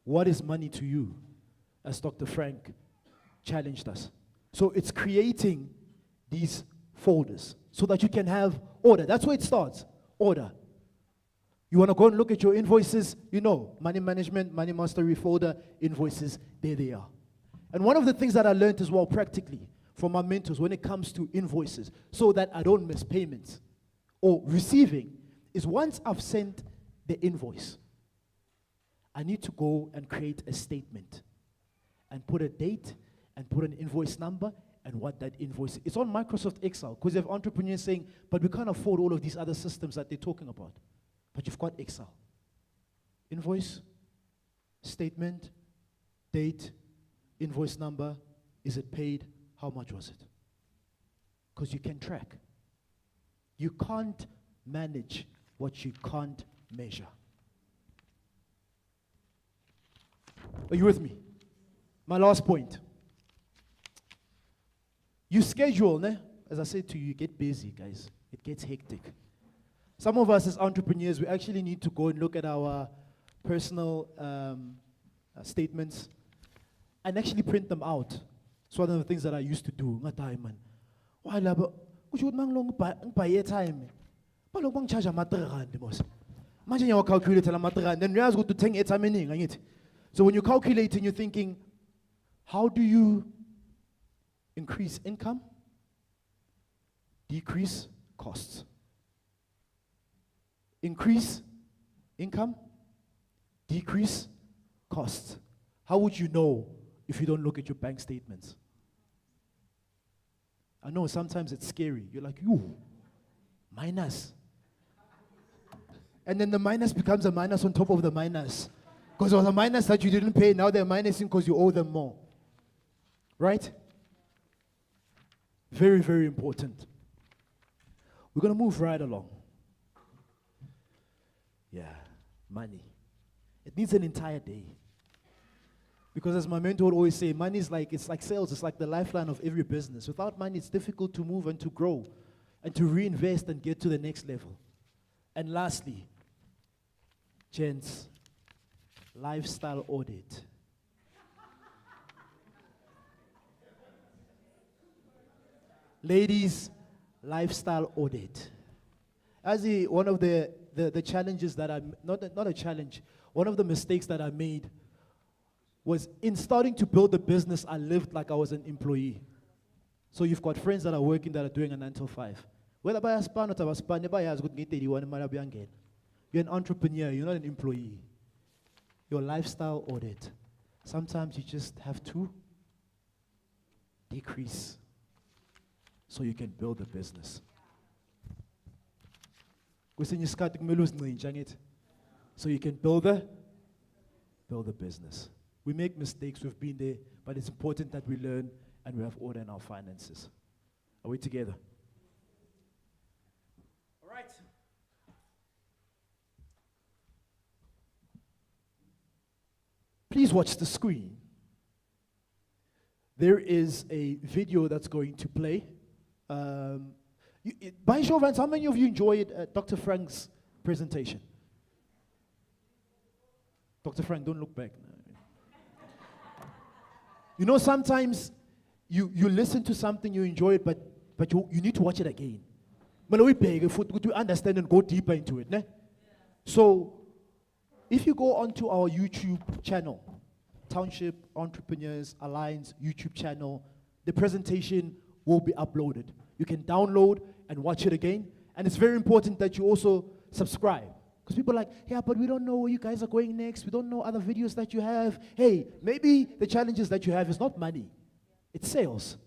What is money to you? As Dr. Frank challenged us. So it's creating these folders so that you can have order. That's where it starts, order. You want to go and look at your invoices, you know, money management, money mastery folder, invoices, there they are. And one of the things that I learned as well practically, from my mentors when it comes to invoices so that I don't miss payments or receiving is once I've sent the invoice, I need to go and create a statement and put a date and put an invoice number and what that invoice is. It's on Microsoft Excel because you have entrepreneurs saying, but we can't afford all of these other systems that they're talking about. But you've got Excel. Invoice, statement, date, invoice number, is it paid, how much was it? Because you can track. You can't manage what you can't measure. Are you with me? My last point. You schedule, ne? As I said to you, you get busy, guys. It gets hectic. Some of us as entrepreneurs, we actually need to go and look at our personal statements and actually print them out. It's one of the things that I used to do. Why laba? Ushud mang long buy time. But long charge a matrand, boss. Imagine you calculate a matrand, then realize go to 10 meaning. So when you're calculating, you're thinking, how do you increase income, decrease costs? Increase income, decrease costs. How would you know if you don't look at your bank statements? I know sometimes it's scary. You're like, you, minus. And then the minus becomes a minus on top of the minus. Because it was a minus that you didn't pay, now they're minusing because you owe them more. Right? Very, very important. We're going to move right along. Yeah, money. It needs an entire day. Because as my mentor would always say, money is like, it's like sales, it's like the lifeline of every business. Without money, it's difficult to move and to grow and to reinvest and get to the next level. And lastly, gents, lifestyle audit. Ladies, lifestyle audit. As one of the challenges that I, not a challenge, one of the mistakes that I made was in starting to build the business, I lived like I was an employee. So you've got friends that are working that are doing a 9 to 5. Whether by a span or by a span, you're an entrepreneur, you're not an employee. Your lifestyle audit. Sometimes you just have to decrease so you can build a business. So you can build a business. We make mistakes, we've been there, but it's important that we learn and we have order in our finances. Are we together? All right. Please watch the screen. There is a video that's going to play. By show of hands, how many of you enjoyed Dr. Frank's presentation? Dr. Frank, don't look back. You know, sometimes you listen to something, you enjoy it, but you need to watch it again. But we pay to understand and go deeper into it. Ne? So, if you go onto our YouTube channel, Township Entrepreneurs Alliance YouTube channel, the presentation will be uploaded. You can download and watch it again. And it's very important that you also subscribe. Because people are like, yeah, but we don't know where you guys are going next. We don't know other videos that you have. Hey, maybe the challenges that you have is not money. It's sales.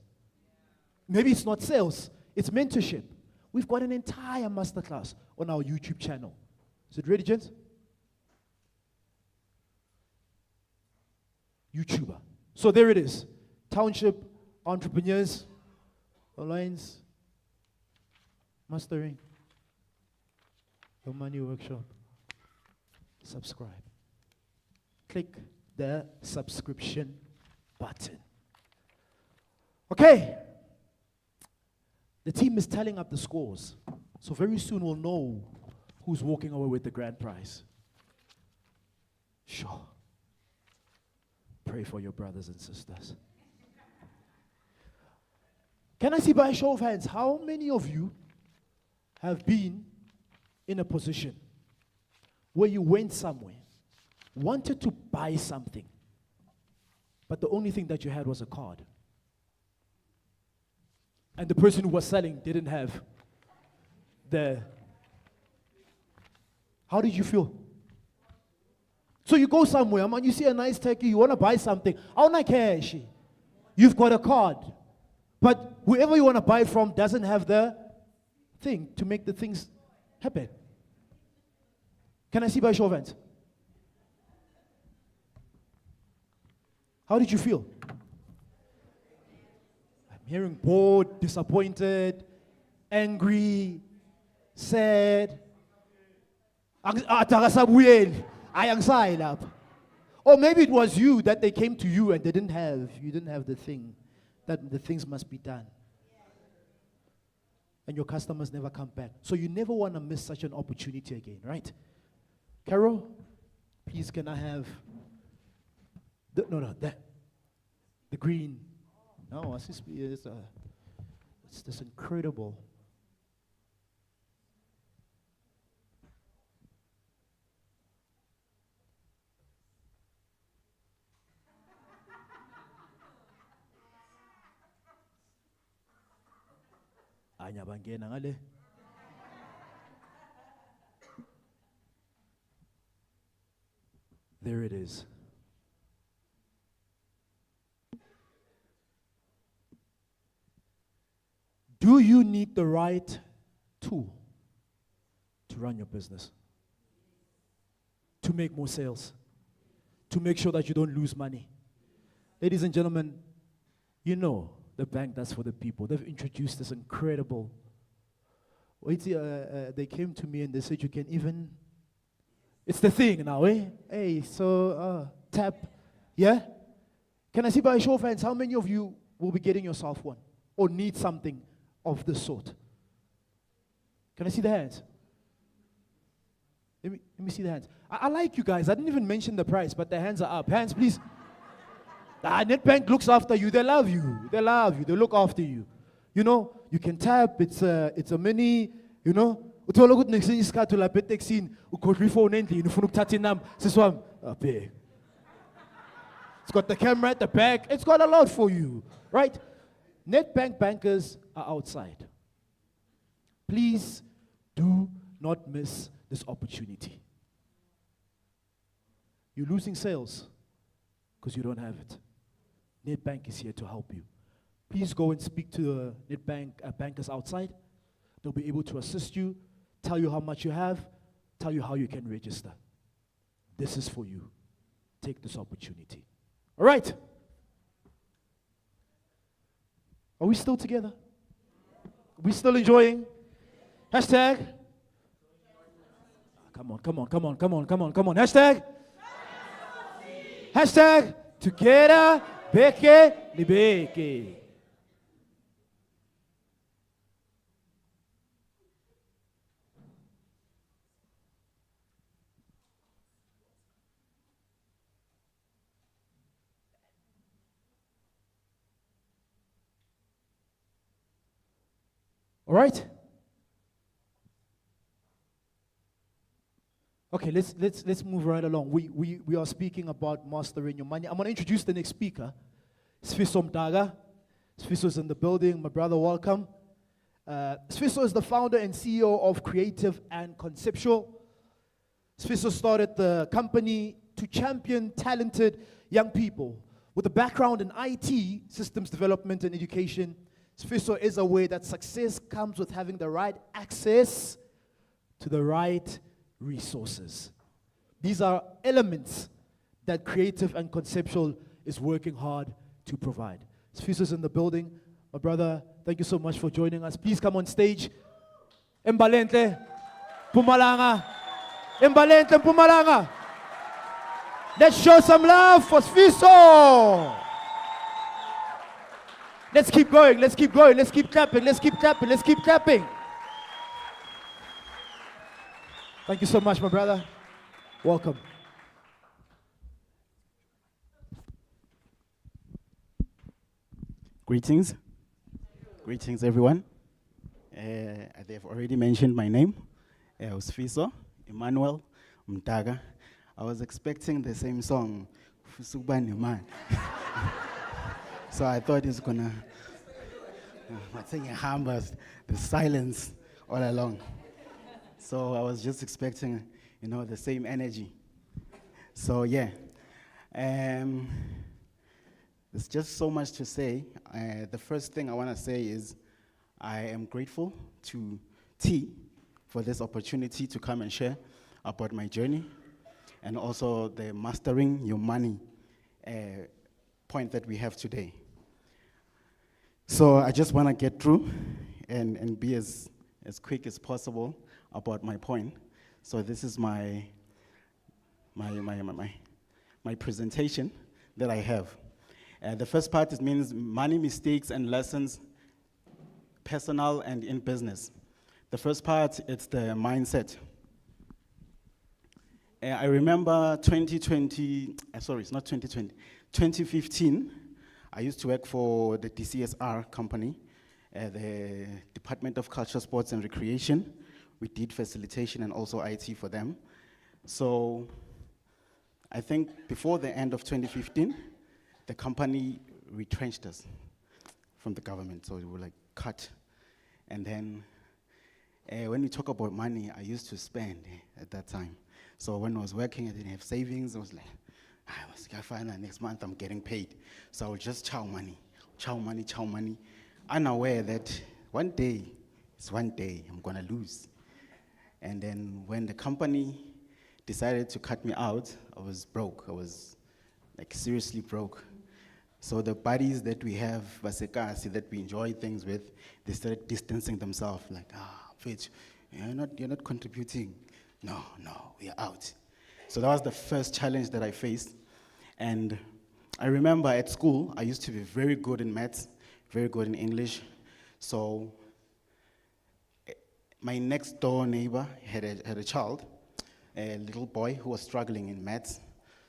Maybe it's not sales. It's mentorship. We've got an entire masterclass on our YouTube channel. Is it ready, gents? YouTuber. So there it is. Township Entrepreneurs Alliance Mastering the Money Workshop. Subscribe. Click the subscription button. Okay. The team is tallying up the scores. So very soon we'll know who's walking away with the grand prize. Sure. Pray for your brothers and sisters. Can I see by a show of hands, how many of you have been in a position where you went somewhere, wanted to buy something, but the only thing that you had was a card? and the person who was selling didn't have the. How did you feel? So you go somewhere, man, you see a nice turkey, you want to buy something. I want cash. You've got a card. But whoever you want to buy from doesn't have the thing to make the things happen. Can I see by show of hands? How did you feel? I'm hearing bored, disappointed, angry, sad. Or maybe it was you that they came to you and you didn't have the thing, that the things must be done. And your customers never come back. So you never want to miss such an opportunity again, right? Carol, please can I have, the green. No, it's this incredible. Anya bangena ngale. There it is. Do you need the right tool to run your business? To make more sales? To make sure that you don't lose money? Ladies and gentlemen, you know the bank, that's for the people. They've introduced this incredible. They came to me and they said you can even. It's the thing now, eh? Hey, so tap, yeah? Can I see by a show of hands how many of you will be getting yourself one or need something of the sort? Can I see the hands? Let me see the hands. I like you guys. I didn't even mention the price, but the hands are up. Hands, please. Nedbank looks after you. They love you. They love you. They look after you. You know, you can tap. It's a mini, you know. It's got the camera at the back. It's got a lot for you, right? Nedbank bankers are outside. Please do not miss this opportunity. You're losing sales because you don't have it. Nedbank is here to help you. Please go and speak to Nedbank bankers outside. They'll be able to assist you, tell you how much you have, tell you how you can register. This is for you. Take this opportunity. All right. Are we still together? Are we still enjoying? Hashtag. Come on. Hashtag. Hashtag. Together. Beke. Libeke. All right. Okay, let's move right along. We are speaking about mastering your money. I'm going to introduce the next speaker. Sfiso Mdaga. Sfiso is in the building. My brother, welcome. Sfiso is the founder and CEO of Creative and Conceptual. Sfiso started the company to champion talented young people with a background in IT, systems development and education. Sfiso is aware that success comes with having the right access to the right resources. These are elements that Creative and Conceptual is working hard to provide. Sfiso is in the building. My brother, thank you so much for joining us. Please come on stage. Embalenhle, Mpumalanga. Embalenhle, Mpumalanga. Let's show some love for Sfiso. Let's keep going, let's keep going, let's keep clapping, let's keep clapping, let's keep clapping. Thank you so much, my brother. Welcome. Greetings. Greetings, everyone. They've already mentioned my name. Sfiso, Emmanuel Mdaga. I was expecting the same song, Fusubani Man. So I thought it's gonna I think the silence all along. So I was just expecting, the same energy. So yeah, there's just so much to say. The first thing I want to say is I am grateful to T for this opportunity to come and share about my journey and also the mastering your money point that we have today. So I just want to get through and be as quick as possible about my point. So this is my presentation that I have. The first part means money mistakes and lessons, personal and in business. The first part, it's the mindset. I remember 2015, I used to work for the DCSR company, the Department of Culture, Sports and Recreation. We did facilitation and also IT for them. So I think before the end of 2015, the company retrenched us from the government. So we were like cut. And then when we talk about money, I used to spend at that time. So when I was working, I didn't have savings. I was like, I find that next month I'm getting paid. So I would just chow money, unaware that one day I'm gonna lose. And then when the company decided to cut me out, I was broke. I was like seriously broke. So the buddies that we have, Vasekasi, that we enjoy things with, they started distancing themselves, like, Fitch, you're not contributing. No, we are out. So that was the first challenge that I faced. And I remember at school, I used to be very good in maths, very good in English. So my next door neighbor had a child, a little boy who was struggling in maths.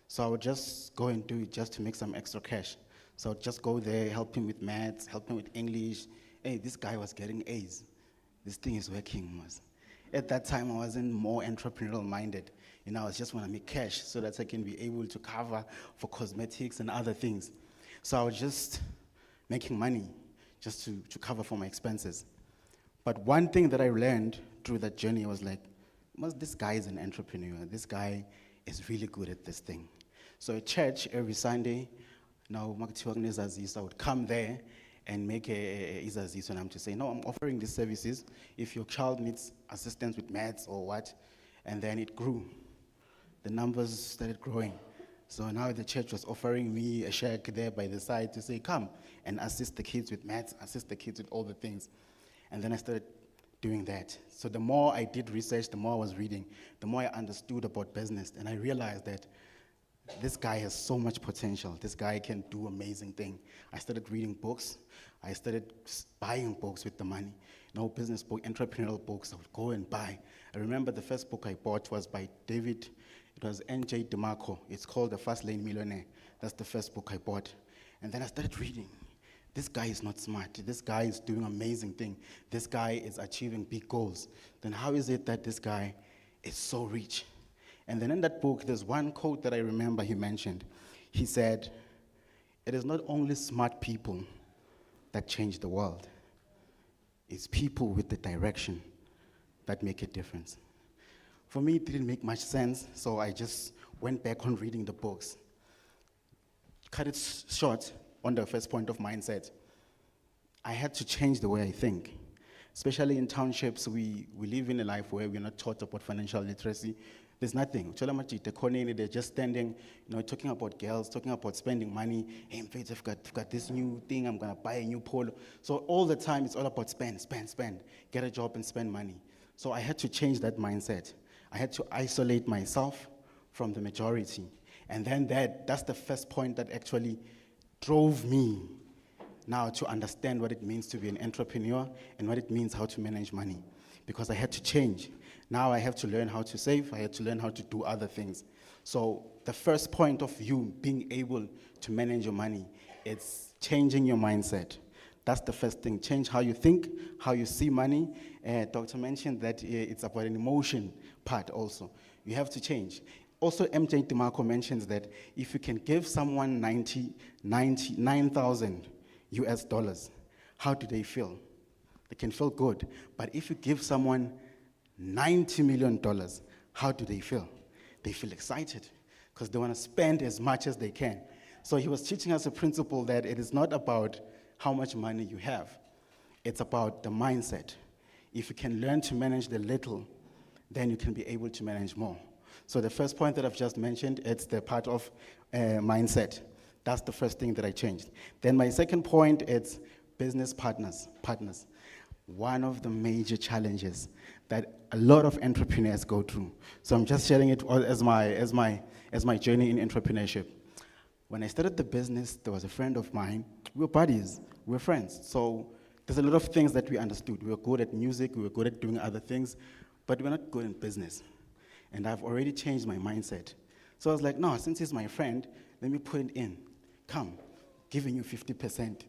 So I would just go and do it just to make some extra cash. So I'd just go there, help him with maths, help him with English. Hey, this guy was getting A's. This thing is working. At that time, I wasn't more entrepreneurial minded. I just want to make cash so that I can be able to cover for cosmetics and other things. So I was just making money just to cover for my expenses. But one thing that I learned through that journey was like, this guy is an entrepreneur. This guy is really good at this thing. So at church, every Sunday, I would come there and make a izaziso and I'm to say, no, I'm offering these services if your child needs assistance with maths or what. And then it grew. The numbers started growing. So now the church was offering me a shack there by the side to say, come and assist the kids with maths, assist the kids with all the things. And then I started doing that. So the more I did research, the more I was reading, the more I understood about business. And I realized that this guy has so much potential. This guy can do amazing things. I started reading books. I started buying books with the money. Business book, entrepreneurial books, I would go and buy. I remember the first book I bought was by David. It was N.J. DeMarco. It's called The Fast Lane Millionaire. That's the first book I bought. And then I started reading. This guy is not smart. This guy is doing amazing things. This guy is achieving big goals. Then how is it that this guy is so rich? And then in that book, there's one quote that I remember he mentioned. He said, it is not only smart people that change the world. It's people with the direction that make a difference. For me, it didn't make much sense, so I just went back on reading the books. Cut it short on the first point of mindset. I had to change the way I think. Especially in townships, we live in a life where we're not taught about financial literacy. There's nothing. They're just standing, talking about girls, talking about spending money. Hey, in fact, I've got this new thing, I'm gonna buy a new polo. So all the time, it's all about spend. Get a job and spend money. So I had to change that mindset. I had to isolate myself from the majority. And then that's the first point that actually drove me now to understand what it means to be an entrepreneur and what it means how to manage money. Because I had to change. Now I have to learn how to save. I had to learn how to do other things. So the first point of you being able to manage your money, it's changing your mindset. That's the first thing. Change how you think, how you see money. Doctor mentioned that it's about an emotion part also. You have to change. Also, MJ DeMarco mentions that if you can give someone $9,000 US, how do they feel? They can feel good. But if you give someone $90 million, how do they feel? They feel excited because they want to spend as much as they can. So he was teaching us a principle that it is not about how much money you have. It's about the mindset. If you can learn to manage the little, then you can be able to manage more. So the first point that I've just mentioned, it's the part of mindset. That's the first thing that I changed. Then my second point, it's business partners. One of the major challenges that a lot of entrepreneurs go through. So I'm just sharing it as my journey in entrepreneurship. When I started the business, there was a friend of mine. We were buddies, we were friends. So there's a lot of things that we understood. We were good at music, we were good at doing other things, but we were not good in business. And I've already changed my mindset. So I was like, no, since he's my friend, let me put it in. Come, giving you 50%.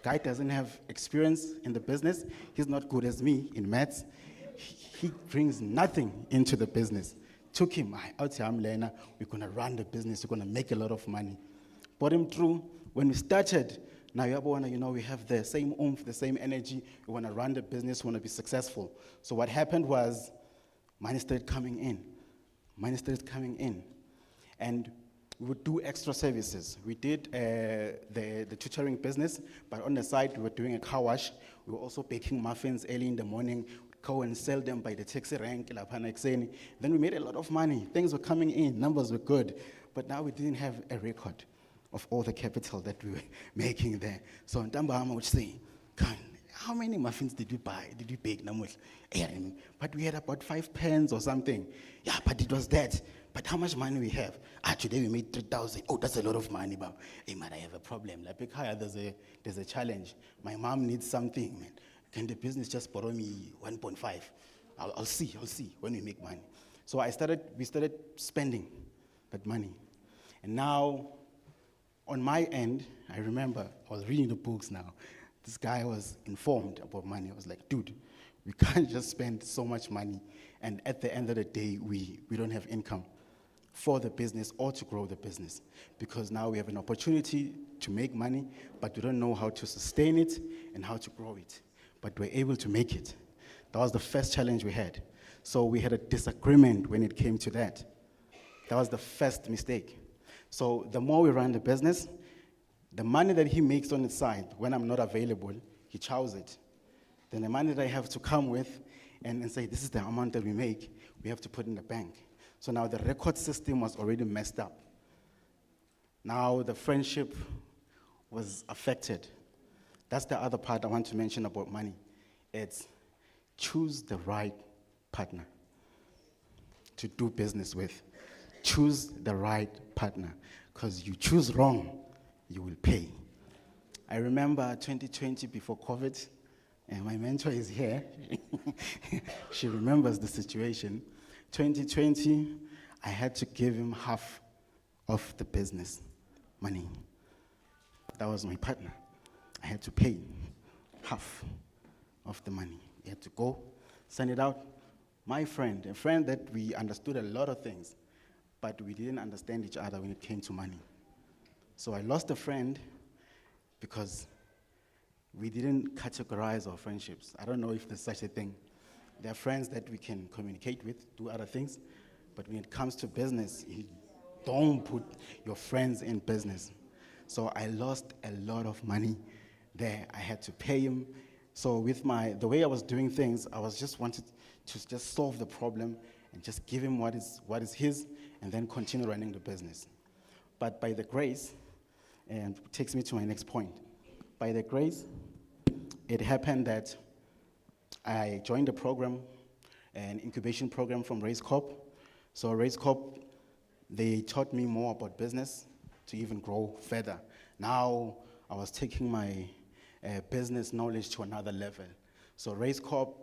Guy doesn't have experience in the business. He's not good as me in maths. He brings nothing into the business. Took him, out to Embalenhle, we're going to run the business, we're going to make a lot of money. Brought him through. When we started, now we have the same oomph, the same energy. We want to run the business, we want to be successful. So what happened was money started coming in. And we would do extra services. We did the tutoring business, but on the side, we were doing a car wash. We were also baking muffins early in the morning, go and sell them by the taxi rank. Then we made a lot of money. Things were coming in, numbers were good, but now we didn't have a record of all the capital that we were making there. So Ntambama would say, how many muffins did you buy? Did you bake? But we had about 5 pence or something. Yeah, but it was that. But how much money we have? Today we made 3,000. Oh, that's a lot of money. But hey, man, I have a problem. Like, there's a challenge. My mom needs something, man. Can the business just borrow me 1.5? I'll see when we make money. So we started spending that money. And now, on my end, I remember I was reading the books now. This guy was informed about money. I was like, dude, we can't just spend so much money, and at the end of the day, we don't have income for the business or to grow the business, because now we have an opportunity to make money, but we don't know how to sustain it and how to grow it. But we're able to make it. That was the first challenge we had. So we had a disagreement when it came to that. That was the first mistake. So the more we run the business, the money that he makes on the side, when I'm not available, he chows it. Then the money that I have to come with and say, this is the amount that we make, we have to put in the bank. So now the record system was already messed up. Now the friendship was affected. That's the other part I want to mention about money. It's choose the right partner to do business with. Choose the right partner, because you choose wrong, you will pay. I remember 2020 before COVID, and my mentor is here. She remembers the situation. 2020, I had to give him half of the business money. That was my partner. I had to pay half of the money. He had to go, send it out. My friend, a friend that we understood a lot of things, but we didn't understand each other when it came to money. So I lost a friend because we didn't categorize our friendships. I don't know if there's such a thing. There are friends that we can communicate with, do other things, but when it comes to business, you don't put your friends in business. So I lost a lot of money there. I had to pay him. So with the way I was doing things, I was just wanted to just solve the problem and just give him what is his, and then continue running the business. But by the grace, and it takes me to my next point. By the grace, it happened that I joined a program, an incubation program from Race Corp. So Race Corp, they taught me more about business to even grow further. Now I was taking my business knowledge to another level. So Race Corp,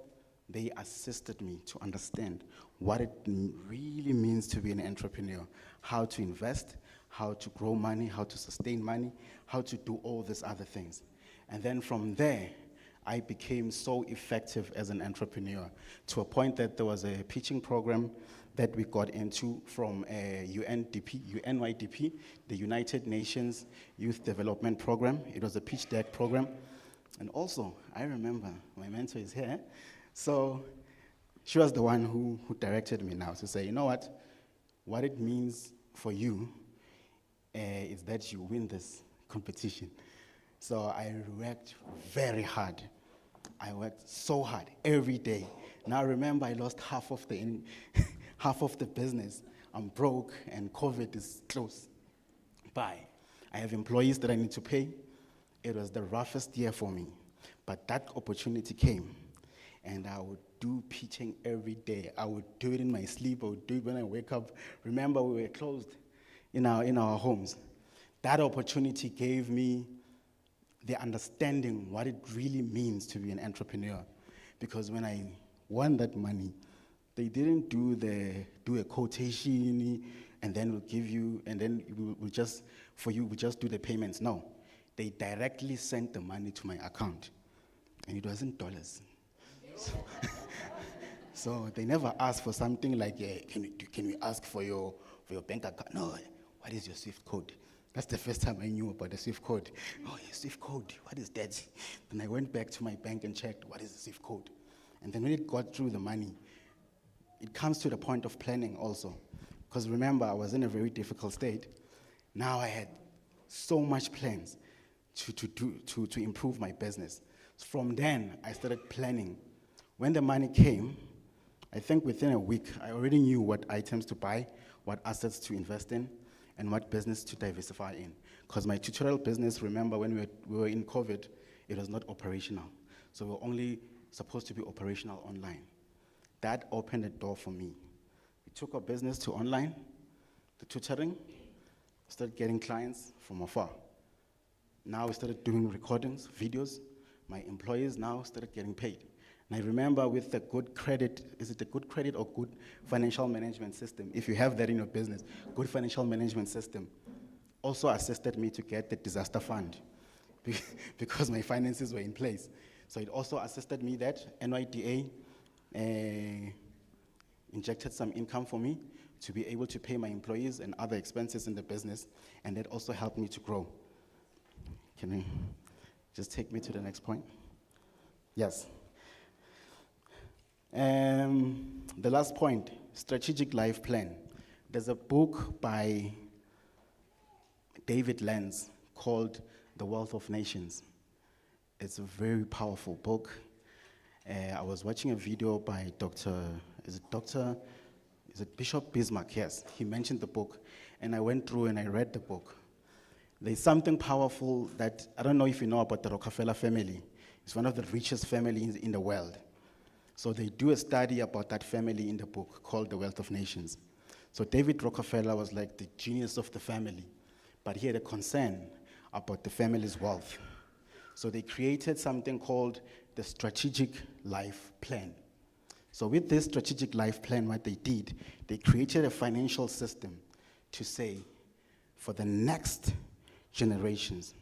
they assisted me to understand what it really means to be an entrepreneur, how to invest, how to grow money, how to sustain money, how to do all these other things. And then from there, I became so effective as an entrepreneur to a point that there was a pitching program that we got into from UNYDP, the United Nations Youth Development Program. It was a pitch deck program. And also, I remember my mentor is here. So she was the one who directed me now to say, you know what it means for you is that you win this competition. So I worked very hard. I worked so hard every day. Now remember, I lost half of the business. I'm broke and COVID is close by. I have employees that I need to pay. It was the roughest year for me. But that opportunity came, and I would do pitching every day. I would do it in my sleep. I would do it when I wake up. Remember, we were closed in our homes. That opportunity gave me the understanding what it really means to be an entrepreneur. Because when I won that money, they didn't do a quotation and then we'll give you, and then we just do the payments. No, they directly sent the money to my account, and it wasn't dollars. So they never asked for something like, can we ask for your bank account? No, what is your SWIFT code? That's the first time I knew about the SWIFT code. Oh, yeah, SWIFT code, what is that? Then I went back to my bank and checked, what is the SWIFT code? And then when it got through the money, it comes to the point of planning also. Because remember, I was in a very difficult state. Now I had so much plans to improve my business. From then, I started planning. When the money came, I think within a week, I already knew what items to buy, what assets to invest in, and what business to diversify in. Because my tutorial business, remember when we were in COVID, it was not operational. So we were only supposed to be operational online. That opened a door for me. We took our business to online, the tutoring, started getting clients from afar. Now we started doing recordings, videos. My employees now started getting paid. And I remember with the good credit, is it a good credit or good financial management system? If you have that in your business, good financial management system also assisted me to get the disaster fund because my finances were in place. So it also assisted me that NYDA injected some income for me to be able to pay my employees and other expenses in the business, and that also helped me to grow. Can you just take me to the next point? Yes. The last point, strategic life plan. There's a book by David Lenz called The Wealth of Nations. It's a very powerful book. I was watching a video by Bishop Bismarck? Yes, he mentioned the book, and I went through and I read the book. There's something powerful that, I don't know if you know about the Rockefeller family. It's one of the richest families in the world. So they do a study about that family in the book called The Wealth of Nations. So David Rockefeller was like the genius of the family, but he had a concern about the family's wealth. So they created something called the Strategic Life Plan. So with this Strategic Life Plan, what they did, they created a financial system to say, for the next generations,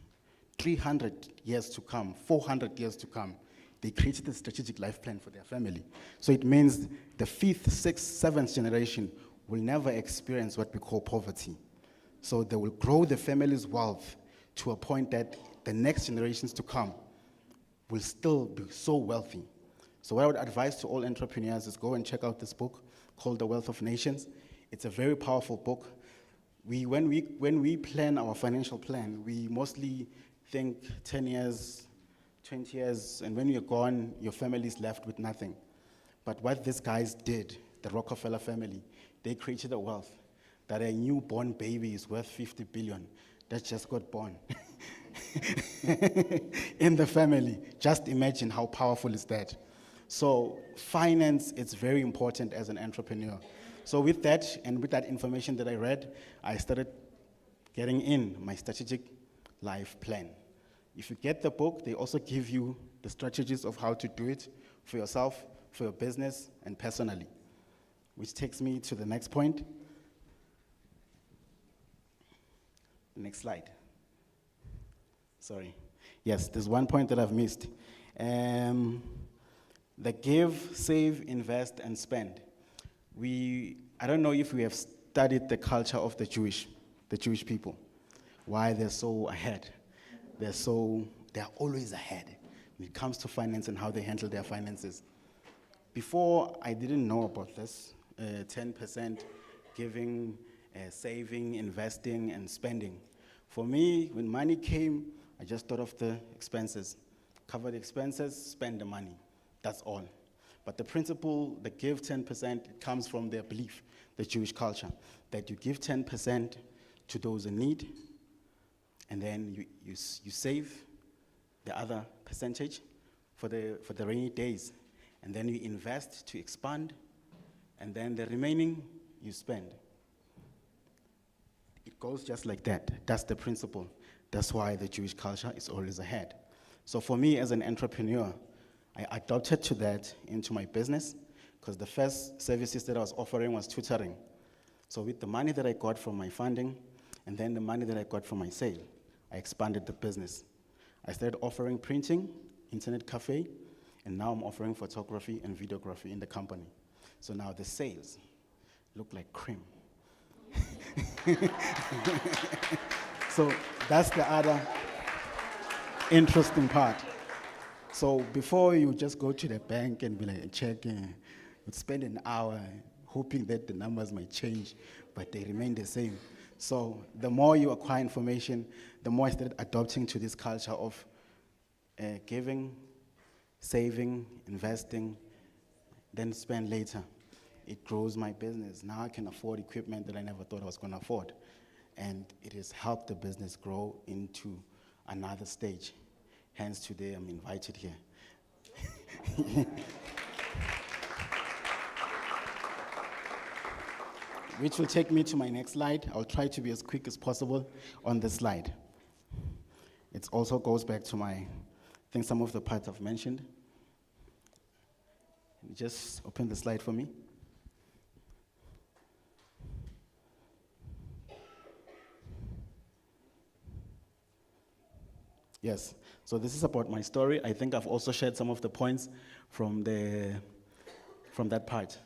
300 years to come, 400 years to come, they created a strategic life plan for their family. So it means the 5th, 6th, 7th generation will never experience what we call poverty. So they will grow the family's wealth to a point that the next generations to come will still be so wealthy. So what I would advise to all entrepreneurs is go and check out this book called The Wealth of Nations. It's a very powerful book. When we plan our financial plan, we mostly think 10 years, 20 years, and when you're gone, your family is left with nothing. But what these guys did, the Rockefeller family, they created a wealth that a newborn baby is worth 50 billion that just got born in the family. Just imagine how powerful is that. So finance is very important as an entrepreneur. So with that, and with that information that I read, I started getting in my strategic life plan. If you get the book, they also give you the strategies of how to do it for yourself, for your business, and personally. Which takes me to the next point. The next slide. Sorry. Yes, there's one point that I've missed. The give, save, invest, and spend. I don't know if we have studied the culture of the Jewish people, why they're so ahead. They're always ahead. when it comes to finance and how they handle their finances. Before, I didn't know about this, 10% giving, saving, investing, and spending. For me, when money came, I just thought of the expenses. Cover the expenses, spend the money. That's all. But the principle, the give 10%, it comes from their belief, the Jewish culture, that you give 10% to those in need, and then you save the other percentage for the rainy days, and then you invest to expand, and then the remaining you spend. It goes just like that. That's the principle. That's why the Jewish culture is always ahead. So for me as an entrepreneur, I adopted to that into my business, because the first services that I was offering was tutoring. So with the money that I got from my funding, and then the money that I got from my sale, I expanded the business. I started offering printing, internet cafe, and now I'm offering photography and videography in the company. So now the sales look like cream. So that's the other interesting part. So before you just go to the bank and be like, check, you'd spend an hour hoping that the numbers might change, but they remain the same. So the more you acquire information, the more I started adopting to this culture of giving, saving, investing, then spend later. It grows my business. Now I can afford equipment that I never thought I was going to afford. And it has helped the business grow into another stage. Hence today I'm invited here. Which will take me to my next slide. I'll try to be as quick as possible on this slide. It also goes back to I think some of the parts I've mentioned. Just open the slide for me. Yes, so this is about my story. I think I've also shared some of the points from that part.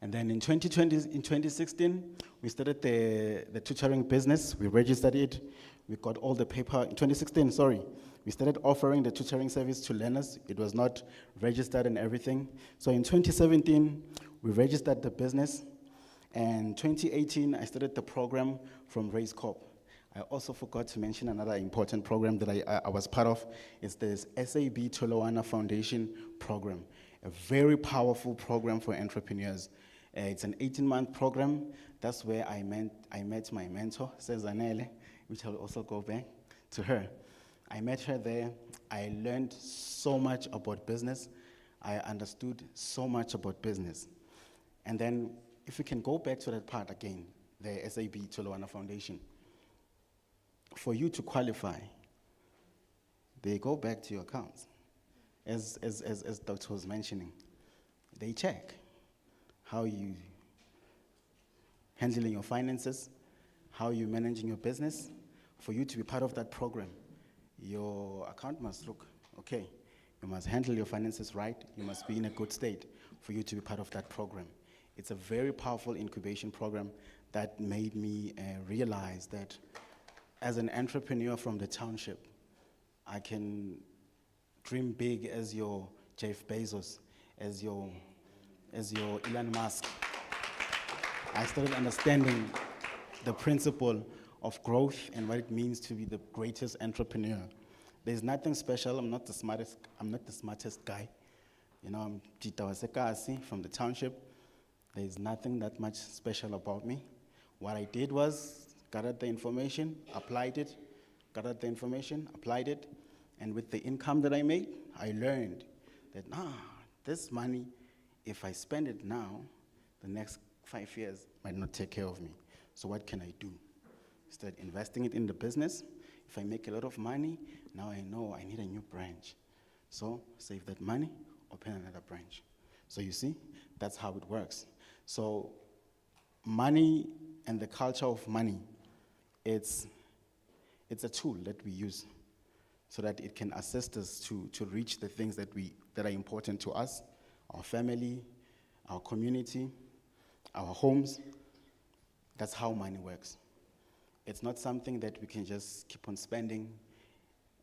And then in 2016, we started the tutoring business. We registered it. We got all the paper. In 2016, sorry, we started offering the tutoring service to learners. It was not registered and everything. So in 2017, we registered the business. And 2018, I started the program from Race Corp. I also forgot to mention another important program that I was part of. It's this SAB Tolowana Foundation program, a very powerful program for entrepreneurs. It's an 18-month program. That's where I met my mentor, Embalenhle, which I'll also go back to her. I met her there. I learned so much about business. I understood so much about business. And then if we can go back to that part again, the SAB Tolowana Foundation, for you to qualify, they go back to your accounts. As Dr. was mentioning, they check how you handling your finances, how you managing your business. For you to be part of that program, your account must look okay. You must handle your finances right. You must be in a good state for you to be part of that program. It's a very powerful incubation program that made me realize that as an entrepreneur from the township, I can dream big as your Jeff Bezos, as your Elon Musk. I started understanding the principle of growth and what it means to be the greatest entrepreneur. There's nothing special. I'm not the smartest guy. You know, I'm Jita Wasekasi from the township. There's nothing that much special about me. What I did was gathered the information, applied it, gathered the information, applied it, and with the income that I made, I learned that, this money, if I spend it now, the next 5 years might not take care of me. So what can I do? Start investing it in the business. If I make a lot of money, now I know I need a new branch. So save that money, open another branch. So you see, that's how it works. So money and the culture of money, it's a tool that we use so that it can assist us to reach the things that are important to us, our family, our community, our homes. That's how money works. It's not something that we can just keep on spending.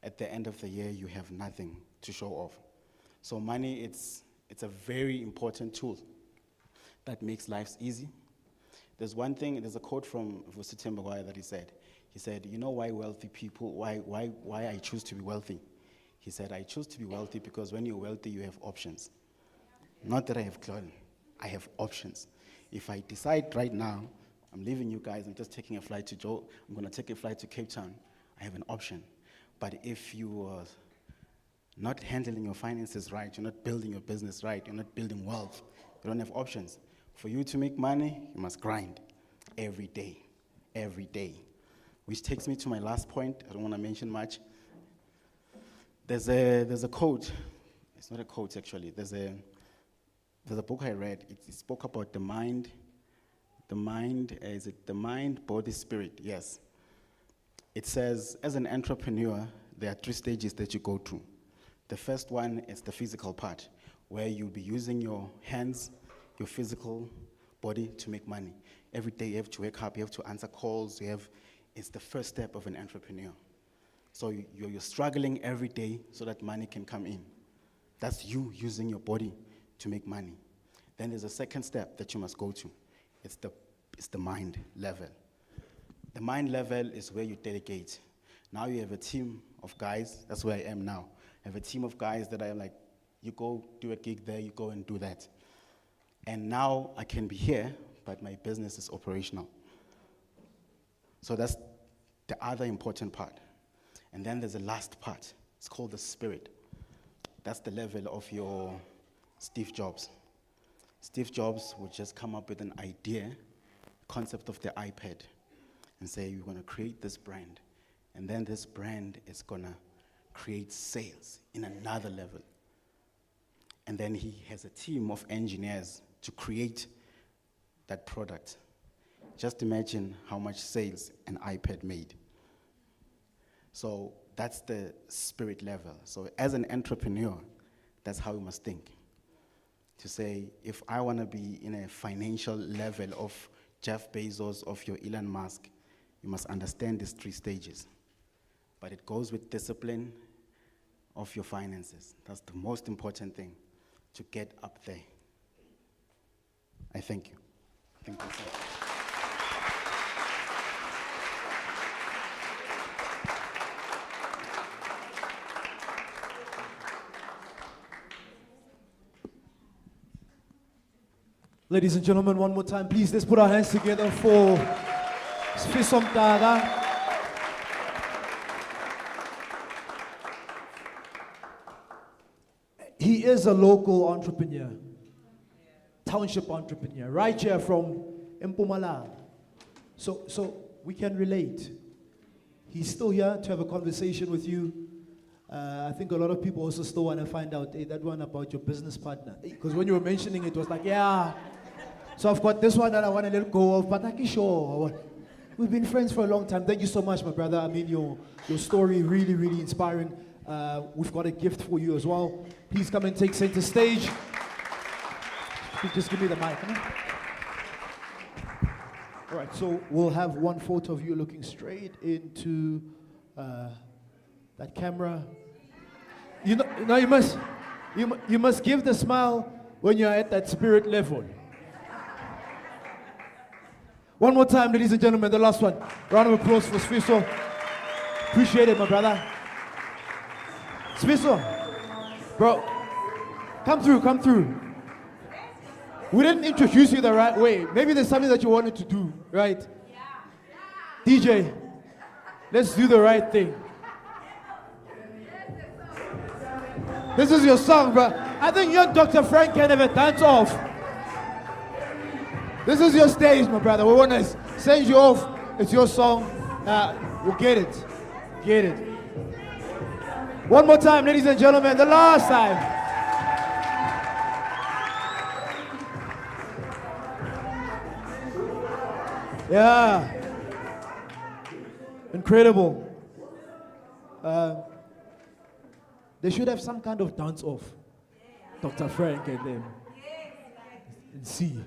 At the end of the year, you have nothing to show off. So money, it's a very important tool that makes lives easy. There's a quote from Vusi Mbagwaya that he said, you know why wealthy people, why I choose to be wealthy? He said, I choose to be wealthy because when you're wealthy, you have options. Not that I have clothing, I have options. If I decide right now, I'm leaving you guys, I'm just taking a flight to I'm gonna take a flight to Cape Town, I have an option. But if you are not handling your finances right, you're not building your business right, you're not building wealth, you don't have options. For you to make money, you must grind every day. Which takes me to my last point. I don't want to mention much. There's a quote. It's not a quote actually. There's a book I read. It spoke about the mind. Is it the mind, body, spirit? Yes. It says, as an entrepreneur, there are 3 stages that you go through. The first one is the physical part, where you'll be using your hands, your physical body to make money. Every day you have to wake up, you have to answer calls, it's the first step of an entrepreneur. So you're struggling every day so that money can come in. That's you using your body to make money. Then there's a second step that you must go to. It's the mind level. The mind level is where you delegate. Now you have a team of guys, that's where I am now. I have a team of guys that I am like, you go do a gig there, you go and do that. And now I can be here, but my business is operational. So that's the other important part. And then there's the last part. It's called the spirit. That's the level of your Steve Jobs. Steve Jobs would just come up with an idea, concept of the iPad, and say, we're going to create this brand. And then this brand is going to create sales in another level. And then he has a team of engineers to create that product. Just imagine how much sales an iPad made. So that's the spirit level. So as an entrepreneur, that's how you must think. To say, if I want to be in a financial level of Jeff Bezos, of your Elon Musk, you must understand these 3 stages. But it goes with discipline of your finances. That's the most important thing, to get up there. I thank you. Thank you, sir. Ladies and gentlemen, one more time, please, let's put our hands together for Sfiso Mtaka. He is a local entrepreneur, township entrepreneur, right here from Mpumalanga. So we can relate. He's still here to have a conversation with you. I think a lot of people also still want to find out, hey, that one about your business partner. Because when you were mentioning it, was like, yeah. So I've got this one that I want to let go of, but I'm sure. We've been friends for a long time. Thank you so much, my brother. I mean, your story really, really inspiring. We've got a gift for you as well. Please come and take center stage. Just give me the mic. Huh? All right, so we'll have one photo of you looking straight into that camera. You know, you must give the smile when you're at that spirit level. One more time, ladies and gentlemen, the last one. Round of applause for Sfiso. Appreciate it, my brother. Sfiso, bro, come through. We didn't introduce you the right way. Maybe there's something that you wanted to do, right? DJ, let's do the right thing. This is your song, bro. I think you and Dr. Frank can have a dance off. This is your stage, my brother. We want to send you off. It's your song. We'll get it. Get it. One more time, ladies and gentlemen. The last time. Yeah. Incredible. They should have some kind of dance off. Dr. Frank and them. And see.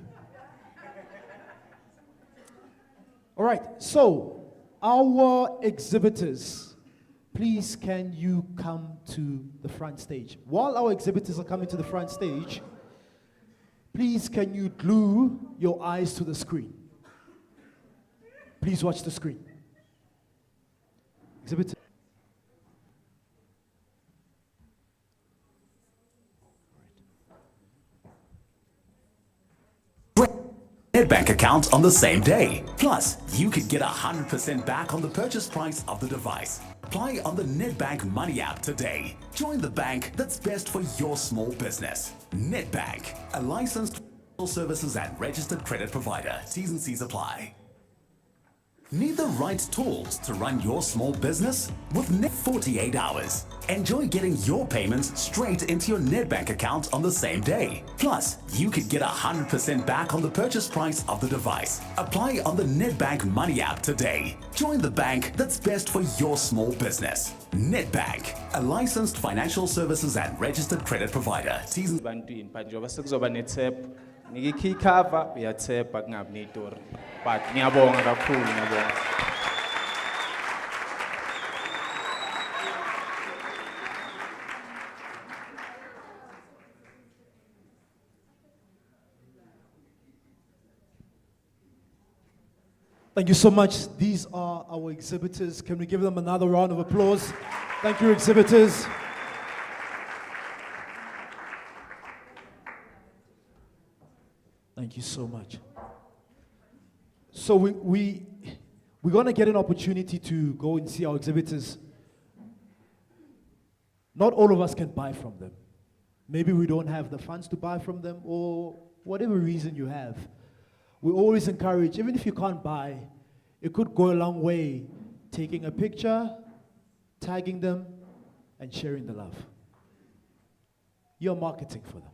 All right, so our exhibitors, please can you come to the front stage? While our exhibitors are coming to the front stage, please can you glue your eyes to the screen? Please watch the screen. Exhibitors. Bank account on the same day. Plus, you could get 100% back on the purchase price of the device. Apply on the Nedbank Money app today. Join the bank that's best for your small business. Nedbank, a licensed services and registered credit provider. T's and C's apply. Need the right tools to run your small business? With Net 48 hours. Enjoy getting your payments straight into your Nedbank account on the same day. Plus, you could get 100% back on the purchase price of the device. Apply on the Nedbank Money app today. Join the bank that's best for your small business. Nedbank, a licensed financial services and registered credit provider. T's and Bantwini but njengoba sekuzoba ne-tap ngikhe ikhava uyathepha kungabi neyitori but ngiyabonga kakhulu ngiyabonga. Thank you so much. These are our exhibitors. Can we give them another round of applause? Thank you, exhibitors. Thank you so much. So we're going to get an opportunity to go and see our exhibitors. Not all of us can buy from them. Maybe we don't have the funds to buy from them, or whatever reason you have. We always encourage, even if you can't buy, it could go a long way taking a picture, tagging them, and sharing the love. You're marketing for them,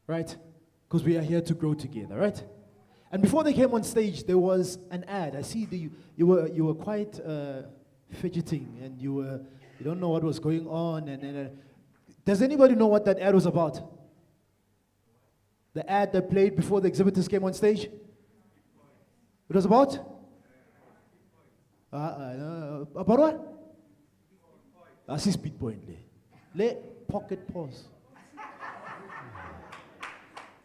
right? Because we are here to grow together, right? And before they came on stage, there was an ad. I see you were quite fidgeting, and you don't know what was going on. And does anybody know what that ad was about? The ad that played before the exhibitors came on stage? It was about? About what? I see speed point. Pocket pause.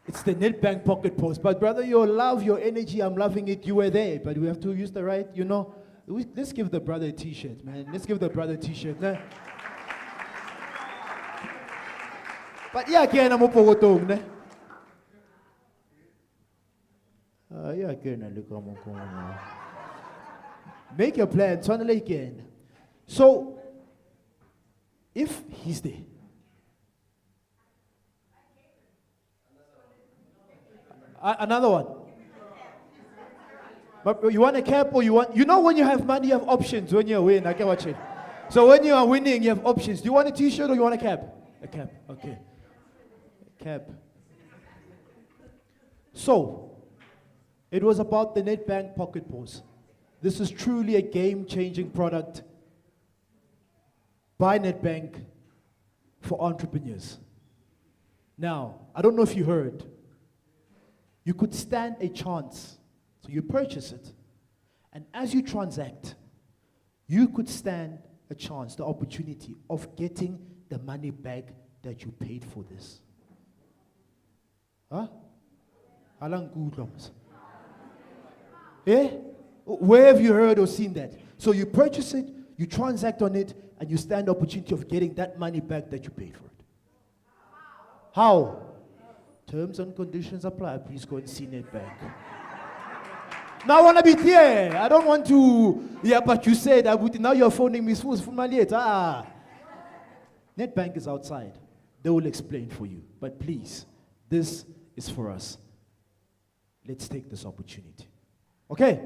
It's the Nedbank pocket pause. But brother, your love, your energy, I'm loving it. You were there, but we have to use the right, let's give the brother a t-shirt, man. Let's give the brother a t-shirt. Nah? But yeah, again, I'm up. Make your plan, finally again. So, if he's there, another one. But you want a cap or you want, when you have money, you have options when you win. I can watch it. So when you are winning, you have options. Do you want a t-shirt or you want a cap? A cap, okay. A cap. So, it was about the Nedbank Pocket Pause. This is truly a game-changing product by Nedbank for entrepreneurs. Now, I don't know if you heard, you could stand a chance. So you purchase it, and as you transact, you could stand a chance, the opportunity of getting the money back that you paid for this. Huh? Eh? Where have you heard or seen that? So you purchase it, you transact on it, and you stand the opportunity of getting that money back that you paid for it. How? Terms and conditions apply. Please go and see Nedbank. Now I want to be clear. I don't want to, but you said, now you're phoning me. Nedbank is outside. They will explain for you. But please, this is for us. Let's take this opportunity. Okay?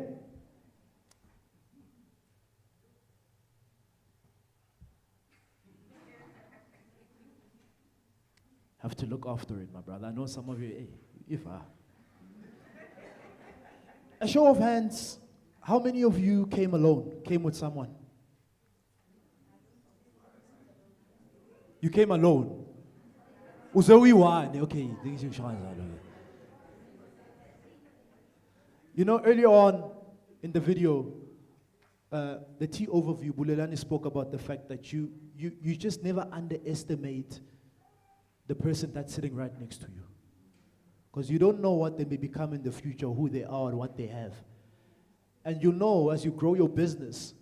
Have to look after it, my brother. I know some of you, A show of hands, how many of you came alone, came with someone? You came alone. Okay, earlier on in the video, the tea overview, Bulelani spoke about the fact that you just never underestimate the person that's sitting right next to you. Because you don't know what they may become in the future, who they are, and what they have. And you know, as you grow your business,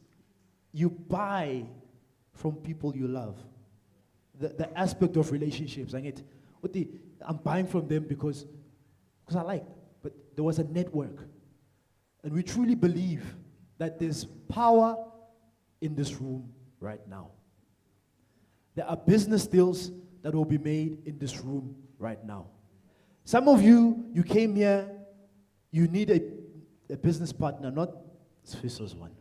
you buy from people you love. The aspect of relationships. I'm buying from them because I like, but there was a network. And we truly believe that there's power in this room right now. There are business deals that will be made in this room right now. Some of you came here, you need a business partner, not Sfiso's one.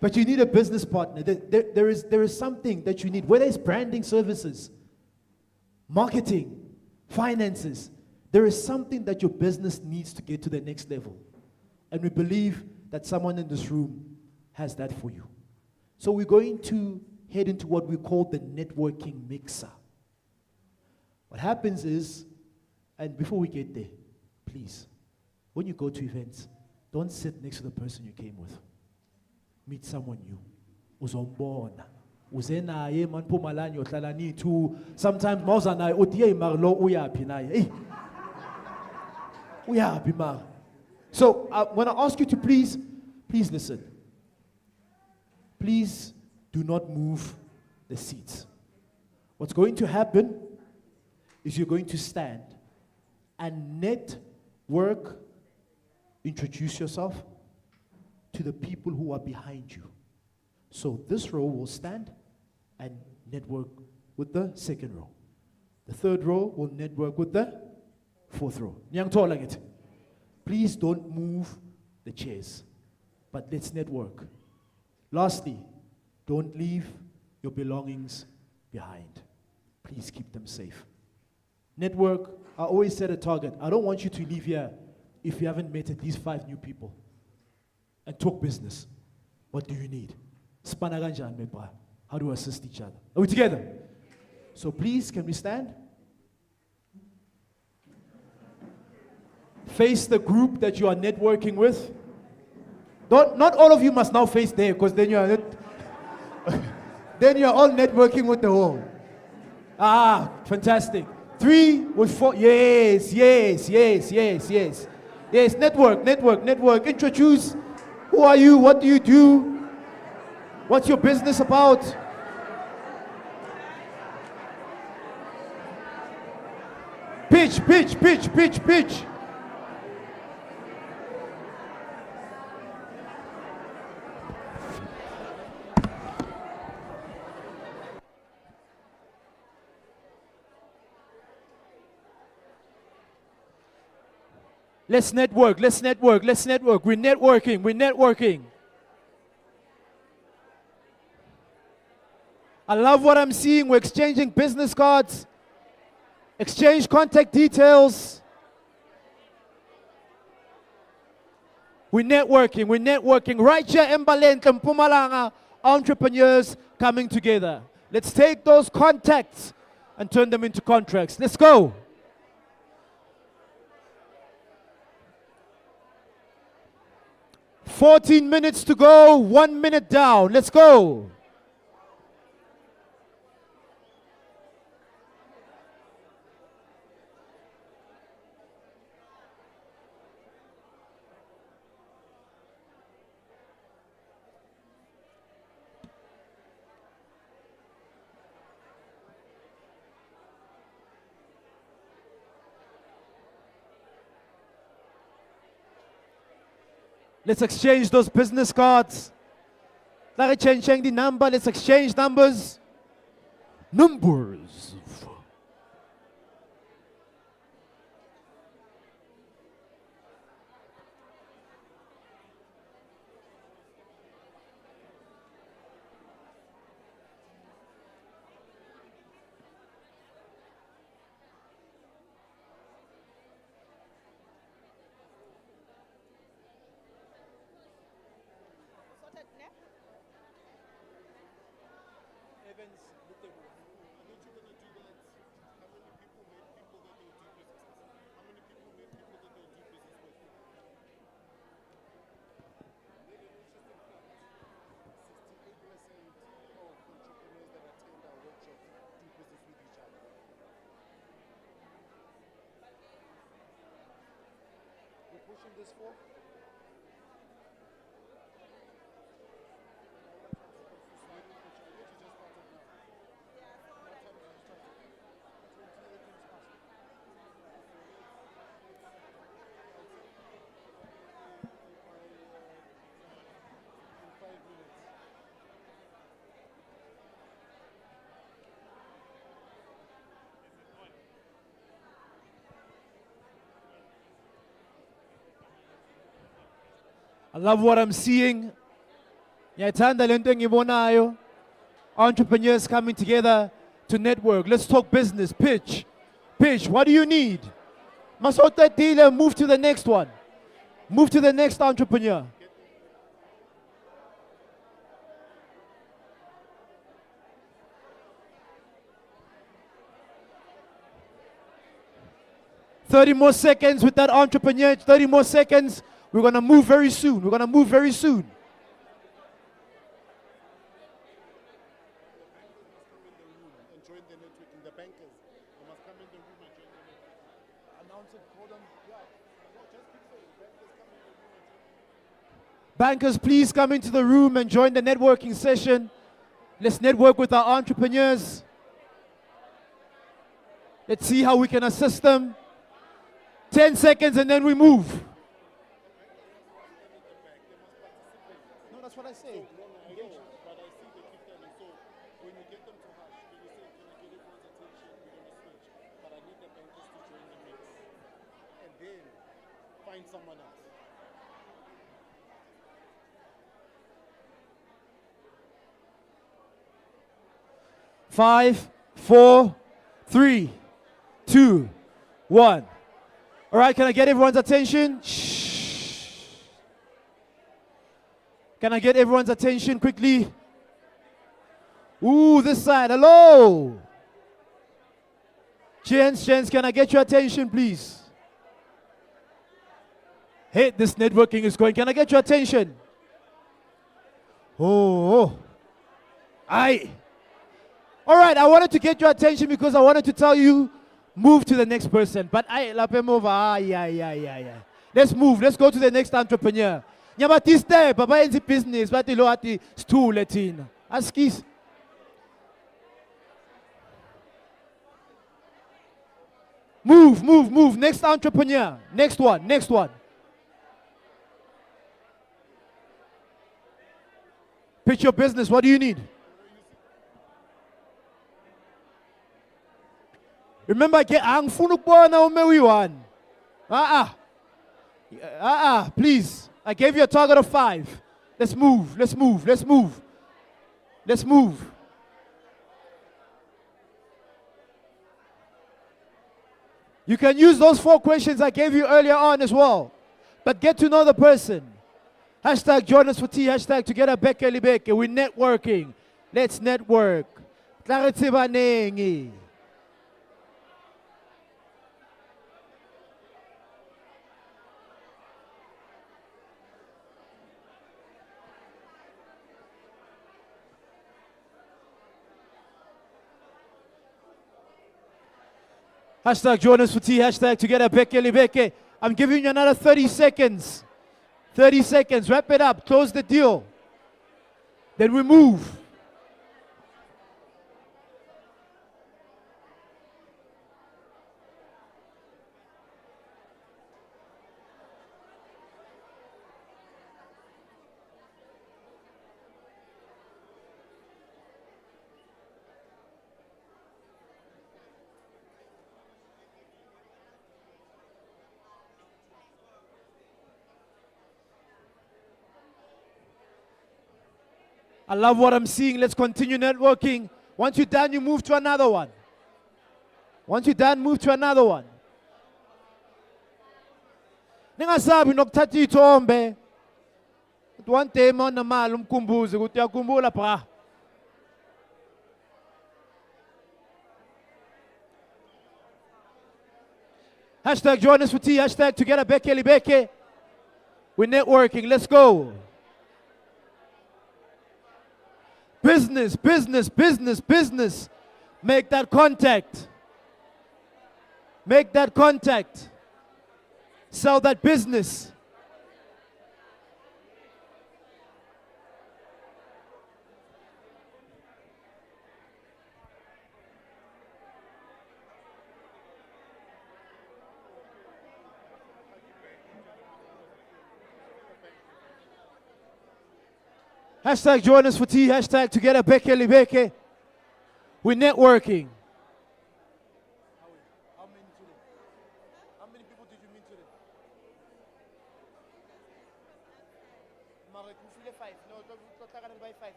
But you need a business partner. There is something that you need, whether it's branding services, marketing, finances. There is something that your business needs to get to the next level. And we believe that someone in this room has that for you. So we're going to head into what we call the networking mixer. What happens is, and before we get there, please, when you go to events, don't sit next to the person you came with. Meet someone new. Uzombona. Uzenaye Mpumalanga yohlala nithu. Sometimes mawuzanaye uthi hey marlo uyaphi naye. Hey. Uyaphi mar. So when I ask you to please listen. Please do not move the seats. What's going to happen is you're going to stand and network, introduce yourself to the people who are behind you. So this row will stand and network with the second row. The third row will network with the fourth row. Please don't move the chairs, but let's network. Lastly, don't leave your belongings behind. Please keep them safe. Network, I always set a target. I don't want you to leave here if you haven't met at least 5 new people. And talk business. What do you need? How do we assist each other? Are we together? So please, can we stand? Face the group that you are networking with. Not all of you must now face there, because then you are then you are all networking with the whole. Fantastic. 3 with 4. Yes. Yes, network. Introduce. Who are you? What do you do? What's your business about? Pitch. Let's network. We're networking. I love what I'm seeing. We're exchanging business cards. Exchange contact details. We're networking. Right here, Embalenhle, Mpumalanga, entrepreneurs coming together. Let's take those contacts and turn them into contracts. Let's go. 14 minutes to go, 1 minute down. Let's go. Let's exchange those business cards. Let's change the number. Let's exchange numbers. Numbers. I love what I'm seeing. Ngiyathanda lento engibonayo. Entrepreneurs coming together to network. Let's talk business. Pitch. Pitch. What do you need? Masota dealer, move to the next one. Move to the next entrepreneur. "30 more seconds with that entrepreneur. 30 more seconds. We're going to move very soon. We're going to move very soon." Bankers, please come into the room and join the networking session. Let's network with our entrepreneurs. Let's see how we can assist them. 10 seconds and then we move. No, that's what I say. Find someone else. Five, 4, 3, 2, 1. All right, can I get everyone's attention? Shh. Can I get everyone's attention quickly? Ooh, this side. Hello. Gents, can I get your attention, please? Hey, this networking is going. Can I get your attention? Oh. Aye. All right, I wanted to get your attention because I wanted to tell you, move to the next person. But yeah. Let's move. Let's go to the next entrepreneur. Nyabatiste, Papa in the business, but the stool Latin. Askis. Move. Next entrepreneur. Next one. Pitch your business. What do you need? Remember, please. I gave you a target of 5. Let's move. You can use those 4 questions I gave you earlier on as well. But get to know the person. Hashtag join us for tea. Hashtag together Beke. We're networking. Let's network. Clarity banengi. Hashtag join us for tea. Hashtag together Beke. I'm giving you another 30 seconds. 30 seconds. Wrap it up. Close the deal. Then we move. I love what I'm seeing. Let's continue networking. Once you're done, you move to another one. Ningasabi nokuthatha ithombe. One day mawuna mali umkhumbuze ukuthi uyakhumbula bra. Hashtag join us for tea. Hashtag together Beke. We're networking. Let's go. Business. Make that contact. Sell that business. Hashtag join us for tea. Hashtag together beke libeke. We're networking.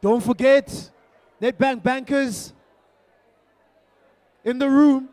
Don't forget, Nedbank bankers in the room.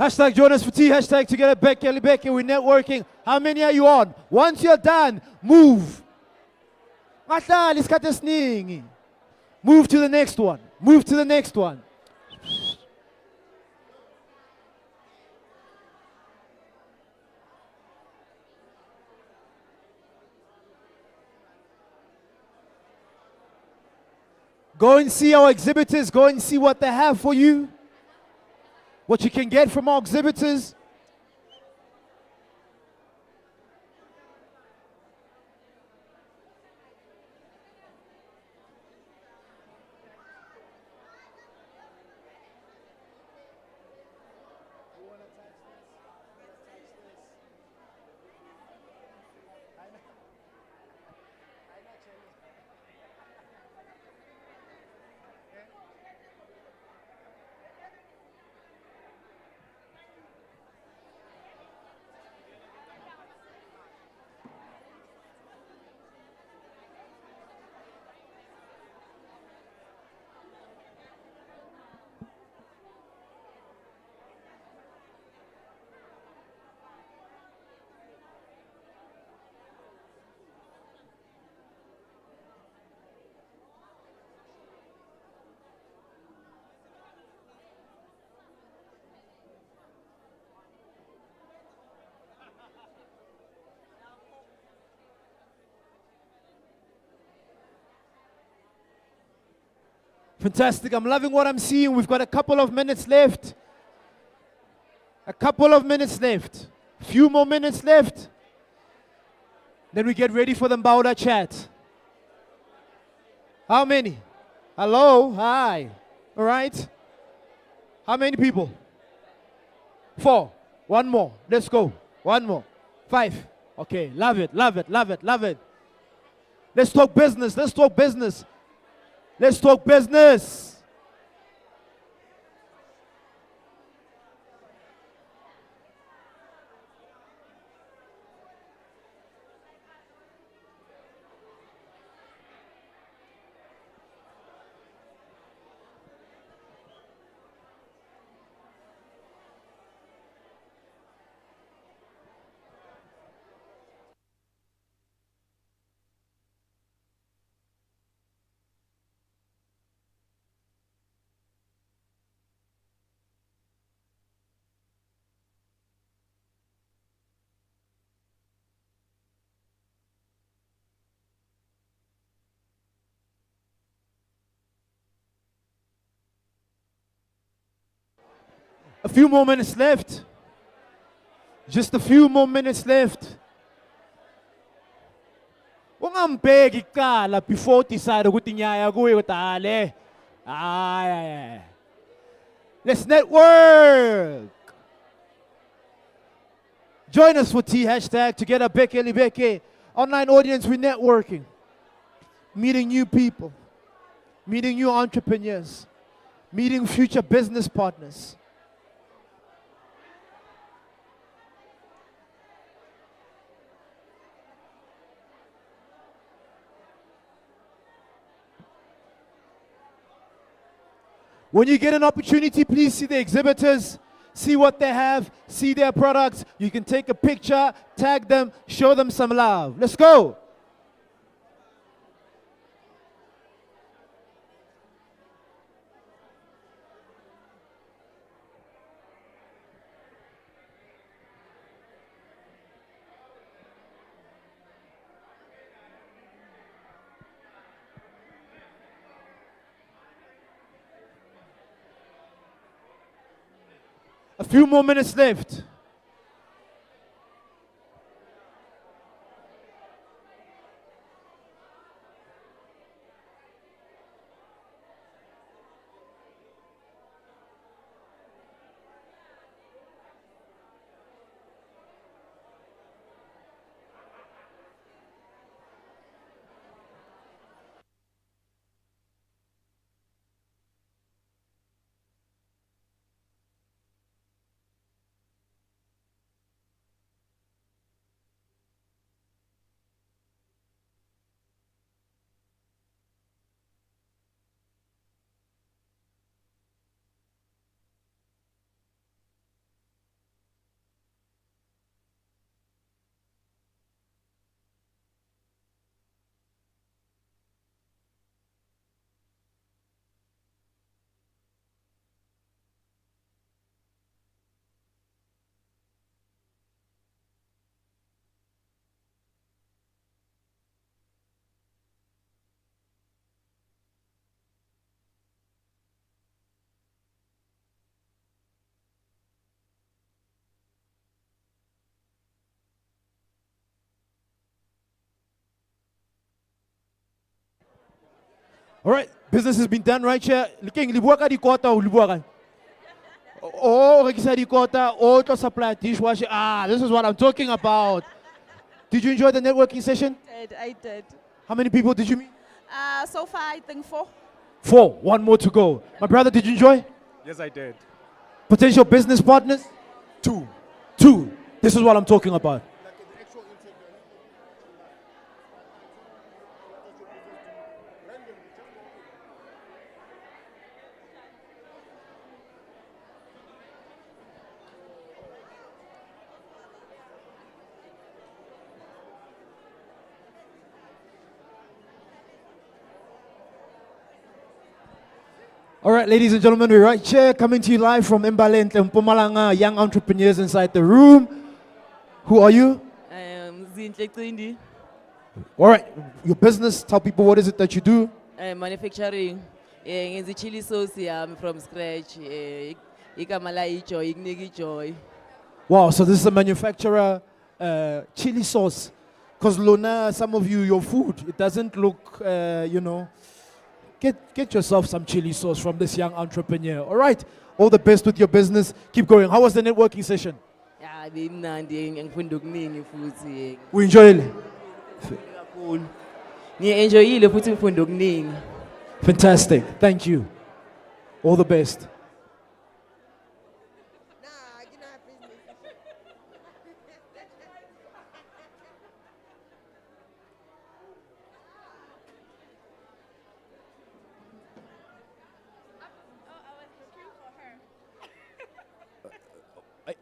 Hashtag join us for tea. Hashtag together Becky Becky. We're networking. How many are you on? Once you're done, move. Move to the next one. Move to the next one. Go and see our exhibitors. Go and see what they have for you. What you can get from our exhibitors. Fantastic. I'm loving what I'm seeing. We've got a couple of minutes left. A couple of minutes left. Few more minutes left. Then we get ready for the Mbauda chat. How many? Hello? Hi. All right. How many people? 4. One more. Let's go. One more. 5. Okay. Love it. Love it. Love it. Love it. Let's talk business. Let's talk business. Let's talk business. A few more minutes left. Just a few more minutes left. Ungambheki kuqala before decide ukuthi nyaya kuwe utale. Ay. Let's network. Join us for tea hashtag together Beke Libeke. Online audience, we're networking. Meeting new people. Meeting new entrepreneurs. Meeting future business partners. When you get an opportunity, please see the exhibitors, see what they have, see their products. You can take a picture, tag them, show them some love. Let's go. A few more minutes left. All right, business has been done right here. Looking, libuwa ka dikota o libuwa ka? Oh, rekisa dikota, o tlo supply dishwasher. Ah, this is what I'm talking about. Did you enjoy the networking session? I did. How many people did you meet? So far, I think 4. 4. One more to go. My brother, did you enjoy? Yes, I did. Potential business partners? 2. This is what I'm talking about. All right, ladies and gentlemen, we're right here coming to you live from Embalenhle, Mpumalanga, young entrepreneurs inside the room. Who are you? All right, your business, tell people what is it that you do? Manufacturing. Ngenza chili sauce yami from scratch. Igama la iJoy, ikunika iJoy. Wow, so this is a manufacturer, chili sauce. Because Lona, some of you, your food, it doesn't look, Get yourself some chili sauce from this young entrepreneur. All right, all the best with your business. Keep going. How was the networking session? Yeah, bimnandi ngifunda okuningi futhi. We enjoyed it. Kakhulu. Ngienjoyile futhi ngifunda okuningi. Fantastic. Thank you. All the best.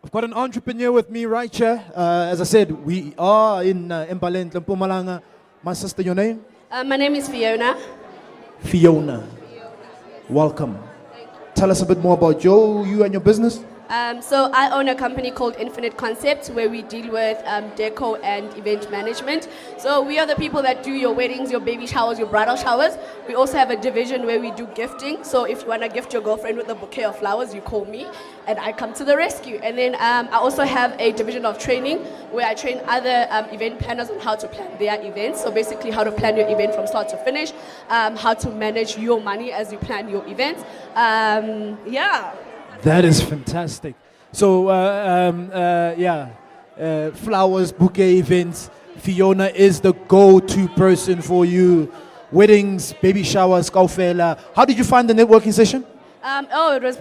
I've got an entrepreneur with me right here. As I said, we are in Embalenhle, Mpumalanga. My sister, your name? My name is Fiona. Fiona. Welcome. Tell us a bit more about you and your business. So I own a company called Infinite Concepts where we deal with deco and event management. So we are the people that do your weddings, your baby showers, your bridal showers. We also have a division where we do gifting. So if you want to gift your girlfriend with a bouquet of flowers, you call me and I come to the rescue. And then I also have a division of training where I train other event planners on how to plan their events. So basically how to plan your event from start to finish, how to manage your money as you plan your events. Yeah. That is fantastic. So, flowers, bouquet events. Fiona is the go-to person for you. Weddings, baby showers, kaufela. How did you find the networking session? It was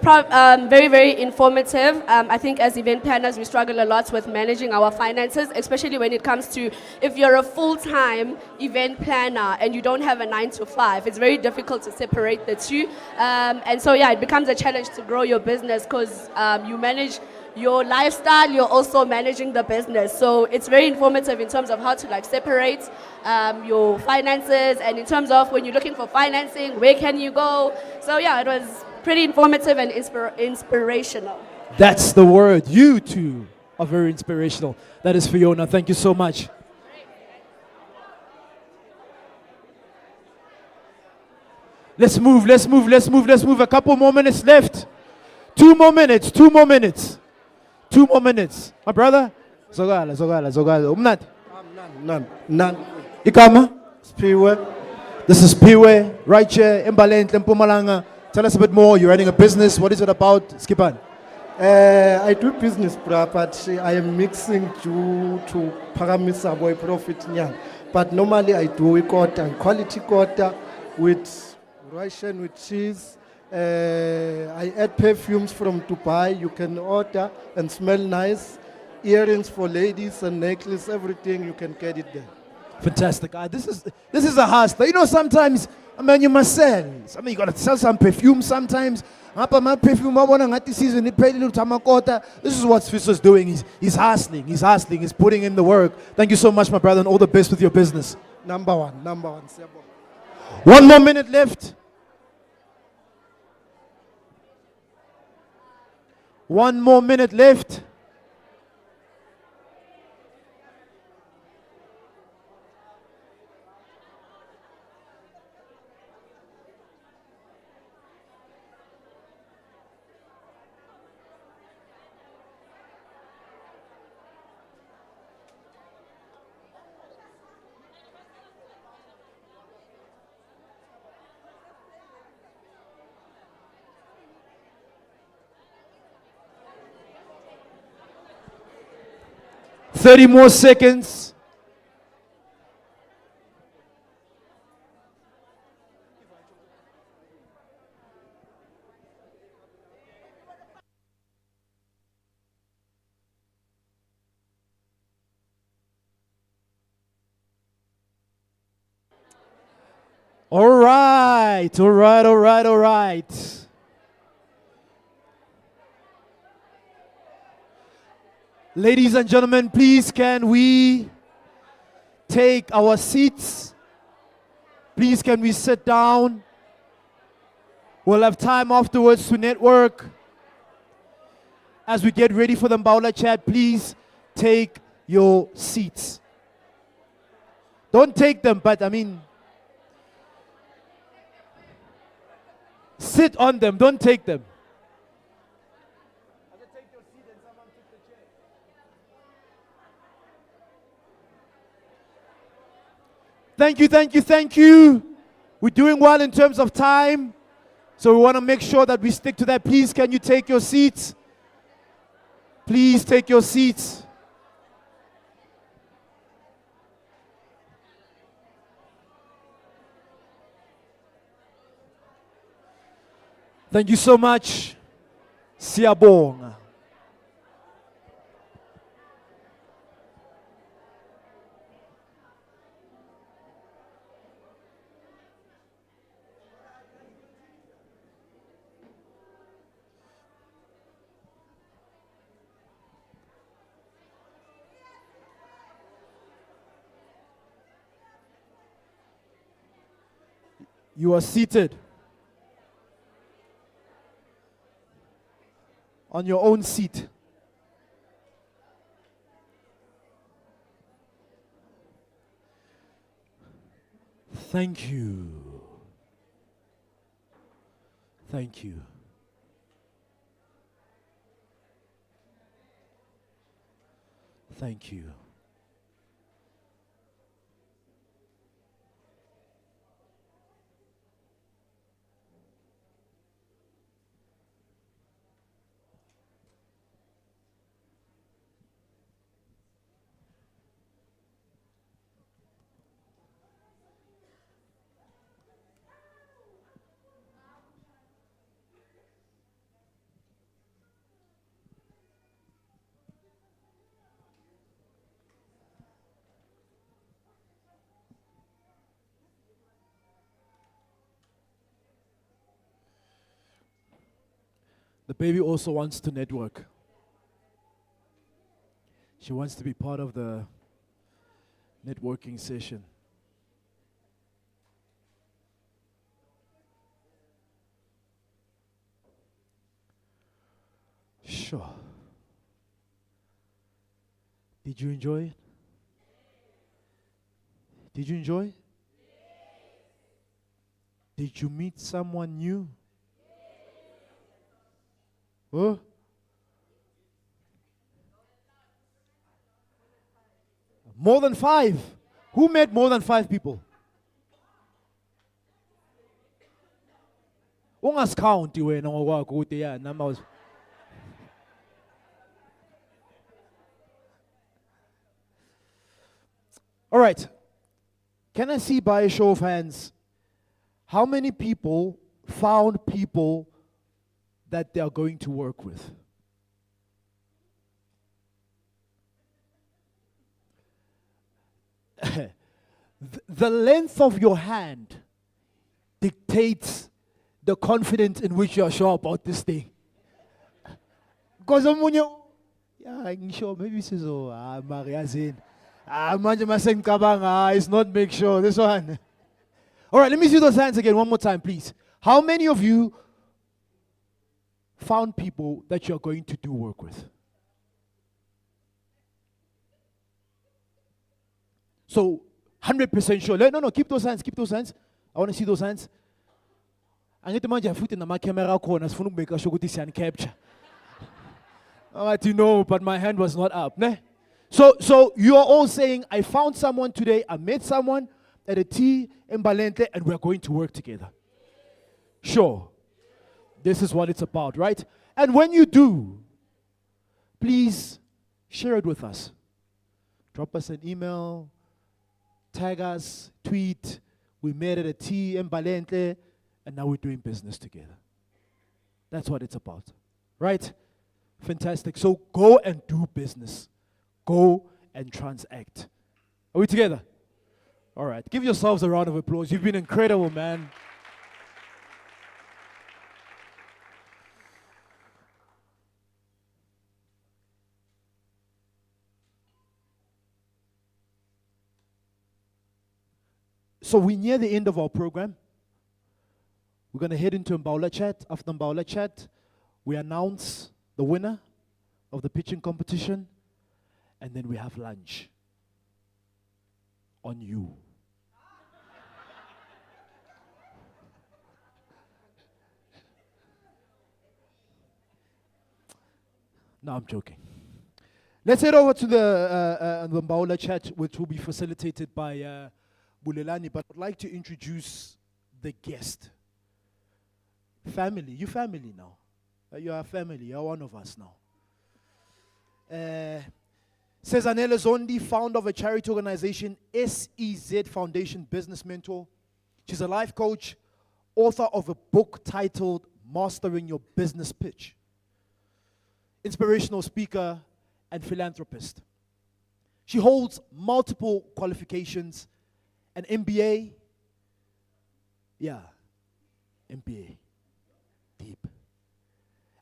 very, very informative. I think as event planners, we struggle a lot with managing our finances, especially when it comes to if you're a full-time event planner and you don't have a 9 to 5, it's very difficult to separate the two. And so, yeah, it becomes a challenge to grow your business because you manage your lifestyle, you're also managing the business. So it's very informative in terms of how to like separate your finances, and in terms of when you're looking for financing, where can you go? So yeah, it was pretty informative and inspirational. That's the word. You two are very inspirational. That is Fiona. Thank you so much. Let's move. A couple more minutes left. 2 more minutes. 2 more minutes. My brother? Zogala. Umnat? None. Ikama? Spiwe. This is Piwe, right here, Embalenhle, Mpumalanga. Tell us a bit more. You're running a business. What is it about? Skipan. I do business, but I am mixing due to paramisa boy profit nyang. But normally I do a quarter, quality quarter with Russian with cheese. I add perfumes from Dubai. You can order and smell nice. Earrings for ladies and necklace, everything you can get it there. Fantastic. This is a hustler. You know, sometimes, I mean, you must sell. I mean, you gotta sell some perfume sometimes. This is what Fiso's doing. He's hustling. He's putting in the work. Thank you so much, my brother, and all the best with your business. Number one. 1 more minute left. 1 more minute left. Thirty more seconds. All right. Ladies and gentlemen, please can we take our seats? Please can we sit down? We'll have time afterwards to network. As we get ready for the Mbaula chat, please take your seats. Don't take them, but I mean, sit on them, don't take them. Thank you. We're doing well in terms of time, so we want to make sure that we stick to that. Please, can you take your seats? Please take your seats. Thank you so much. Siyabonga. You are seated on your own seat. Thank you. Thank you. Thank you. The baby also wants to network. She wants to be part of the networking session. Sure. Did you enjoy it? Did you enjoy it? Did you meet someone new? Huh? More than 5. Who met more than 5 people? Ungascount wena ngokwakho ukuthi ya nami was. All right. Can I see by a show of hands how many people found people that they are going to work with? The length of your hand dictates the confidence in which you are sure about this thing. Because yeah, I'm sure maybe so Mariazin. It's not make sure this one. All right, let me see those hands again one more time, please. How many of you found people that you're going to do work with? So, 100% sure. No, keep those hands, keep those hands. I want to see those hands. I need to mind your foot in the camera corner as for make sure this and capture. I want to know, but my hand was not up. Ne? So you are all saying, I found someone today, I met someone at a tea in Embalenhle, and we're going to work together. Sure. This is what it's about, right? And when you do, please share it with us. Drop us an email, tag us, tweet. We met at a tea in Embalenhle, and now we're doing business together. That's what it's about, right? Fantastic. So go and do business. Go and transact. Are we together? All right. Give yourselves a round of applause. You've been incredible, man. So we're near the end of our program. We're going to head into Mbaula Chat. After Mbaula Chat, we announce the winner of the pitching competition, and then we have lunch on you. No, I'm joking. Let's head over to the Mbaula Chat, which will be facilitated by Bulelani, but I'd like to introduce the guest. Family, you family now. You are family, you are one of us now. Cezanele Zondi, founder of a charity organization, SEZ Foundation Business Mentor. She's a life coach, author of a book titled Mastering Your Business Pitch, inspirational speaker, and philanthropist. She holds multiple qualifications, an MBA, MBA, deep,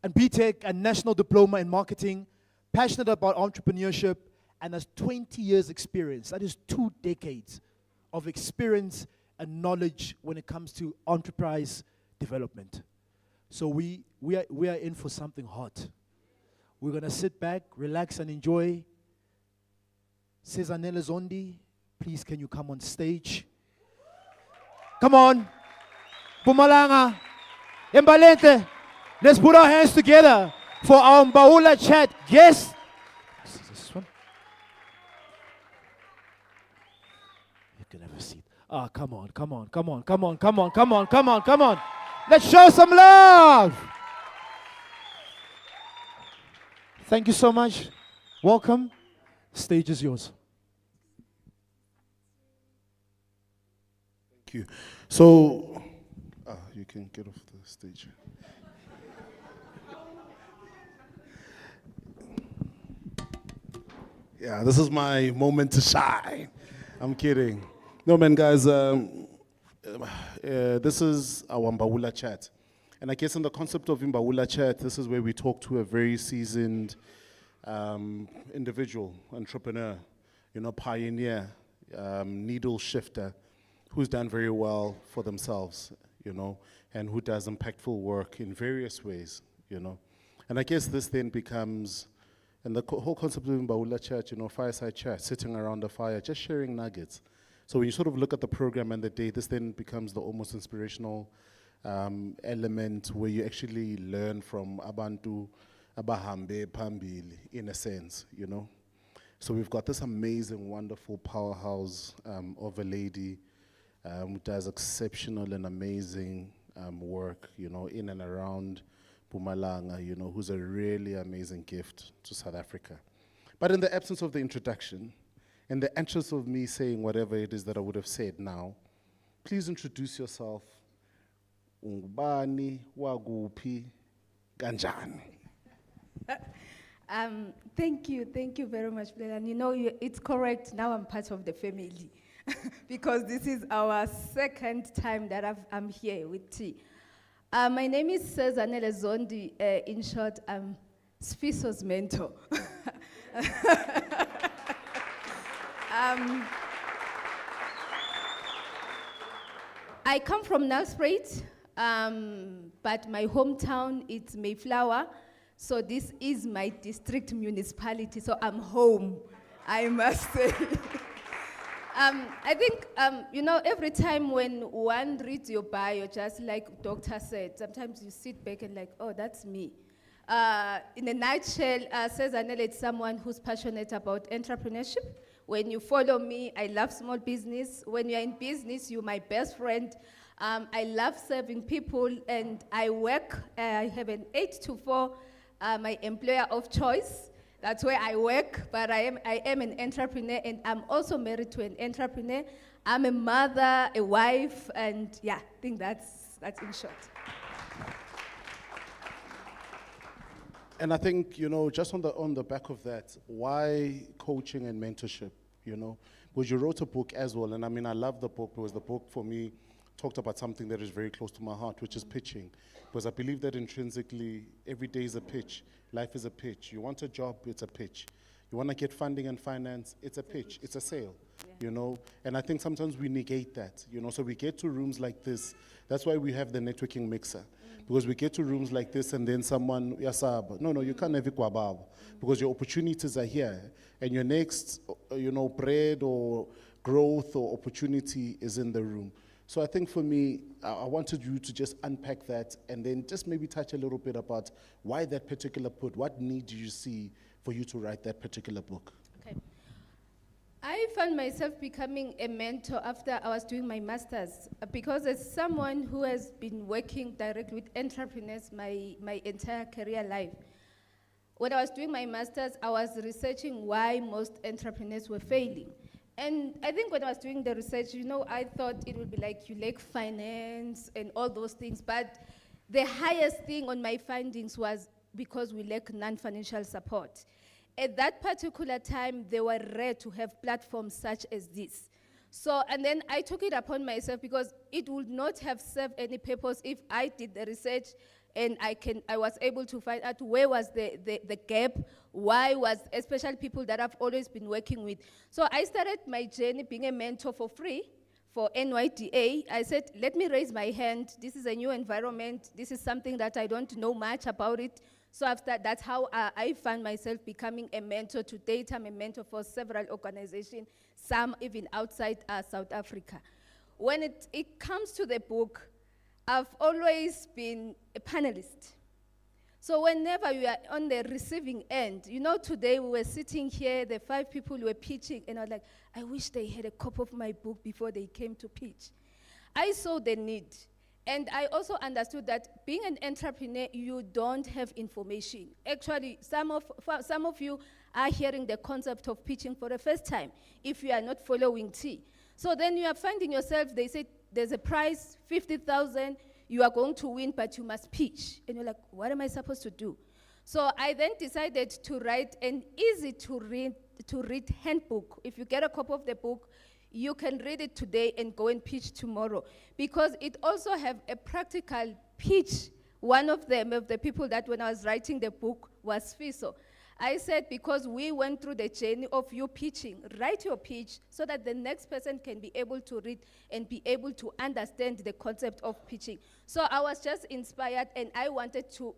and BTech and National Diploma in Marketing, passionate about entrepreneurship, and has 20 years experience. That is 2 decades of experience and knowledge when it comes to enterprise development. So we are in for something hot. We're gonna sit back, relax, and enjoy. Cezanele Zondi, please can you come on stage? Come on. Mpumalanga, Embalenhle, let's put our hands together for our Mbaula Chat guest. This one? You can have a seat. Ah, come on. Let's show some love. Thank you so much. Welcome. Stage is yours. Thank you. So, you can get off the stage. Yeah, this is my moment to shine. I'm kidding. No, man, guys, this is our Mbaula Chat. And I guess in the concept of Imbawula Chat, this is where we talk to a very seasoned individual, entrepreneur, pioneer, needle shifter, who's done very well for themselves, and who does impactful work in various ways, And I guess this then becomes, and the whole concept of Imbawula Chat, fireside chat, sitting around the fire, just sharing nuggets. So when you sort of look at the program and the day, this then becomes the almost inspirational element where you actually learn from abantu abahambe phambili, in a sense, So we've got this amazing, wonderful powerhouse of a lady who does exceptional and amazing work, in and around Mpumalanga, who's a really amazing gift to South Africa. But in the absence of the introduction, in the interest of me saying whatever it is that I would have said now, please introduce yourself. Ungubani, waguphi, kanjani. Thank you very much, Blair. And it's correct, now I'm part of the family. Because this is our second time that I'm here with T. My name is Cezanele Zondi. In short, I'm Sfiso's mentor. I come from Nelspruit, but my hometown is Mayflower. So this is my district municipality, so I'm home, I must say. I think, every time when one reads your bio, just like Doctor said, sometimes you sit back and like, oh, that's me. In a nutshell, Cezanele is someone who's passionate about entrepreneurship. When you follow me, I love small business. When you're in business, you're my best friend. I love serving people, and I work, I have an 8 to 4, my employer of choice. That's where I work, but I am an entrepreneur, and I'm also married to an entrepreneur. I'm a mother, a wife, and yeah, I think that's in short. And I think, just on the back of that, why coaching and mentorship, Because you wrote a book as well, and I love the book because the book for me talked about something that is very close to my heart, which is pitching. Because I believe that intrinsically, every day is a pitch. Life is a pitch. You want a job, it's a pitch. You want to get funding and finance, it's a pitch, it's a sale, And I think sometimes we negate that, So we get to rooms like this. That's why we have the networking mixer. Because we get to rooms like this and then someone, yasab, no, you can't have it kwabab. Because your opportunities are here. And your next, bread or growth or opportunity is in the room. So I think for me, I wanted you to just unpack that and then just maybe touch a little bit about why that particular book, what need do you see for you to write that particular book? Okay. I found myself becoming a mentor after I was doing my master's because as someone who has been working directly with entrepreneurs my entire career life, when I was doing my master's, I was researching why most entrepreneurs were failing. And I think when I was doing the research, I thought it would be like you lack finance and all those things, but the highest thing on my findings was because we lack non-financial support. At that particular time, they were rare to have platforms such as this. So, and then I took it upon myself because it would not have served any purpose if I did the research and I was able to find out where was the gap, why was, especially people that I've always been working with. So I started my journey being a mentor for free for NYDA. I said, let me raise my hand. This is a new environment. This is something that I don't know much about it. So after that's how I found myself becoming a mentor. To date, I'm a mentor for several organizations, some even outside South Africa. When it comes to the book, I've always been a panelist. So whenever you are on the receiving end, today we were sitting here, the 5 people were pitching, and I was like, I wish they had a copy of my book before they came to pitch. I saw the need. And I also understood that being an entrepreneur, you don't have information. Actually, some of you are hearing the concept of pitching for the first time if you are not following T. So then you are finding yourself, they say, there's a prize, 50,000, you are going to win, but you must pitch. And you're like, what am I supposed to do? So I then decided to write an easy-to-read handbook. If you get a copy of the book, you can read it today and go and pitch tomorrow. Because it also have a practical pitch One of them, of the people that when I was writing the book, was Fiso. I said, because we went through the journey of you pitching, write your pitch so that the next person can be able to read and be able to understand the concept of pitching. So I was just inspired, and I wanted to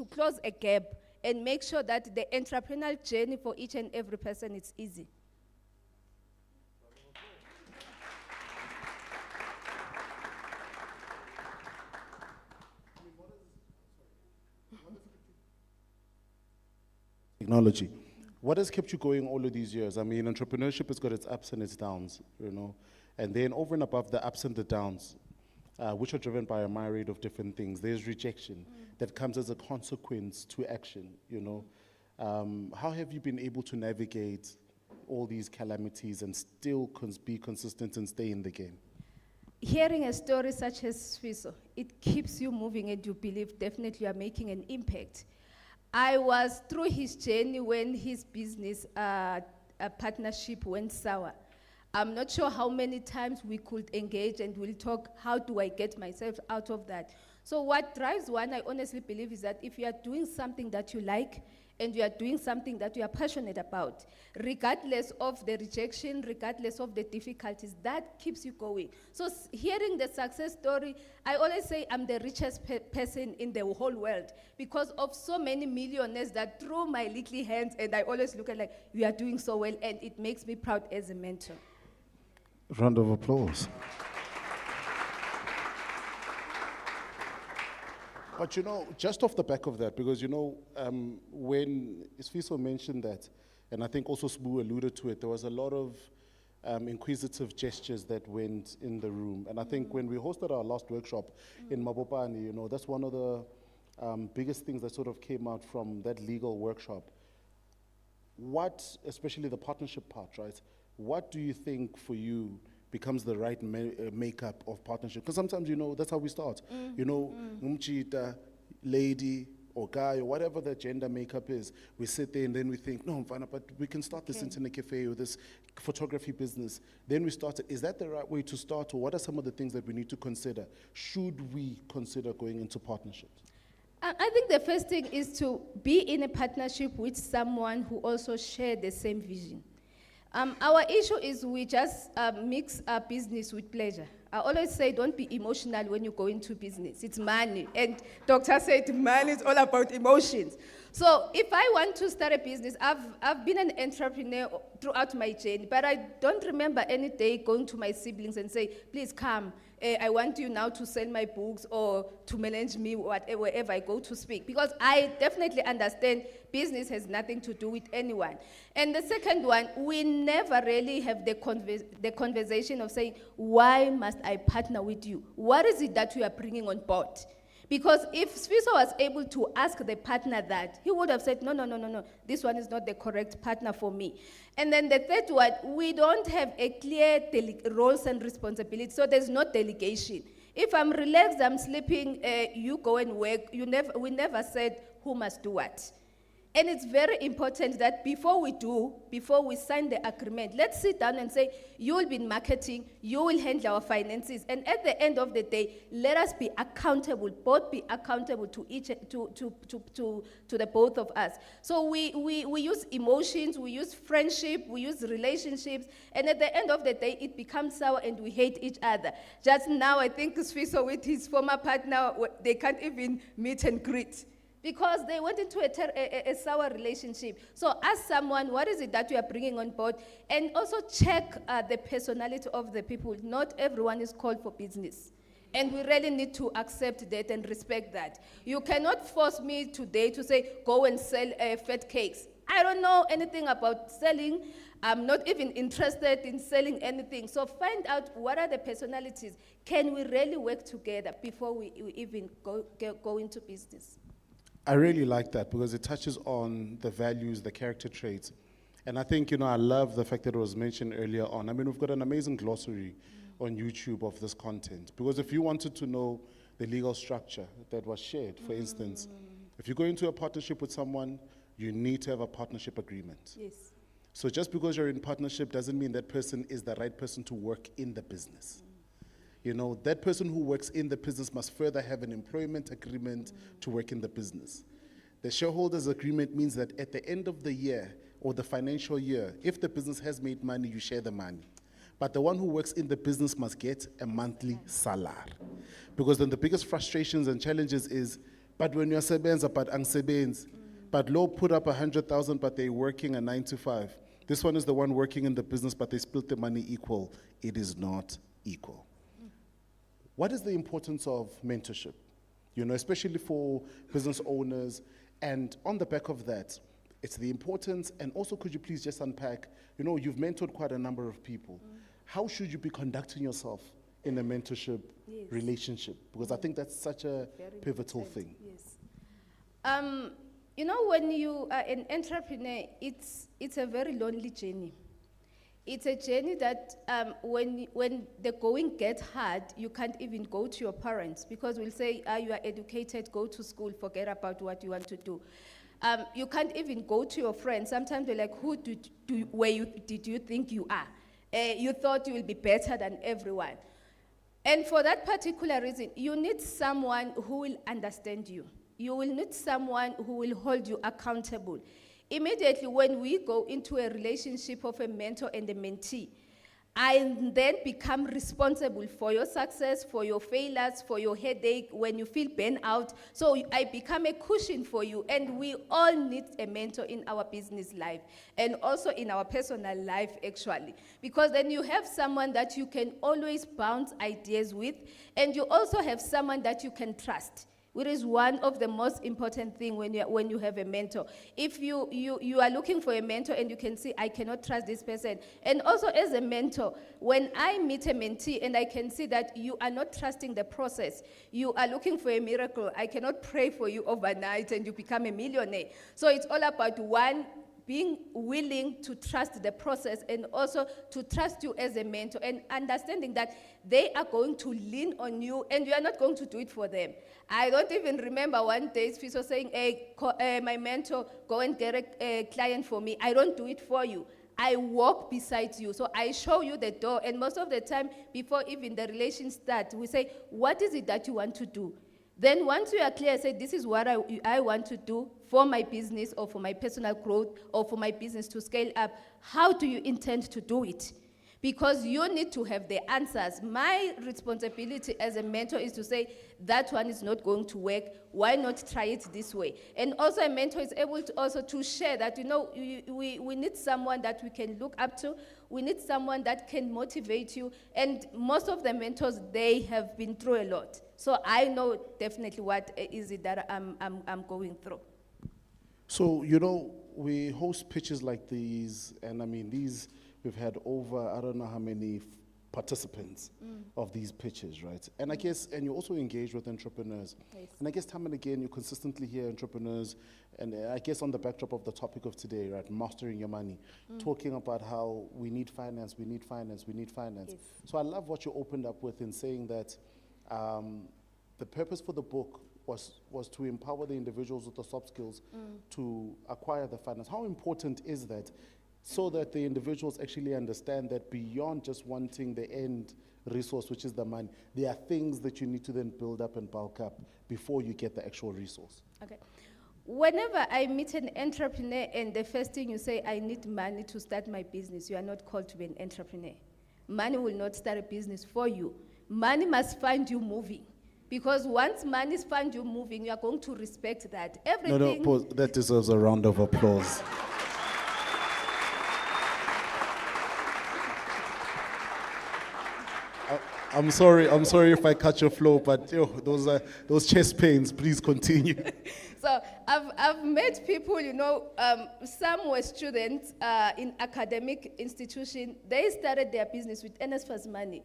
close a gap and make sure that the entrepreneurial journey for each and every person is easy. Technology. What has kept you going all of these years? I mean, entrepreneurship has got its ups and its downs, you know, and then over and above the ups and the downs, which are driven by a myriad of different things, there's rejection that comes as a consequence to action, you know. How have you been able to navigate all these calamities and still be consistent and stay in the game? Hearing a story such as Fiso, it keeps you moving, and you believe definitely you are making an impact. I was through his journey when his business partnership went sour. I'm not sure how many times we could engage and we'll talk, how do I get myself out of that? So what drives one, I honestly believe, is that if you are doing something that you like and you are doing something that you are passionate about, regardless of the rejection, regardless of the difficulties, that keeps you going. So hearing the success story, I always say I'm the richest person in the whole world because of so many millionaires that throw my little hands, and I always look at like, you are doing so well, and it makes me proud as a mentor. Round of applause. But you know, just off the back of that, because you know, when Isfiso mentioned that, and I think also Sbu alluded to it, there was a lot of inquisitive gestures that went in the room. And I think when we hosted our last workshop in Mabopane, you know, that's one of the biggest things that sort of came out from that legal workshop. What, especially the partnership part, right? What do you think for you becomes the right makeup of partnership? Because sometimes, you know, that's how we start. You know, umchita, lady, or guy, or whatever the gender makeup is, we sit there and then we think, no, Mfana, but we can start this internet cafe or this photography business. Then we start it. Is that the right way to start, or what are some of the things that we need to consider? Should we consider going into partnerships? I think the first thing is to be in a partnership with someone who also shares the same vision. Our issue is we just mix business with pleasure. I always say don't be emotional when you go into business. It's money. And doctor said money is all about emotions. So if I want to start a business, I've been an entrepreneur throughout my journey, but I don't remember any day going to my siblings and say, please come, I want you now to sell my books or to manage me wherever I go to speak. Because I definitely understand business has nothing to do with anyone. And the second one, we never really have the conversation of saying, why must I partner with you? What is it that you are bringing on board? Because if Sfiso was able to ask the partner that, he would have said, no, this one is not the correct partner for me. And then the third one, we don't have a clear roles and responsibilities, so there's no delegation. If I'm relaxed, I'm sleeping, you go and work, we never said who must do what. And it's very important that before we sign the agreement, let's sit down and say, you will be in marketing, you will handle our finances, and at the end of the day, let us be accountable, both be accountable to each, to the both of us. So we use emotions, we use friendship, we use relationships, and at the end of the day, it becomes sour and we hate each other. Just now, I think Sfiso with his former partner, they can't even meet and greet, because they went into a sour relationship. So ask someone, what is it that you are bringing on board? And also check the personality of the people. Not everyone is called for business. And we really need to accept that and respect that. You cannot force me today to say, go and sell fat cakes. I don't know anything about selling. I'm not even interested in selling anything. So find out what are the personalities. Can we really work together before we even go into business? I really like that because it touches on the values, the character traits. And I think, you know, I love the fact that it was mentioned earlier on. I mean, we've got an amazing glossary on YouTube of this content. Because if you wanted to know the legal structure that was shared, for instance, if you go into a partnership with someone, you need to have a partnership agreement. Yes. So just because you're in partnership doesn't mean that person is the right person to work in the business. You know, that person who works in the business must further have an employment agreement to work in the business. The shareholders agreement means that at the end of the year or the financial year, if the business has made money, you share the money. But the one who works in the business must get a monthly salary. Because then the biggest frustrations and challenges is, but when you're sebenza, but angsebenzi, but low put up 100,000, but they're working a 9 to 5. This one is the one working in the business, but they split the money equal. It is not equal. What is the importance of mentorship? You know, especially for business owners. And on the back of that, it's the importance, and also could you please just unpack, you know, you've mentored quite a number of people. How should you be conducting yourself in a mentorship relationship? Because I think that's such a pivotal thing. Yes. You know, when you are an entrepreneur, it's a very lonely journey. It's a journey that when the going gets hard, you can't even go to your parents because we'll say, you are educated, go to school, forget about what you want to do. You can't even go to your friends. Sometimes they're like, who did you think you are? You thought you will be better than everyone. And for that particular reason, you need someone who will understand you. You will need someone who will hold you accountable. Immediately when we go into a relationship of a mentor and a mentee, I then become responsible for your success, for your failures, for your headache, when you feel burnt out. So I become a cushion for you, and we all need a mentor in our business life and also in our personal life, actually. Because then you have someone that you can always bounce ideas with, and you also have someone that you can trust. Which is one of the most important things when you have a mentor. If you are looking for a mentor and you can see, I cannot trust this person. And also as a mentor, when I meet a mentee and I can see that you are not trusting the process, you are looking for a miracle, I cannot pray for you overnight and you become a millionaire. So it's all about one, being willing to trust the process and also to trust you as a mentor and understanding that they are going to lean on you and you are not going to do it for them. I don't even remember one day Fiso saying, hey, my mentor, go and get a client for me. I don't do it for you. I walk beside you. So I show you the door. And most of the time, before even the relation starts, we say, what is it that you want to do? Then once you are clear, say, this is what I want to do for my business or for my personal growth or for my business to scale up. How do you intend to do it? Because you need to have the answers. My responsibility as a mentor is to say, that one is not going to work. Why not try it this way? And also a mentor is able to also to share that, you know, we need someone that we can look up to. We need someone that can motivate you. And most of the mentors, they have been through a lot. So I know definitely what is it that I'm going through. So, you know, we host pitches like these, and I mean, we've had over, I don't know how many participants of these pitches, right? And I guess, and you also engage with entrepreneurs. Yes. And I guess time and again, you consistently hear entrepreneurs, and I guess on the backdrop of the topic of today, right, mastering your money, talking about how we need finance, we need finance, we need finance. Yes. So I love what you opened up with in saying that the purpose for the book was to empower the individuals with the soft skills to acquire the finance. How important is that? So that the individuals actually understand that beyond just wanting the end resource, which is the money, there are things that you need to then build up and bulk up before you get the actual resource. Okay. Whenever I meet an entrepreneur and the first thing you say, I need money to start my business, you are not called to be an entrepreneur. Money will not start a business for you. Money must find you moving. Because once money finds you moving, you are going to respect that. Everything. No, pause. That deserves a round of applause. I'm sorry if I cut your flow, but those chest pains, please continue. So I've met people, you know, some were students in academic institution. They started their business with NSFAS money.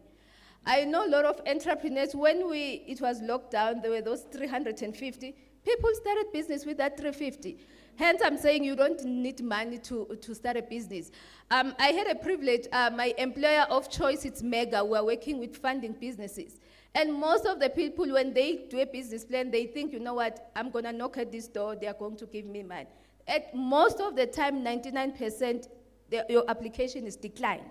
I know a lot of entrepreneurs, when it was lockdown, there were those 350. People started business with that 350. Hence, I'm saying you don't need money to start a business. I had a privilege, my employer of choice, it's Mega, we're working with funding businesses. And most of the people, when they do a business plan, they think, you know what, I'm gonna knock at this door, they're going to give me money. At most of the time, 99%, your application is declined.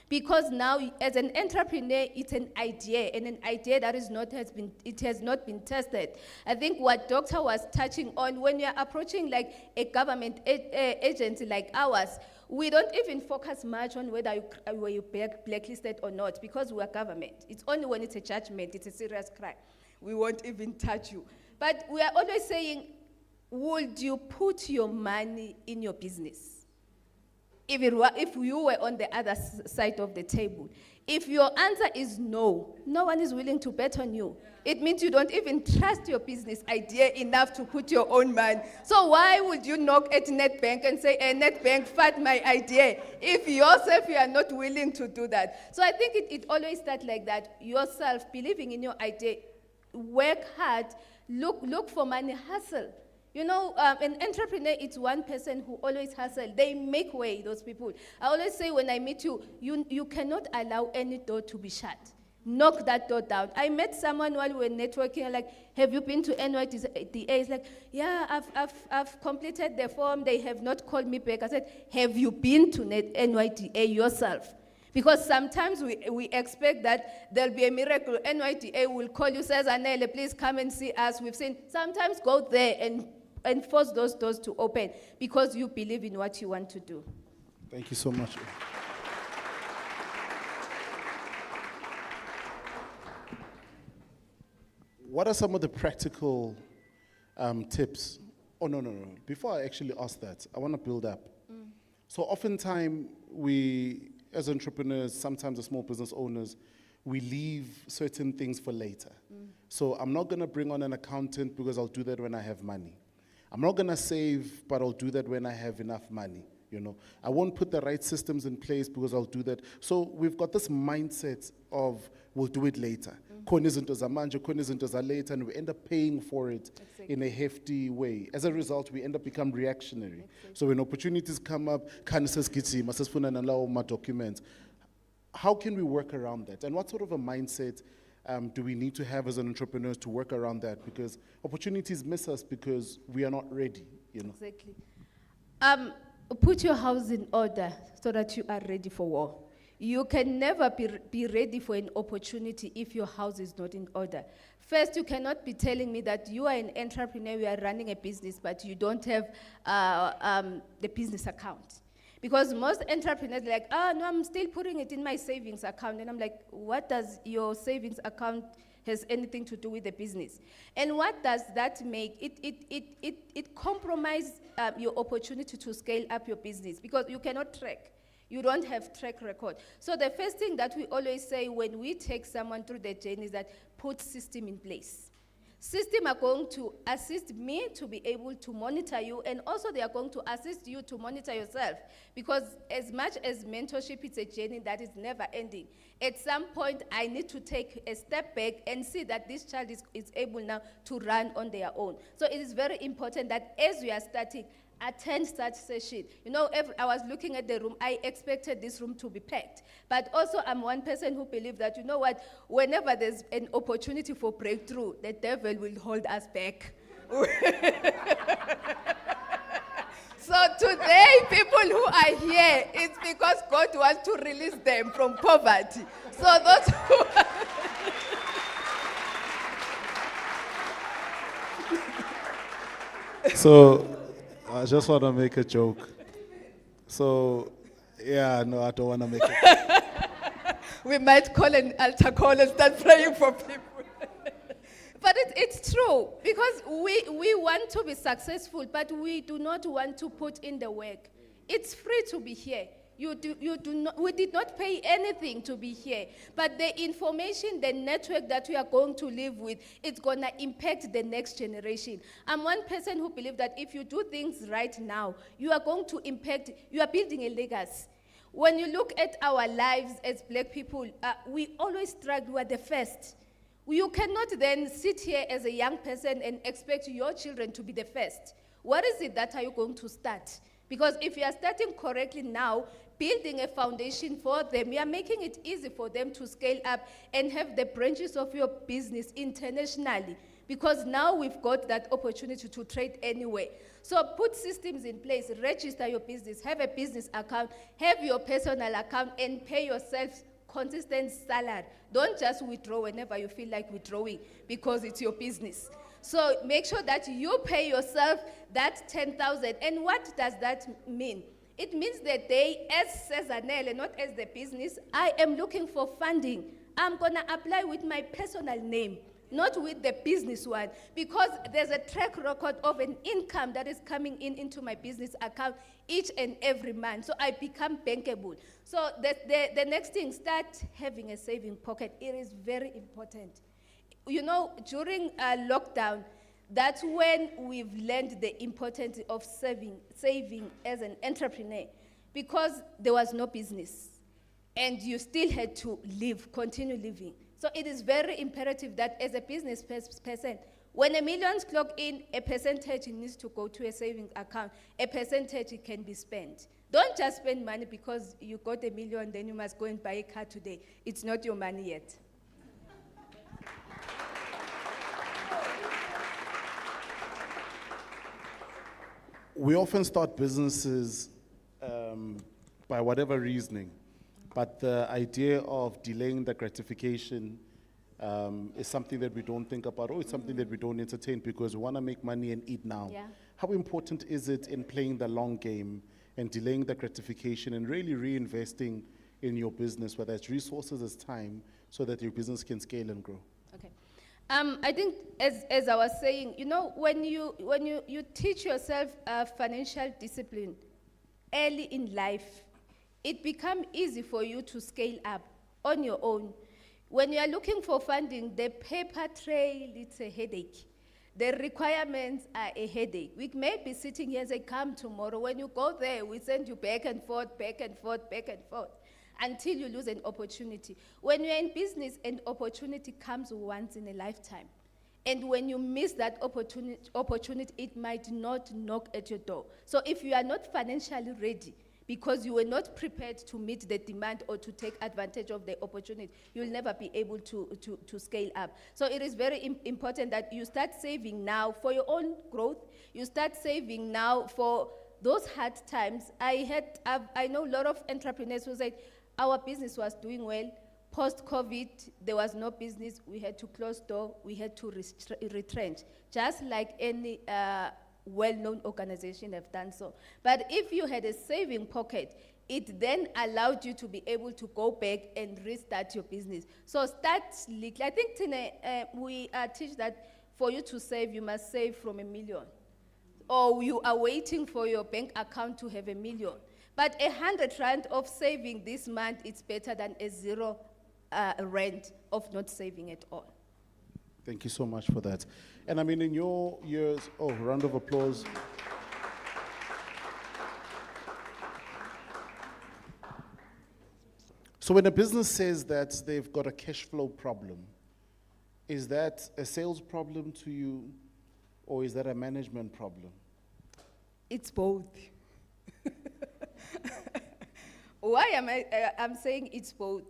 Because now, as an entrepreneur, it's an idea, and an idea that has not been tested. I think what Doctor was touching on, when you're approaching like a government agency like ours, we don't even focus much on whether you blacklisted or not, because we are government. It's only when it's a judgment, it's a serious crime. We won't even touch you. But we are always saying, would you put your money in your business? If you were on the other side of the table. If your answer is no, no one is willing to bet on you. It means you don't even trust your business idea enough to put your own money. So why would you knock at Nedbank and say, Nedbank, fund my idea, if yourself you are not willing to do that? So I think it always starts like that. Yourself, believing in your idea, work hard, look for money, hustle. You know, an entrepreneur is one person who always hustle. They make way, those people. I always say when I meet you, you cannot allow any door to be shut. Knock that door down. I met someone while we were networking, I'm like, have you been to NYDA? He's like, yeah, I've completed the form. They have not called me back. I said, have you been to NYDA yourself? Because sometimes we expect that there'll be a miracle. NYDA will call you, says, Anele, please come and see us. We've seen, sometimes go there and force those doors to open because you believe in what you want to do. Thank you so much. What are some of the practical tips? Oh, no. Before I actually ask that, I want to build up. So oftentimes we, as entrepreneurs, sometimes as small business owners, we leave certain things for later. So I'm not going to bring on an accountant because I'll do that when I have money. I'm not going to save, but I'll do that when I have enough money. You know, I won't put the right systems in place because I'll do that. So we've got this mindset of we'll do it later. Khona izinto zamanje, khona izinto zalater, and we end up paying for it in a hefty way. As a result, we end up becoming reactionary. So when opportunities come up, documents. How can we work around that? And what sort of a mindset do we need to have as an entrepreneur to work around that? Because opportunities miss us because we are not ready, you know. Exactly. Put your house in order so that you are ready for war. You can never be ready for an opportunity if your house is not in order. First, you cannot be telling me that you are an entrepreneur, you are running a business, but you don't have the business account. Because most entrepreneurs are like, no, I'm still putting it in my savings account. And I'm like, what does your savings account has anything to do with the business? And what does that make? It compromises your opportunity to scale up your business because you cannot track. You don't have track record. So the first thing that we always say when we take someone through the journey is that put system in place. System are going to assist me to be able to monitor you, and also they are going to assist you to monitor yourself. Because as much as mentorship is a journey that is never ending, at some point I need to take a step back and see that this child is able now to run on their own. So it is very important that as we are starting, attend such session. You know, I was looking at the room, I expected this room to be packed. But also I'm one person who believes that, you know what, whenever there's an opportunity for breakthrough, the devil will hold us back. So today, people who are here, it's because God wants to release them from poverty. So those who So I just want to make a joke. So, yeah, no, I don't want to make it. we might call an altar call and start praying for people. But it's true, because we want to be successful, but we do not want to put in the work. It's free to be here. We did not pay anything to be here. But the information, the network that we are going to live with, it's going to impact the next generation. I'm one person who believes that if you do things right now, you are going to impact, you are building a legacy. When you look at our lives as black people, we always struggle with the first. You cannot then sit here as a young person and expect your children to be the first. What is it that are you going to start? Because if you are starting correctly now, building a foundation for them, you are making it easy for them to scale up and have the branches of your business internationally. because now we've got that opportunity to trade anywhere. So put systems in place, register your business, have a business account, have your personal account, and pay yourself consistent salary. Don't just withdraw whenever you feel like withdrawing because it's your business. So make sure that you pay yourself that 10,000. And what does that mean? It means that they, as Cezanelle, not as the business, I am looking for funding. I'm gonna apply with my personal name, not with the business one, because there's a track record of an income that is coming into my business account each and every month. So I become bankable. So the next thing, start having a saving pocket. It is very important. You know, during lockdown, that's when we've learned the importance of saving as an entrepreneur, because there was no business and you still had to live, continue living. So it is very imperative that as a business person, when a millions clock in, a percentage needs to go to a savings account, a percentage can be spent. Don't just spend money because you got a million, then you must go and buy a car today. It's not your money yet. We often start businesses by whatever reasoning, but the idea of delaying the gratification is something that we don't think about, or it's something that we don't entertain because we want to make money and eat now. Yeah. How important is it in playing the long game and delaying the gratification and really reinvesting in your business, whether it's resources as time, so that your business can scale and grow? Okay. I think, as I was saying, you know, when you teach yourself financial discipline early in life, it becomes easy for you to scale up on your own. When you are looking for funding, the paper trail, it's a headache. The requirements are a headache. We may be sitting here and say, come tomorrow. When you go there, we send you back and forth, back and forth, back and forth, until you lose an opportunity. When you're in business, an opportunity comes once in a lifetime. And when you miss that opportunity, it might not knock at your door. So if you are not financially ready, because you were not prepared to meet the demand or to take advantage of the opportunity, you'll never be able to scale up. So it is very important that you start saving now for your own growth. You start saving now for those hard times. I know a lot of entrepreneurs who said, our business was doing well. Post-COVID, there was no business. We had to close door. We had to retrench, just like any well-known organization have done so. But if you had a saving pocket, it then allowed you to be able to go back and restart your business. So start little. I think, Tine, we teach that for you to save, you must save from 1 million. Or you are waiting for your bank account to have 1 million. But 100 rand of saving this month, it's better than a 0 rand of not saving at all. Thank you so much for that. And I mean, in your years, round of applause. So when a business says that they've got a cash flow problem, is that a sales problem to you, or is that a management problem? It's both. Why am I'm saying it's both?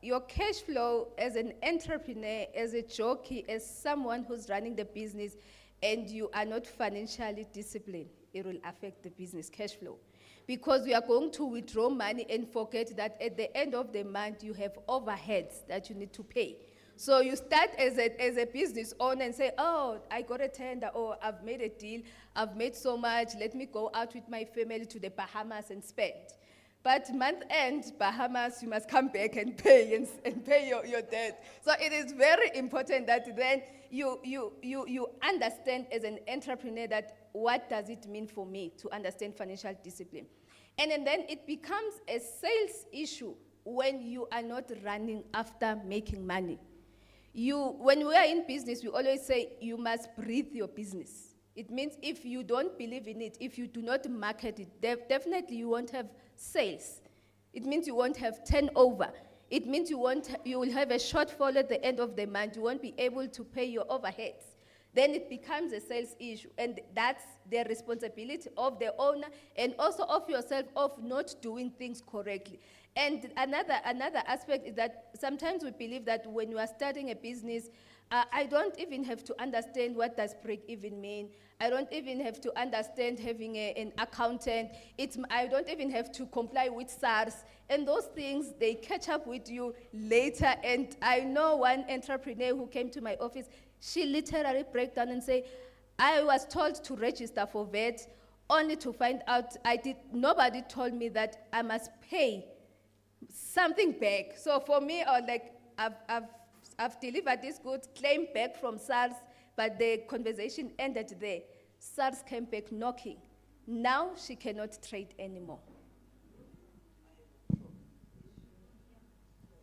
Your cash flow as an entrepreneur, as a jockey, as someone who's running the business, and you are not financially disciplined, it will affect the business cash flow. Because you are going to withdraw money and forget that at the end of the month, you have overheads that you need to pay. So you start as a business owner and say, oh, I got a tender, or I've made a deal, I've made so much, let me go out with my family to the Bahamas and spend. But month end, Bahamas, you must come back and pay and pay your debt. So it is very important that then you understand as an entrepreneur that what does it mean for me to understand financial discipline. And then it becomes a sales issue when you are not running after making money. When we are in business, we always say you must breathe your business. It means if you don't believe in it, if you do not market it, definitely you won't have sales. It means you won't have turnover. It means you will have a shortfall at the end of the month. You won't be able to pay your overheads. Then it becomes a sales issue, and that's the responsibility of the owner and also of yourself of not doing things correctly. And another aspect is that sometimes we believe that when you are starting a business, I don't even have to understand what does break even mean. I don't even have to understand having an accountant. I don't even have to comply with SARS. And those things, they catch up with you later. And I know one entrepreneur who came to my office, she literally broke down and say, I was told to register for VAT, only to find out nobody told me that I must pay something back. So for me, I was like, I've delivered this goods, claim back from SARS, but the conversation ended there. SARS came back knocking. Now she cannot trade anymore.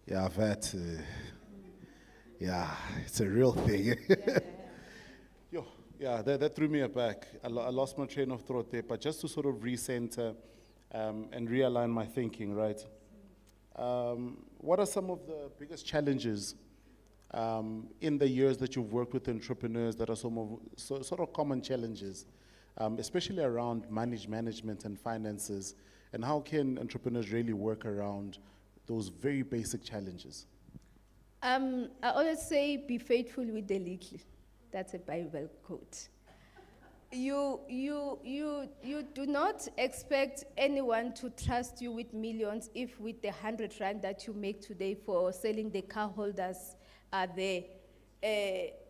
Yeah, VAT. Yeah, it's a real thing. Yeah, that threw me aback. I lost my train of thought there, but just to sort of recenter and realign my thinking, right? What are some of the biggest challenges in the years that you've worked with entrepreneurs that are sort of common challenges, especially around management and finances, and how can entrepreneurs really work around those very basic challenges? I always say, be faithful with the little. That's a Bible quote. You do not expect anyone to trust you with millions if with the 100 rand that you make today for selling the car holders are there,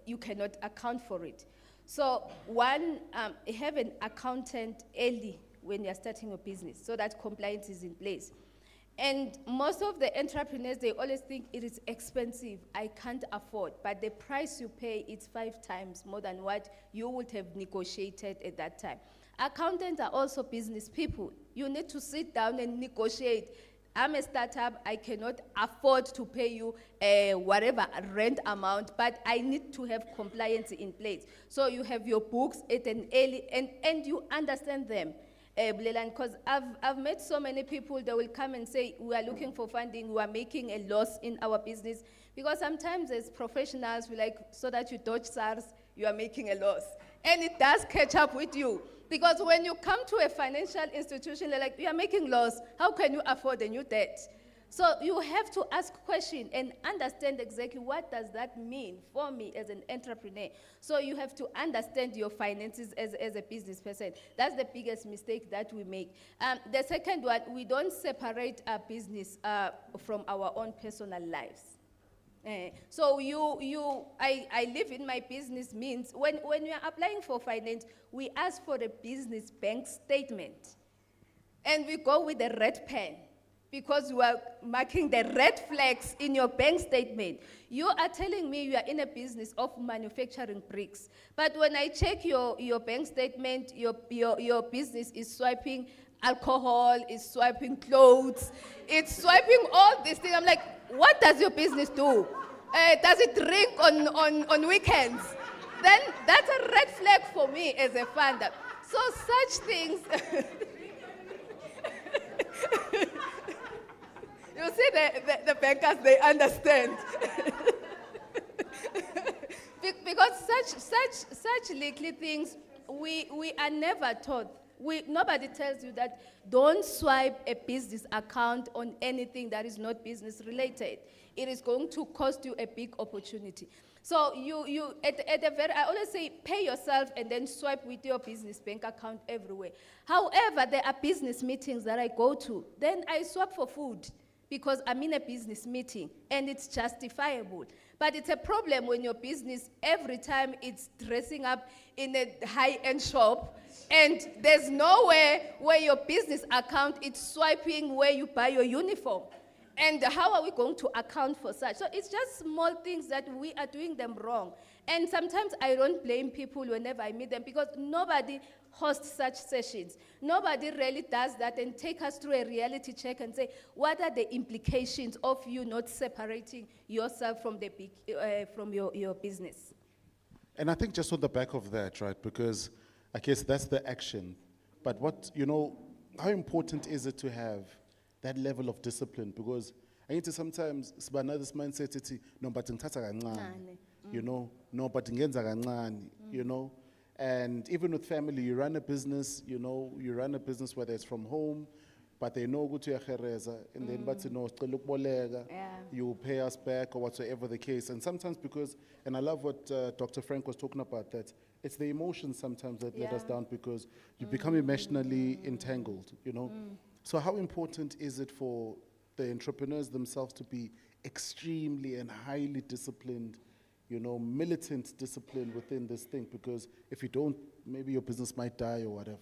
you cannot account for it. So one, have an accountant early when you're starting a business so that compliance is in place. And most of the entrepreneurs, they always think it is expensive, I can't afford, but the price you pay is 5 times more than what you would have negotiated at that time. Accountants are also business people. You need to sit down and negotiate. I'm a startup, I cannot afford to pay you whatever rent amount, but I need to have compliance in place. So you have your books at an early, and you understand them. Because I've met so many people that will come and say, we are looking for funding, we are making a loss in our business. Because sometimes as professionals, we like, so that you dodge SARS, you are making a loss. And it does catch up with you. Because when you come to a financial institution, they're like, you are making loss, how can you afford a new debt? So you have to ask questions and understand exactly what does that mean for me as an entrepreneur. So you have to understand your finances as a business person. That's the biggest mistake that we make. The second one, we don't separate our business from our own personal lives. So I live in my business means when we are applying for finance, we ask for a business bank statement. And we go with a red pen, because you are marking the red flags in your bank statement. You are telling me you are in a business of manufacturing bricks. But when I check your bank statement, your business is swiping alcohol, is swiping clothes, it's swiping all these things. I'm like, what does your business do? Does it drink on weekends? Then that's a red flag for me as a funder. So such things... You see, the bankers, they understand. Because such little things, we are never taught. Nobody tells you that don't swipe a business account on anything that is not business related. It is going to cost you a big opportunity. So I always say, pay yourself and then swipe with your business bank account everywhere. However, there are business meetings that I go to. Then I swap for food, because I'm in a business meeting and it's justifiable. But it's a problem when your business, every time it's dressing up in a high-end shop, and there's nowhere where your business account is swiping where you buy your uniform. And how are we going to account for such? So it's just small things that we are doing them wrong. And sometimes I don't blame people whenever I meet them, because nobody hosts such sessions. Nobody really does that and take us through a reality check and say, what are the implications of you not separating yourself from the from your business? And I think just on the back of that, right, because I guess that's the action. But how important is it to have that level of discipline? Because I need to sometimes, this mindset, no, but no, and even with family, you run a business, you run a business, whether it's from home, but they know ukuthi uyagereza, and then bathi no, sicela ukuboleka, you pay us back or whatsoever the case. And sometimes and I love what Dr. Frank was talking about, that it's the emotions sometimes that let us down because you become emotionally entangled, you know. So how important is it for the entrepreneurs themselves to be extremely and highly disciplined, you know, militant discipline within this thing? Because if you don't, maybe your business might die or whatever.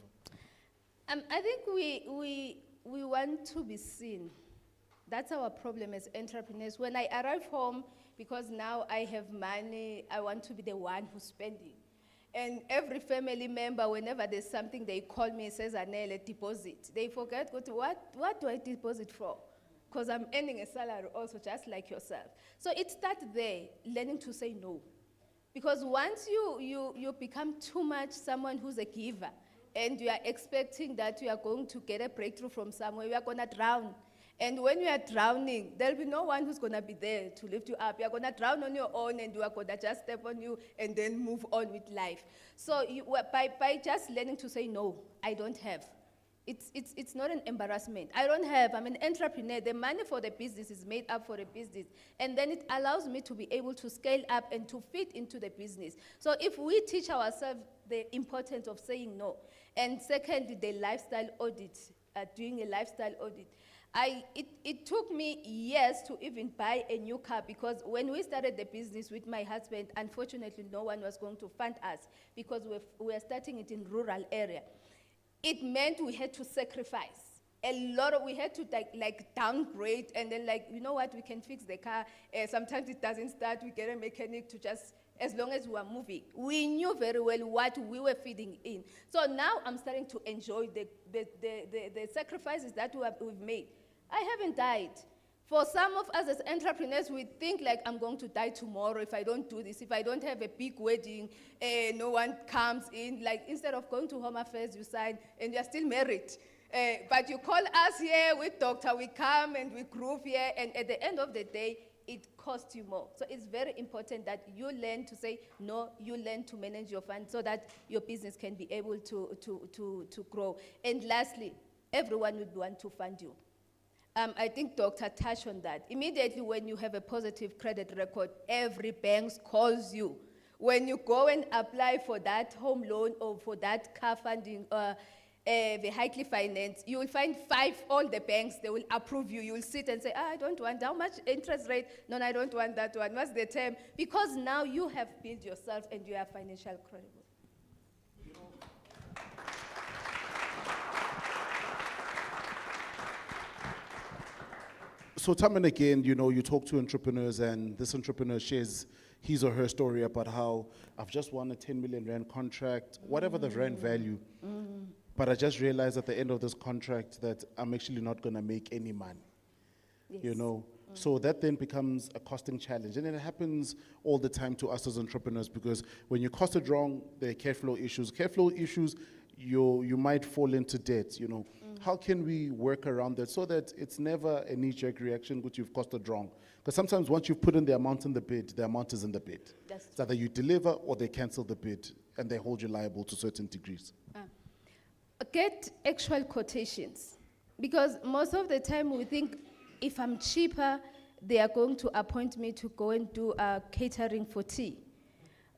I think we want to be seen. That's our problem as entrepreneurs. When I arrive home, because now I have money, I want to be the one who's spending. And every family member, whenever there's something, they call me and says, Anele, deposit. They forget, what do I deposit for? Because I'm earning a salary also, just like yourself. So it starts there, learning to say no. Because once you become too much someone who's a giver, and you are expecting that you are going to get a breakthrough from somewhere, you are going to drown. And when you are drowning, there'll be no one who's going to be there to lift you up. You're going to drown on your own, and you are going to just step on you and then move on with life. So by just learning to say, no, I don't have. It's not an embarrassment. I don't have. I'm an entrepreneur. The money for the business is made up for the business. And then it allows me to be able to scale up and to fit into the business. So if we teach ourselves the importance of saying no, and secondly, the lifestyle audit, doing a lifestyle audit, it took me years to even buy a new car, because when we started the business with my husband, unfortunately, no one was going to fund us because we were starting it in rural area. It meant we had to sacrifice a lot of, we had to like downgrade, and then you know what, we can fix the car. Sometimes it doesn't start, we get a mechanic to just, as long as we are moving. We knew very well what we were feeding in. So now I'm starting to enjoy the sacrifices that we've made. I haven't died. For some of us as entrepreneurs, we think like, I'm going to die tomorrow if I don't do this. If I don't have a big wedding, no one comes in. Like, instead of going to Home Affairs, you sign, and you're still married. But you call us here with doctor, we come and we groove here, and at the end of the day, it costs you more. So it's very important that you learn to say no, you learn to manage your funds so that your business can be able to grow. And lastly, everyone would want to fund you. I think Doctor touched on that. Immediately when you have a positive credit record, every bank calls you. When you go and apply for that home loan or for that car funding, vehicle finance, you will find all the banks, they will approve you. You will sit and say, I don't want, how much interest rate? No, I don't want that one. What's the term? Because now you have built yourself and you are financially credible. So time and again, you know, you talk to entrepreneurs, and this entrepreneur shares his or her story about how I've just won a 10 million rand contract, whatever the rand value, but I just realized at the end of this contract that I'm actually not going to make any money, you know. So that then becomes a costing challenge, and it happens all the time to us as entrepreneurs, because when you cost it wrong, there are cash flow issues. Cash flow issues, you might fall into debt, you know. How can we work around that so that it's never a knee-jerk reaction, which you've costed wrong? Because sometimes once you've put in the amount in the bid, the amount is in the bid. It's either you deliver or they cancel the bid, and they hold you liable to certain degrees. Get actual quotations, because most of the time we think if I'm cheaper, they are going to appoint me to go and do catering for tea.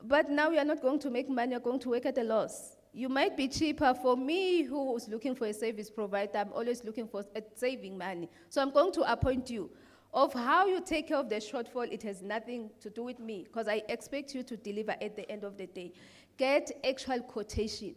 But now we are not going to make money, you're going to work at a loss. You might be cheaper. For me, who is looking for a service provider, I'm always looking for saving money. So I'm going to appoint you. Of how you take care of the shortfall, it has nothing to do with me, because I expect you to deliver at the end of the day. Get actual quotation.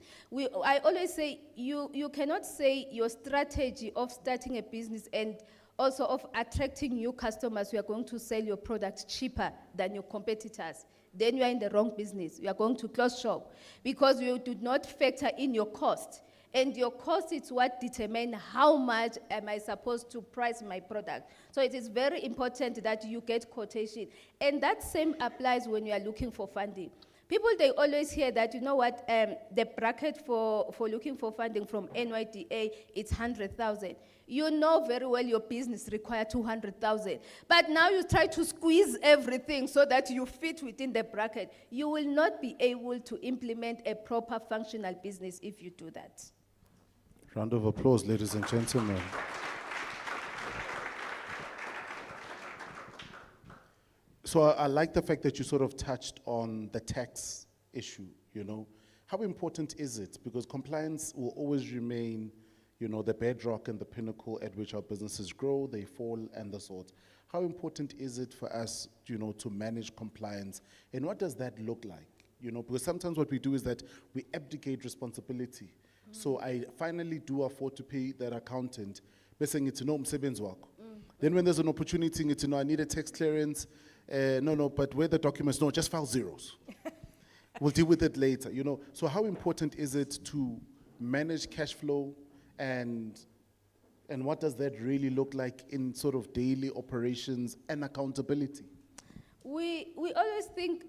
I always say, you cannot say your strategy of starting a business and also of attracting new customers, you are going to sell your products cheaper than your competitors. Then you are in the wrong business. You are going to close shop because you do not factor in your cost. And your cost is what determines how much am I supposed to price my product. So it is very important that you get quotation. And that same applies when you are looking for funding. People, they always hear that, you know what, the bracket for looking for funding from NYDA, it's 100,000. You know very well your business requires 200,000. But now you try to squeeze everything so that you fit within the bracket. You will not be able to implement a proper functional business if you do that. Round of applause, ladies and gentlemen. So I like the fact that you sort of touched on the tax issue, you know. How important is it? Because compliance will always remain, you know, the bedrock and the pinnacle at which our businesses grow, they fall, and the sort. How important is it for us, you know, to manage compliance? And what does that look like? You know, because sometimes what we do is that we abdicate responsibility. So I finally do afford to pay that accountant, saying it's no msebenzi wakho. Then when there's an opportunity, it's I need a tax clearance. No, but where the documents, no, just file zeros. We'll deal with it later, you know. So how important is it to manage cash flow, and what does that really look like in sort of daily operations and accountability? We always think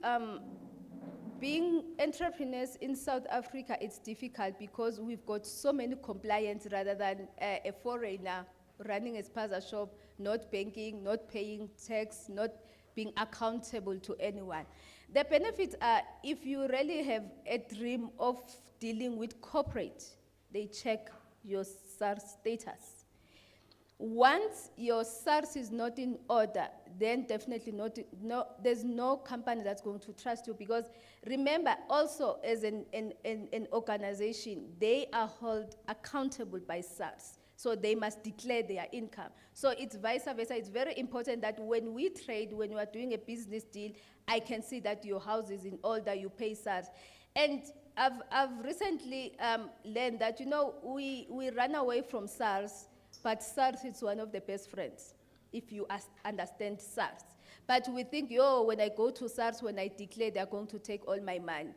being entrepreneurs in South Africa, it's difficult because we've got so many compliance rather than a foreigner running a spaza shop, not banking, not paying tax, not being accountable to anyone. The benefits are if you really have a dream of dealing with corporate, they check your SARS status. Once your SARS is not in order, then definitely there's no company that's going to trust you, because remember also as an organization, they are held accountable by SARS. So they must declare their income. So it's vice versa. It's very important that when we trade, when we are doing a business deal, I can see that your house is in order, you pay SARS. And I've recently learned that, you know, we run away from SARS, but SARS is one of the best friends, if you understand SARS. But we think, when I go to SARS, when I declare, they're going to take all my money.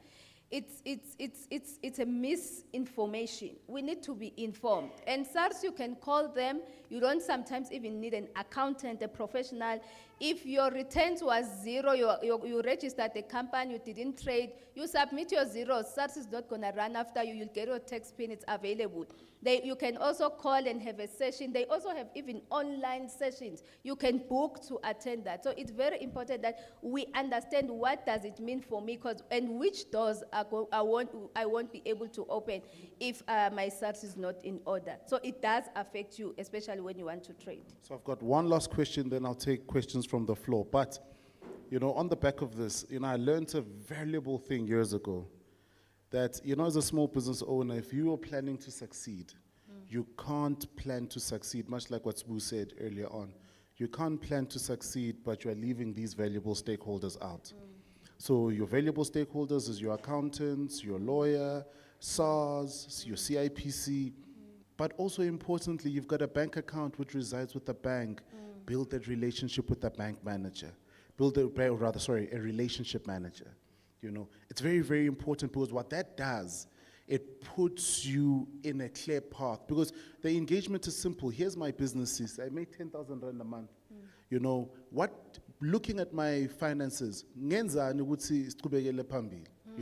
It's a misinformation. We need to be informed. And SARS, you can call them. You don't sometimes even need an accountant, a professional. If your returns was zero, you registered the company, you didn't trade, you submit your zeros. SARS is not going to run after you. You'll get your tax pin. It's available. You can also call and have a session. They also have even online sessions. You can book to attend that. So it's very important that we understand what does it mean for me, and which doors I won't be able to open if my SARS is not in order. So it does affect you, especially when you want to trade. So I've got one last question, then I'll take questions from the floor. But, you know, on the back of this, you know, I learned a valuable thing years ago, that, you know, as a small business owner, if you are planning to succeed, you can't plan to succeed, much like what Sbu said earlier on. You can't plan to succeed, but you are leaving these valuable stakeholders out. So your valuable stakeholders is your accountants, your lawyer, SARS, your CIPC, but also importantly, you've got a bank account which resides with the bank. Build that relationship with the bank manager. A relationship manager. You know, it's very, very important, because what that does, it puts you in a clear path, because the engagement is simple. Here's my businesses. I make 10,000 rand a month. You know, looking at my finances, you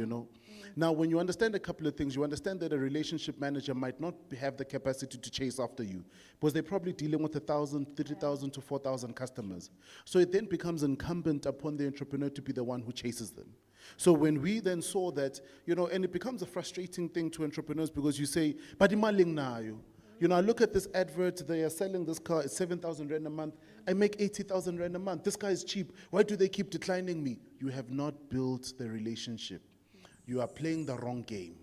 know. Now, when you understand a couple of things, you understand that a relationship manager might not have the capacity to chase after you, because they're probably dealing with 1,000, 30,000 to 4,000 customers. So it then becomes incumbent upon the entrepreneur to be the one who chases them. So when we then saw that, you know, and it becomes a frustrating thing to entrepreneurs, because you say, but imaling nayo. You know, I look at this advert, they are selling this car at 7,000 rand a month. I make 80,000 rand a month. This car is cheap. Why do they keep declining me? You have not built the relationship. You are playing the wrong game,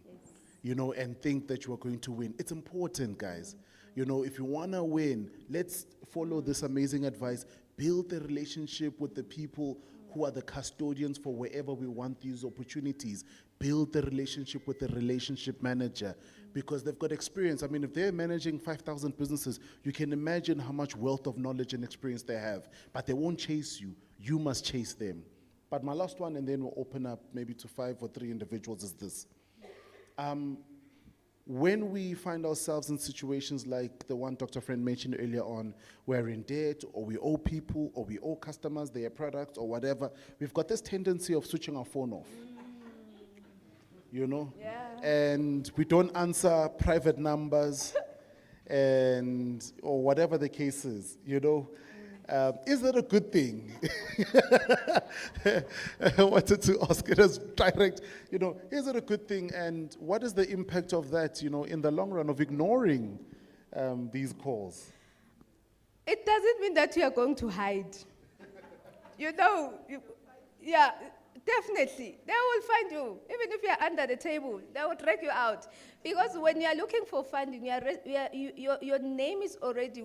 you know, and think that you are going to win. It's important, guys. You know, if you want to win, let's follow this amazing advice. Build the relationship with the people who are the custodians for wherever we want these opportunities. Build the relationship with the relationship manager, because they've got experience. I mean, if they're managing 5,000 businesses, you can imagine how much wealth of knowledge and experience they have. But they won't chase you. You must chase them. But my last one, and then we'll open up maybe to 5 or 3 individuals, is this. When we find ourselves in situations like the one Dr. Friend mentioned earlier on, we're in debt, or we owe people, or we owe customers their products, or whatever, we've got this tendency of switching our phone off. You know? Yeah. And we don't answer private numbers, or whatever the case is, you know? Is that a good thing? I wanted to ask it as direct, is it a good thing, and what is the impact of that, in the long run of ignoring these calls? It doesn't mean that you are going to hide. Yeah, definitely. They will find you. Even if you are under the table, they will drag you out. Because when you are looking for funding, your name is already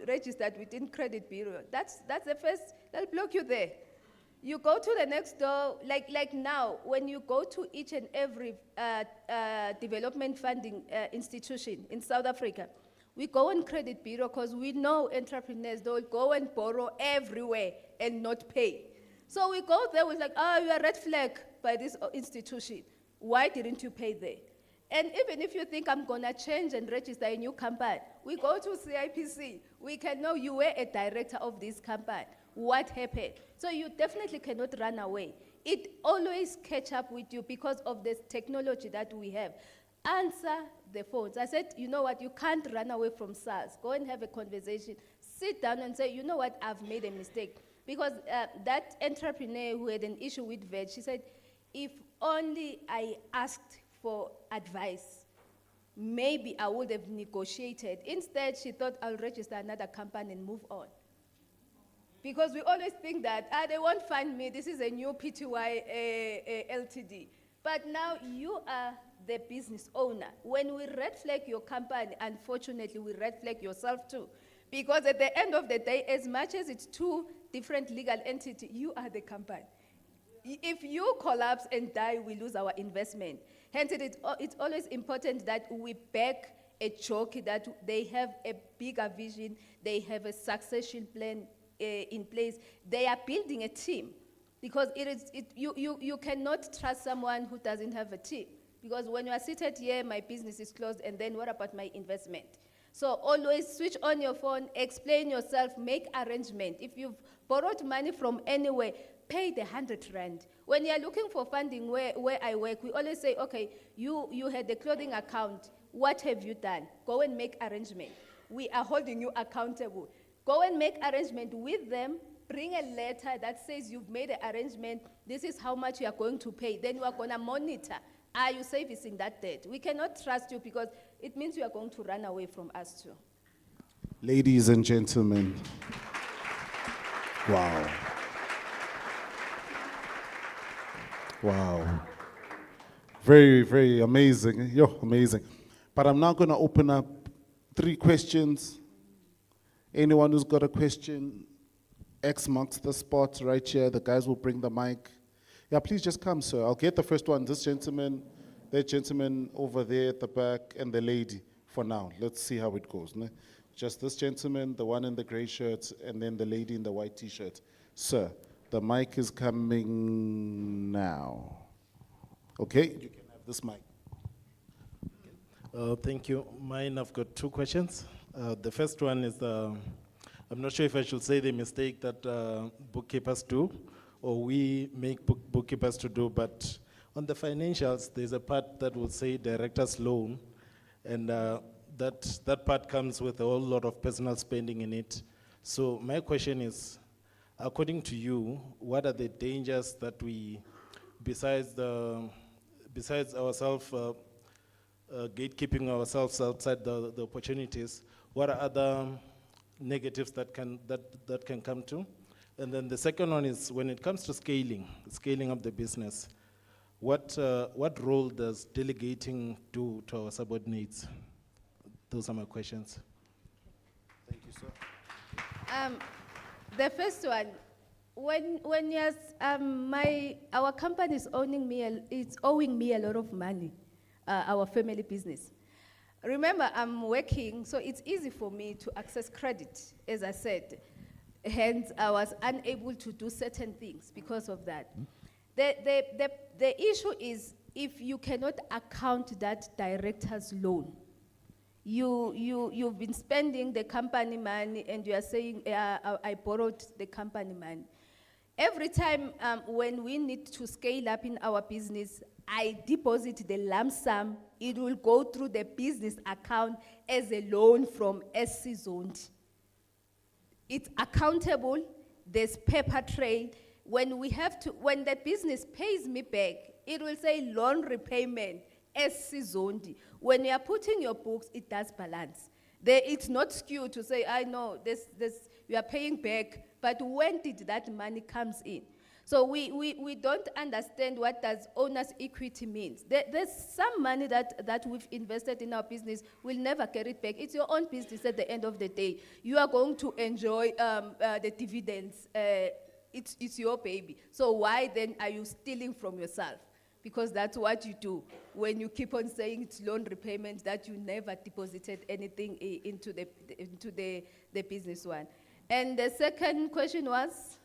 registered within credit bureau. That's the first, they'll block you there. You go to the next door, like now, when you go to each and every development funding institution in South Africa, we go on credit bureau because we know entrepreneurs, they'll go and borrow everywhere and not pay. So we go there, we're like, you are red flag by this institution. Why didn't you pay there? And even if you think I'm gonna change and register a new company, we go to CIPC. We can know you were a director of this company. What happened? So you definitely cannot run away. It always catch up with you because of this technology that we have. Answer the phones. I said, you know what, you can't run away from SARS. Go and have a conversation. Sit down and say, you know what, I've made a mistake. Because that entrepreneur who had an issue with VET, she said, if only I asked for advice, maybe I would have negotiated. Instead, she thought I'll register another company and move on. Because we always think that, they won't find me, this is a new PTY LTD. But now you are the business owner. When we red flag your company, unfortunately, we red flag yourself too. Because at the end of the day, as much as it's two different legal entities, you are the company. If you collapse and die, we lose our investment. Hence, it's always important that we back a jockey, that they have a bigger vision, they have a succession plan in place. They are building a team. Because you cannot trust someone who doesn't have a team. Because when you are seated here, my business is closed, and then what about my investment? So always switch on your phone, explain yourself, make arrangement. If you've borrowed money from anywhere, pay the 100 rand. When you're looking for funding where I work, we always say, okay, you had a clothing account. What have you done? Go and make arrangement. We are holding you accountable. Go and make arrangement with them. Bring a letter that says you've made an arrangement. This is how much you are going to pay. Then we are going to monitor. Are you servicing that debt? We cannot trust you because it means you are going to run away from us too. Ladies and gentlemen, wow. Wow. Very, very amazing. You're amazing. But I'm now going to open up 3 questions. Anyone who's got a question, X marks the spot right here. The guys will bring the mic. Yeah, please just come, sir. I'll get the first one. This gentleman, that gentleman over there at the back, and the lady for now. Let's see how it goes. Ne? Just this gentleman, the one in the gray shirt, and then the lady in the white t-shirt. Sir, the mic is coming now. Okay, you can have this mic. Thank you. Mine, I've got 2 questions. The first one is, I'm not sure if I should say the mistake that bookkeepers do, or we make bookkeepers to do, but on the financials, there's a part that will say director's loan, and that part comes with a whole lot of personal spending in it. So my question is, according to you, what are the dangers that we, besides ourselves, gatekeeping ourselves outside the opportunities, what are other negatives that can come to? And then the second one is, when it comes to scaling up the business, what role does delegating do to our subordinates? Those are my questions. Thank you, sir. The first one, when yes, our company is owing me a lot of money, our family business. Remember, I'm working, so it's easy for me to access credit, as I said. Hence, I was unable to do certain things because of that. The issue is, if you cannot account that director's loan, you've been spending the company money and you are saying, I borrowed the company money. Every time when we need to scale up in our business, I deposit the lump sum, it will go through the business account as a loan from SC Zoned. it's accountable, there's paper trail. When the business pays me back, it will say loan repayment as Sizondi. When you are putting your books, it does balance. It's not skewed to say, I know you are paying back, but when did that money comes in? So we don't understand what does owner's equity means. There's some money that we've invested in our business, we'll never get it back. It's your own business at the end of the day. You are going to enjoy the dividends. It's your baby. So why then are you stealing from yourself? Because that's what you do when you keep on saying it's loan repayment, that you never deposited anything into the business one. And the second question was?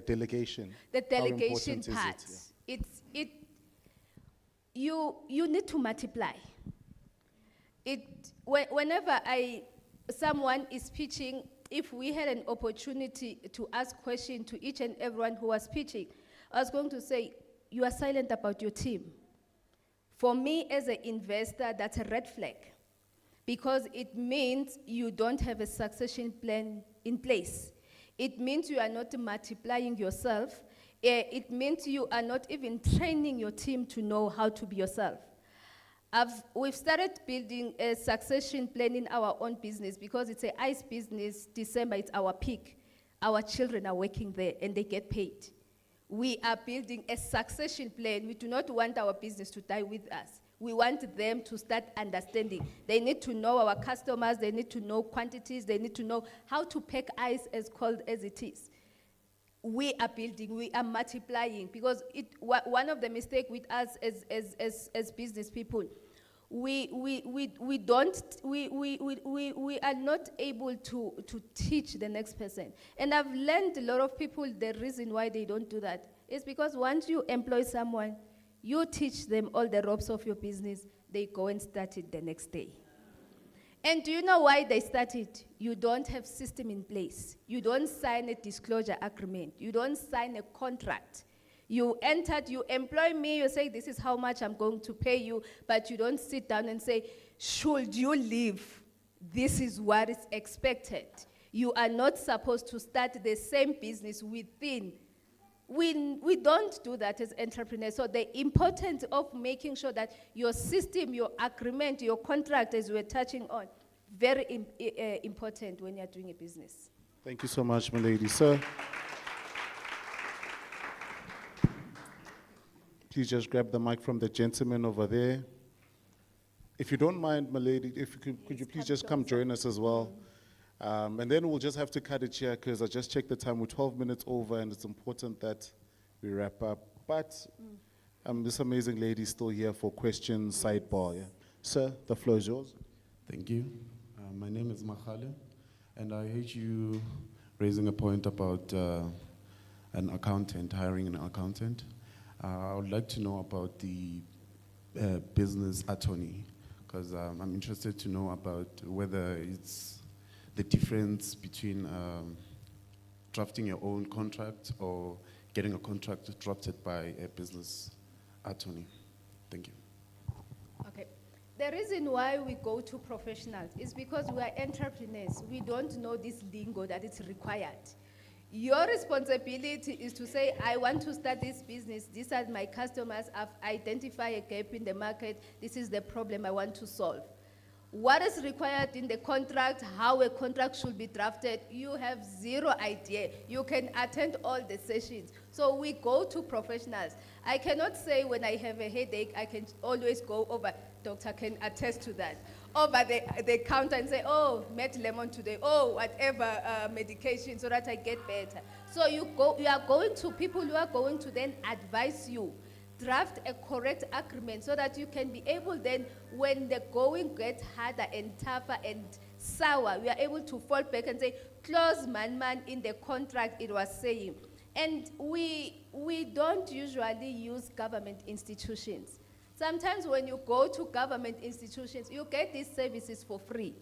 Delegation. The How delegation important part. is it? You need to multiply. Whenever someone is pitching, if we had an opportunity to ask questions to each and everyone who was pitching, I was going to say, you are silent about your team. For me as an investor, that's a red flag, because it means you don't have a succession plan in place. It means you are not multiplying yourself. It means you are not even training your team to know how to be yourself. We've started building a succession plan in our own business because it's an ICE business. December, it's our peak. Our children are working there and they get paid. We are building a succession plan. We do not want our business to die with us. We want them to start understanding. They need to know our customers, they need to know quantities, they need to know how to pack ice as cold as it is. We are building, we are multiplying, because one of the mistakes with us as business people, we are not able to teach the next person. And I've learned a lot of people, the reason why they don't do that is because once you employ someone, you teach them all the ropes of your business, they go and start it the next day. And do you know why they started? You don't have system in place. You don't sign a disclosure agreement. You don't sign a contract. You entered, you employ me, you say, this is how much I'm going to pay you, but you don't sit down and say, should you leave? This is what is expected. You are not supposed to start the same business within. We don't do that as entrepreneurs. So the importance of making sure that your system, your agreement, your contract, as we're touching on, very important when you're doing a business. Thank you so much, my lady. Sir, please just grab the mic from the gentleman over there. If you don't mind, my lady, if you could you please just come join us as well? And then we'll just have to cut it here because I just checked the time. We're 12 minutes over and it's important that we wrap up. But this amazing lady is still here for questions, sidebar. Yeah. Sir, the floor is yours. Thank you. My name is Mahale, and I heard you raising a point about an accountant, hiring an accountant. I would like to know about the business attorney, because I'm interested to know about whether it's the difference between drafting your own contract or getting a contract drafted by a business attorney. Thank you. Okay. The reason why we go to professionals is because we are entrepreneurs. We don't know this lingo that is required. Your responsibility is to say, I want to start this business. These are my customers. I've identified a gap in the market. This is the problem I want to solve. What is required in the contract, how a contract should be drafted, you have zero idea. You can attend all the sessions. So we go to professionals. I cannot say when I have a headache, I can always go over, doctor can attest to that, over the counter and say, oh, met lemon today, oh, whatever medication so that I get better. So you are going to people who are going to then advise you. Draft a correct agreement so that you can be able then, when the going gets harder and tougher and sour, we are able to fall back and say, clause man in the contract it was saying. And we don't usually use government institutions. Sometimes when you go to government institutions, you get these services for free.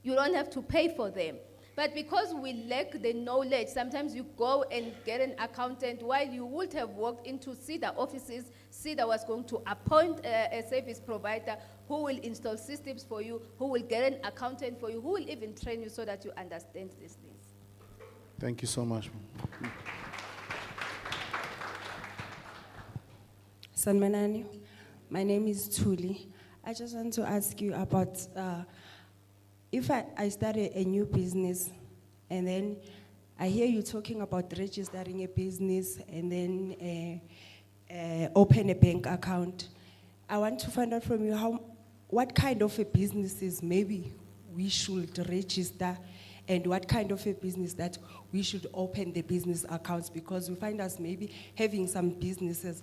You don't have to pay for them. But because we lack the knowledge, sometimes you go and get an accountant while you would have walked into CEDA offices. CEDA was going to appoint a service provider who will install systems for you, who will get an accountant for you, who will even train you so that you understand these things. Thank you so much. Sanmanani, my name is Tuli. I just want to ask you about if I started a new business and then I hear you talking about registering a business and then open a bank account. I want to find out from you what kind of a businesses maybe we should register and what kind of a business that we should open the business accounts, because we find us maybe having some businesses,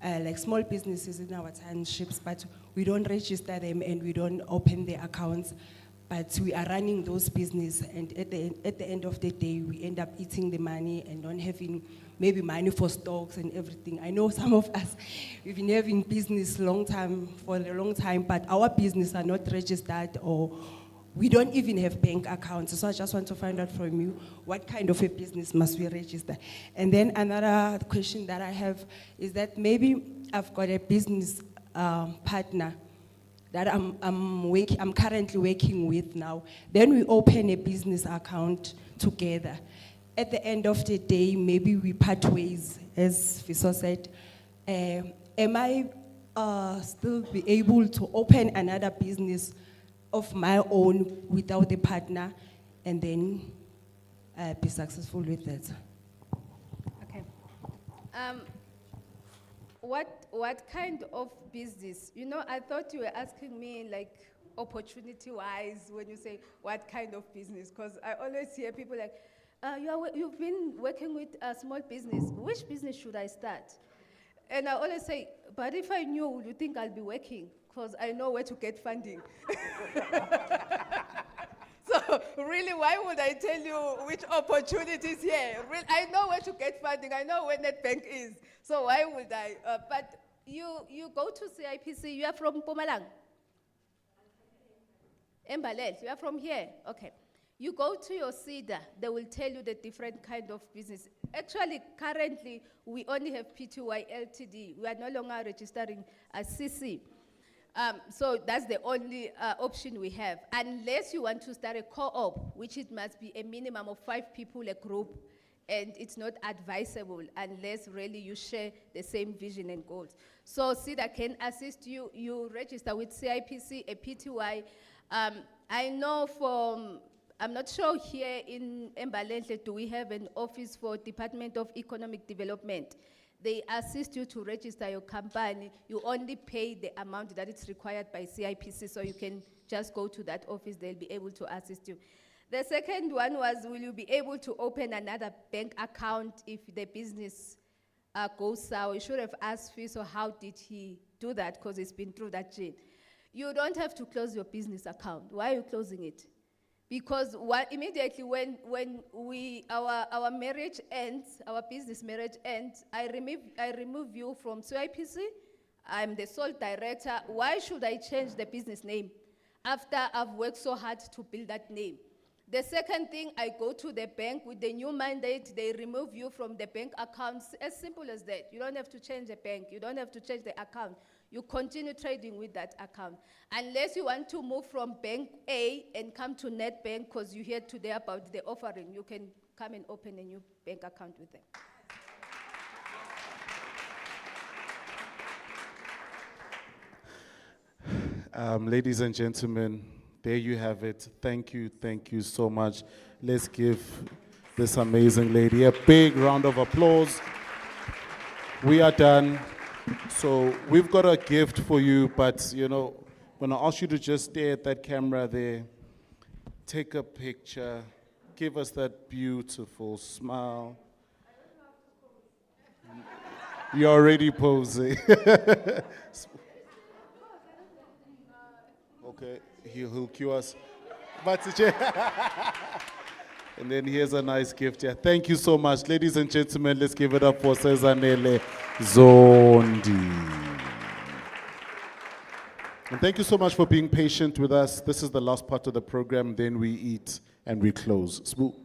like small businesses in our townships, but we don't register them and we don't open the accounts, but we are running those businesses, and at the end of the day, we end up eating the money and not having maybe money for stocks and everything. I know some of us, we've been having business for a long time, but our business are not registered or we don't even have bank accounts. So I just want to find out from you, what kind of a business must we register? And then another question that I have is that maybe I've got a business partner that I'm currently working with now. Then we open a business account together. At the end of the day, maybe we part ways, as Fiso said. Am I still be able to open another business of my own without a partner and then be successful with that? Okay. What kind of business? You know, I thought you were asking me like opportunity-wise when you say what kind of business, because I always hear people like, you've been working with a small business. Which business should I start? And I always say, but if I knew, would you think I'll be working? Because I know where to get funding. So really, why would I tell you which opportunities here? I know where to get funding. I know where Nedbank is. So why would I? But you go to CIPC. You are from Mpumalanga? Embalenhle. You are from here? Okay. You go to your CEDA, they will tell you the different kind of business. Actually, currently, we only have PTY Ltd. We are no longer registering as CC. So that's the only option we have. Unless you want to start a co-op, which it must be a minimum of 5 people, a group, and it's not advisable unless really you share the same vision and goals. So CEDA can assist you. You register with CIPC, a PTY. I know I'm not sure here in Embalenhle, do we have an office for Department of Economic Development? They assist you to register your company. You only pay the amount that is required by CIPC, so you can just go to that office. They'll be able to assist you. The second one was, will you be able to open another bank account if the business goes sour? You should have asked Fiso, how did he do that? Because it's been through that chain. You don't have to close your business account. Why are you closing it? Because immediately when our marriage ends, our business marriage ends, I remove you from CIPC. I'm the sole director. Why should I change the business name after I've worked so hard to build that name? The second thing, I go to the bank with the new mandate. They remove you from the bank accounts. As simple as that. You don't have to change the bank. You don't have to change the account. You continue trading with that account. Unless you want to move from bank A and come to Nedbank because you hear today about the offering, you can come and open a new bank account with them. Ladies and gentlemen, there you have it. Thank you so much. Let's give this amazing lady a big round of applause. We are done. So we've got a gift for you, but you know, when I ask you to just stare at that camera there, take a picture, give us that beautiful smile. You're already posing. Okay, he'll cue us. And then here's a nice gift here. Thank you so much. Ladies and gentlemen, let's give it up for Sezanele Zondi. And thank you so much for being patient with us. This is the last part of the program. Then we eat and we close. Smooth.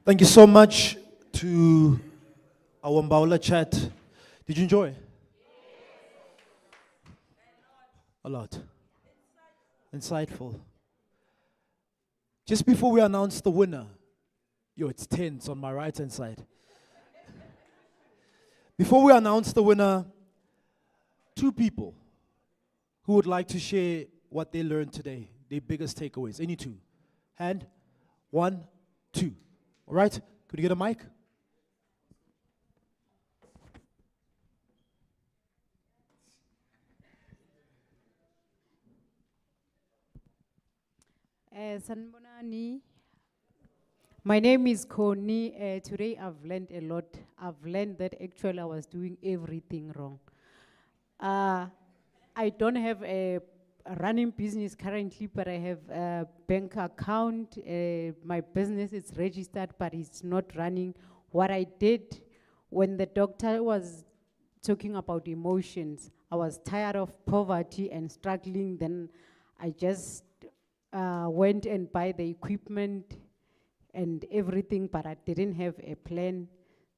Thank you so much to our Mbaula chat. Did you enjoy? A lot. Insightful. Just before we announce the winner, yo, it's tense on my right-hand side. Before we announce the winner, two people who would like to share what they learned today, their biggest takeaways. Any two? Hand? 1, 2. All right? Could you get a mic? Sanbonani. My name is Connie. Today I've learned a lot. I've learned that actually I was doing everything wrong. I don't have a running business currently, but I have a bank account. My business is registered, but it's not running. What I did when the doctor was talking about emotions, I was tired of poverty and struggling. Then I just went and buy the equipment and everything, but I didn't have a plan.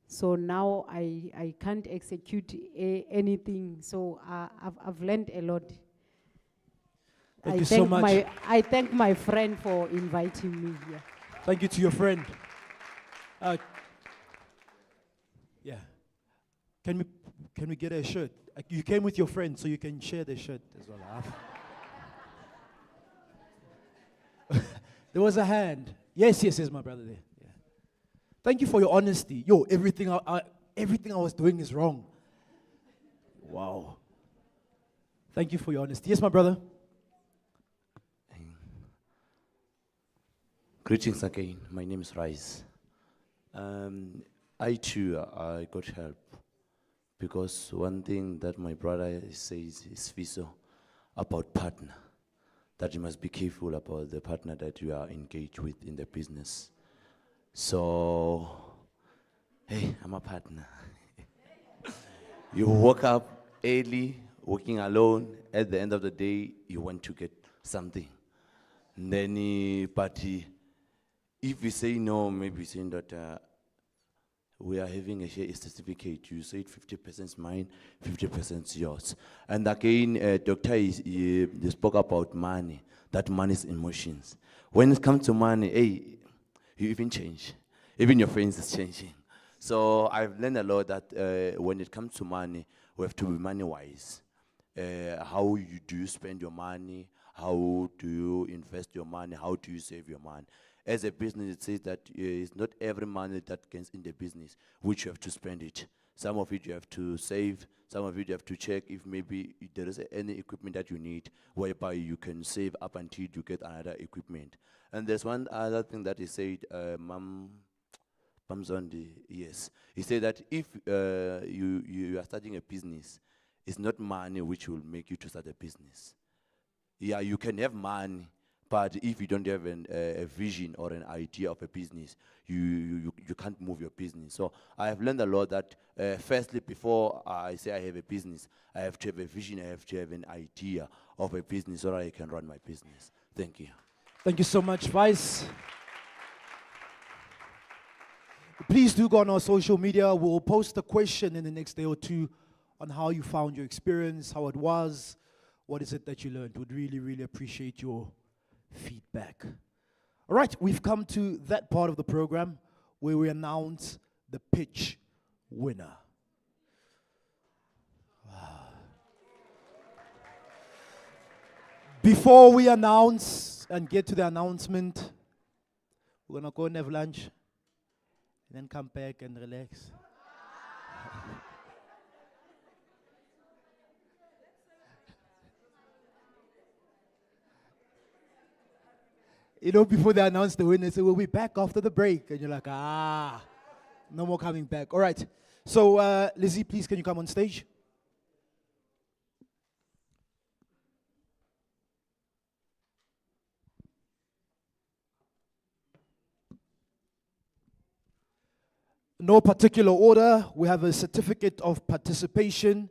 So now I can't execute anything. So I've learned a lot. Thank you so much. I thank my friend for inviting me here. Thank you to your friend. Yeah. Can we get a shirt? You came with your friend, so you can share the shirt as well. There was a hand. Yes, my brother there. Yeah. Thank you for your honesty. Yo, everything I was doing is wrong. Wow. Thank you for your honesty. Yes, my brother. Greetings again. My name is Rice. I too, I got help because one thing that my brother says is Fiso about partner, that you must be careful about the partner that you are engaged with in the business. So, hey, I'm a partner. You woke up early, working alone. At the end of the day, you want to get something. And then, but if we say no, maybe saying that we are having a share certificate, you say 50% is mine, 50% is yours. And again, Doctor he spoke about money, that money is emotions. When it comes to money, hey, you even change. Even your friends is changing. So I've learned a lot that when it comes to money, we have to be money-wise. How do you spend your money? How do you invest your money? How do you save your money? As a business, it says that it's not every money that gets in the business which you have to spend it. Some of it you have to save, some of it you have to check if maybe there is any equipment that you need, whereby you can save up until you get another equipment. And there's one other thing that he said, Zondi, yes. He said that if you are starting a business, it's not money which will make you to start a business. Yeah, you can have money, but if you don't have a vision or an idea of a business, you can't move your business. So I have learned a lot that firstly, before I say I have a business, I have to have a vision, I have to have an idea of a business so that I can run my business. Thank you. Thank you so much, Vice. Please do go on our social media. We'll post a question in the next day or two on how you found your experience, how it was, what is it that you learned. Would really, really appreciate your feedback. All right, we've come to that part of the program where we announce the pitch winner. Before we announce and get to the announcement, we're gonna go and have lunch and then come back and relax. You know, before they announce the winner, they say, we'll be back after the break. And you're like, no more coming back. All right. So, Lizzie, please, can you come on stage? No particular order. We have a certificate of participation,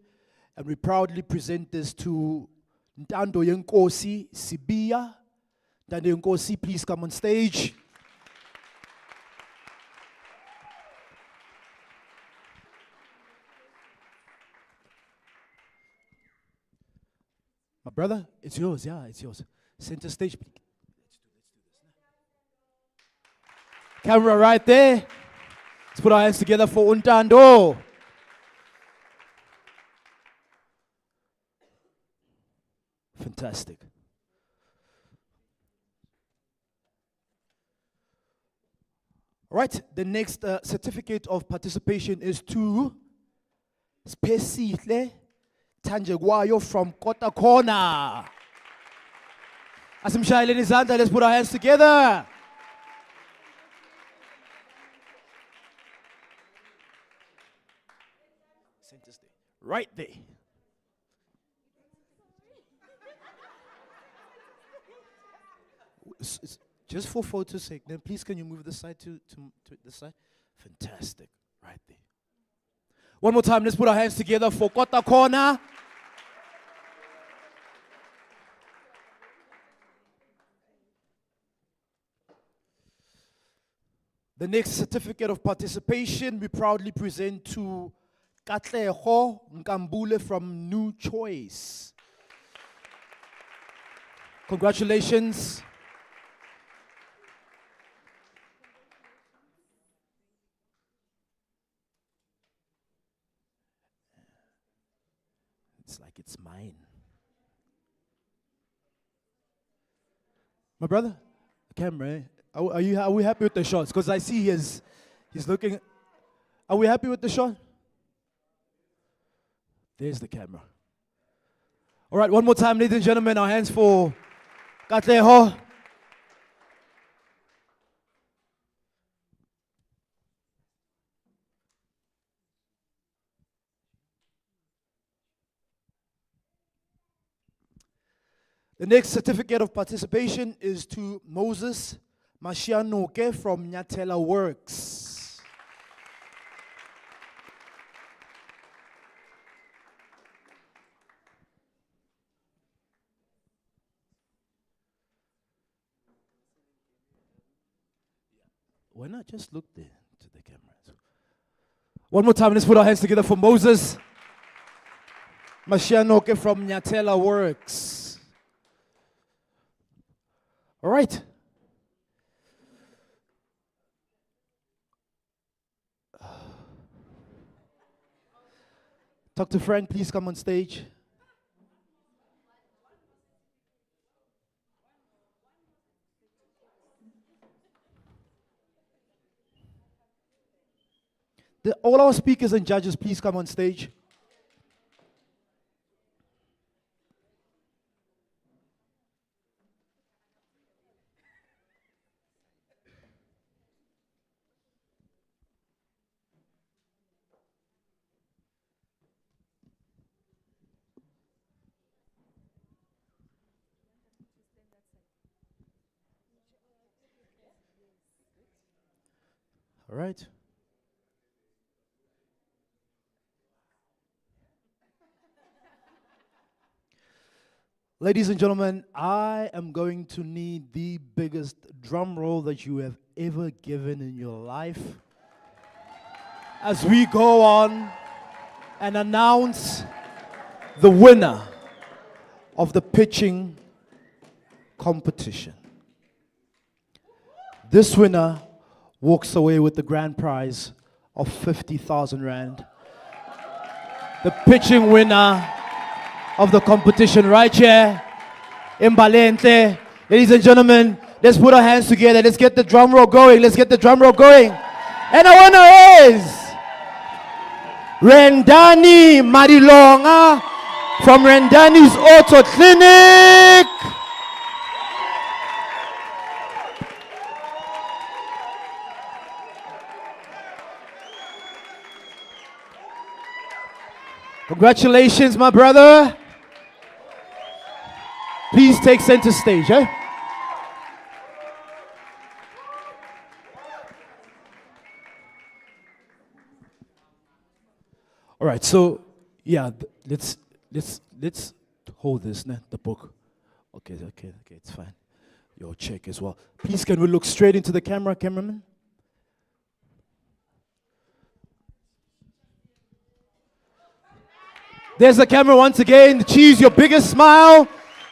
and we proudly present this to Ntando Yenkosi Sibia. Ntando Yenkosi, please come on stage. My brother, it's yours. Yeah, it's yours. Center stage. Camera right there. Let's put our hands together for Untando. Fantastic. All right, the next certificate of participation is to Spesihle Tanjegwayo from Kota Corner. Asimshayeleni izandla, let's put our hands together. Center stage. Right there. Just for photo's sake, then please can you move the side to the side? Fantastic. Right there. One more time, let's put our hands together for Kota Corner. The next certificate of participation we proudly present to Katleho Nkambule from New Choice. Congratulations. It's like it's mine. My brother, camera, are we happy with the shots? Because I see he's looking. Are we happy with the shot? There's the camera. All right, one more time, ladies and gentlemen, our hands for Katleho. The next certificate of participation is to Moses Mashianoke from Nyatela Works. Why not just look there to the camera? One more time, let's put our hands together for Moses Mashianoke from Nyatela Works. All right. Dr. Frank, please come on stage. All our speakers and judges, please come on stage. All right. Ladies and gentlemen, I am going to need the biggest drum roll that you have ever given in your life as we go on and announce the winner of the pitching competition. This winner walks away with the grand prize of 50,000 Rand. The pitching winner of the competition right here, Embalenhle. Ladies and gentlemen, let's put our hands together. Let's get the drum roll going. Let's get the drum roll going. And the winner is Rendani Marilonga from Rendani's Auto Clinic. Congratulations, my brother. Please take center stage, eh? All right, so yeah, let's hold this, the book. Okay, it's fine. Your check as well. Please, can we look straight into the camera, cameraman? There's the camera once again. Choose your biggest smile.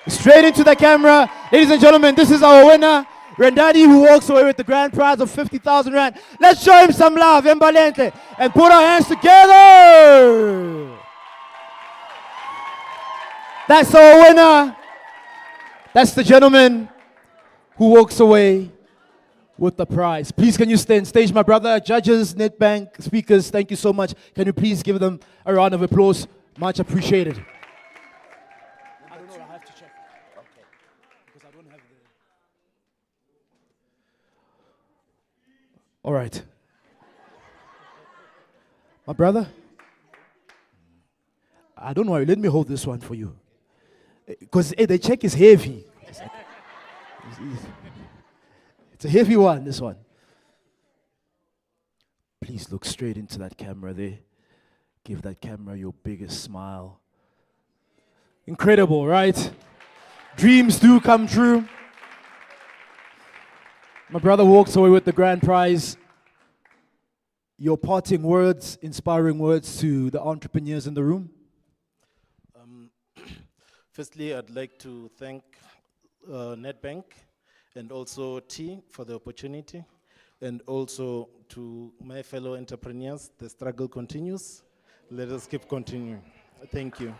Straight into the camera. Ladies and gentlemen, this is our winner, Rendani, who walks away with the grand prize of 50,000 Rand. Let's show him some love, Embalenhle, and put our hands together. That's our winner. That's the gentleman who walks away with the prize. Please, can you stand stage, my brother, judges, Nedbank, speakers, thank you so much. Can you please give them a round of applause? Much appreciated. I don't know, I have to check. Okay. Because I don't have the... All right. My brother, I don't worry, let me hold this one for you. Because the check is heavy. It's a heavy one, this one. Please look straight into that camera there. Give that camera your biggest smile. Incredible, right? Dreams do come true. My brother walks away with the grand prize. Your parting words, inspiring words to the entrepreneurs in the room. Firstly, I'd like to thank Nedbank and also T for the opportunity, and also to my fellow entrepreneurs. The struggle continues. Let us keep continuing. Thank you.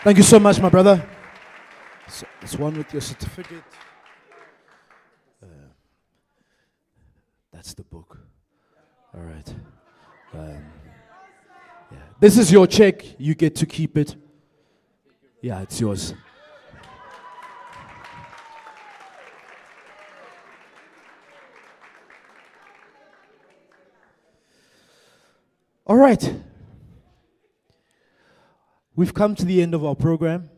Thank you so much, my brother. So, this one with your certificate. That's the book. All right. Yeah. This is your check. You get to keep it. Yeah, it's yours. All right. We've come to the end of our program.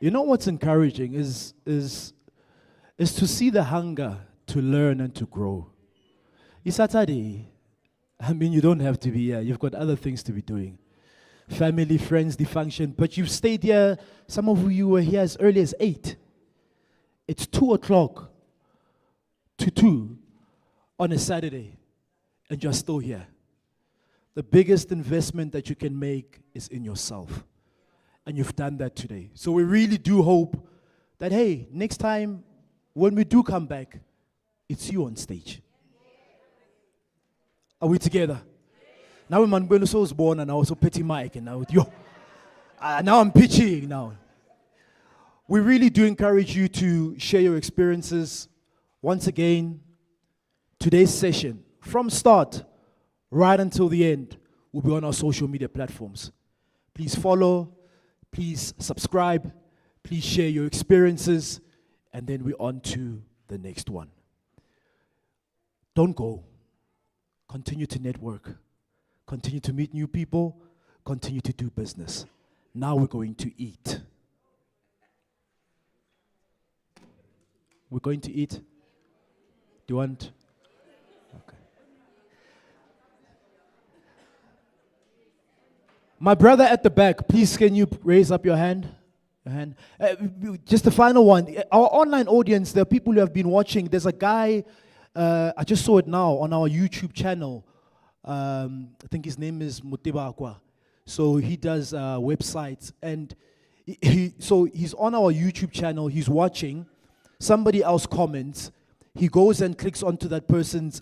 You know what's encouraging is to see the hunger to learn and to grow. It's Saturday. I mean, you don't have to be here. You've got other things to be doing. Family, friends, the function. But you've stayed here. Some of you were here as early as 8. It's 2 o'clock to 2 on a Saturday. And you're still here. The biggest investment that you can make is in yourself. And you've done that today. So we really do hope that, hey, next time when we do come back, it's you on stage. Are we together? Now when Manbuelo was born and I was so petty Mike and now now I'm pitching now. We really do encourage you to share your experiences. Once again, today's session, from start right until the end, will be on our social media platforms. Please follow, please subscribe, please share your experiences, and then we're on to the next one. Don't go. Continue to network. Continue to meet new people. Continue to do business. Now we're going to eat. We're going to eat. Do you want? Okay. My brother at the back, please can you raise up your hand? Just the final one. Our online audience, there are people who have been watching. There's a guy, I just saw it now on our YouTube channel. I think his name is Mutebakwa. So he does websites, and he's on our YouTube channel, he's watching, somebody else comments, he goes and clicks onto that person's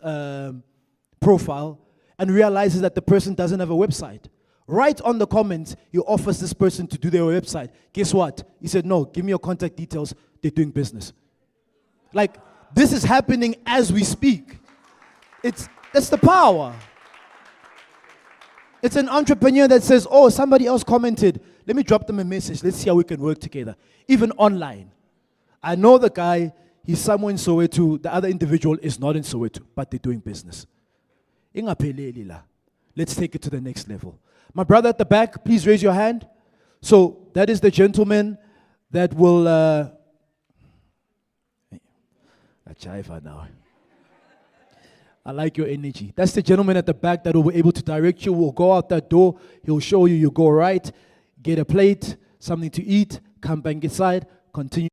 profile and realizes that the person doesn't have a website. Right on the comments, he offers this person to do their website. Guess what? He said, no, give me your contact details, they're doing business. Like, this is happening as we speak. That's the power. It's an entrepreneur that says, oh, somebody else commented. Let me drop them a message. Let's see how we can work together. Even online. I know the guy, he's somewhere in Soweto. The other individual is not in Soweto, but they're doing business. Let's take it to the next level. My brother at the back, please raise your hand. So that is the gentleman that will... now. I like your energy. That's the gentleman at the back that will be able to direct you. Will go out that door. He'll show you. You go right, get a plate, something to eat, come back inside, continue.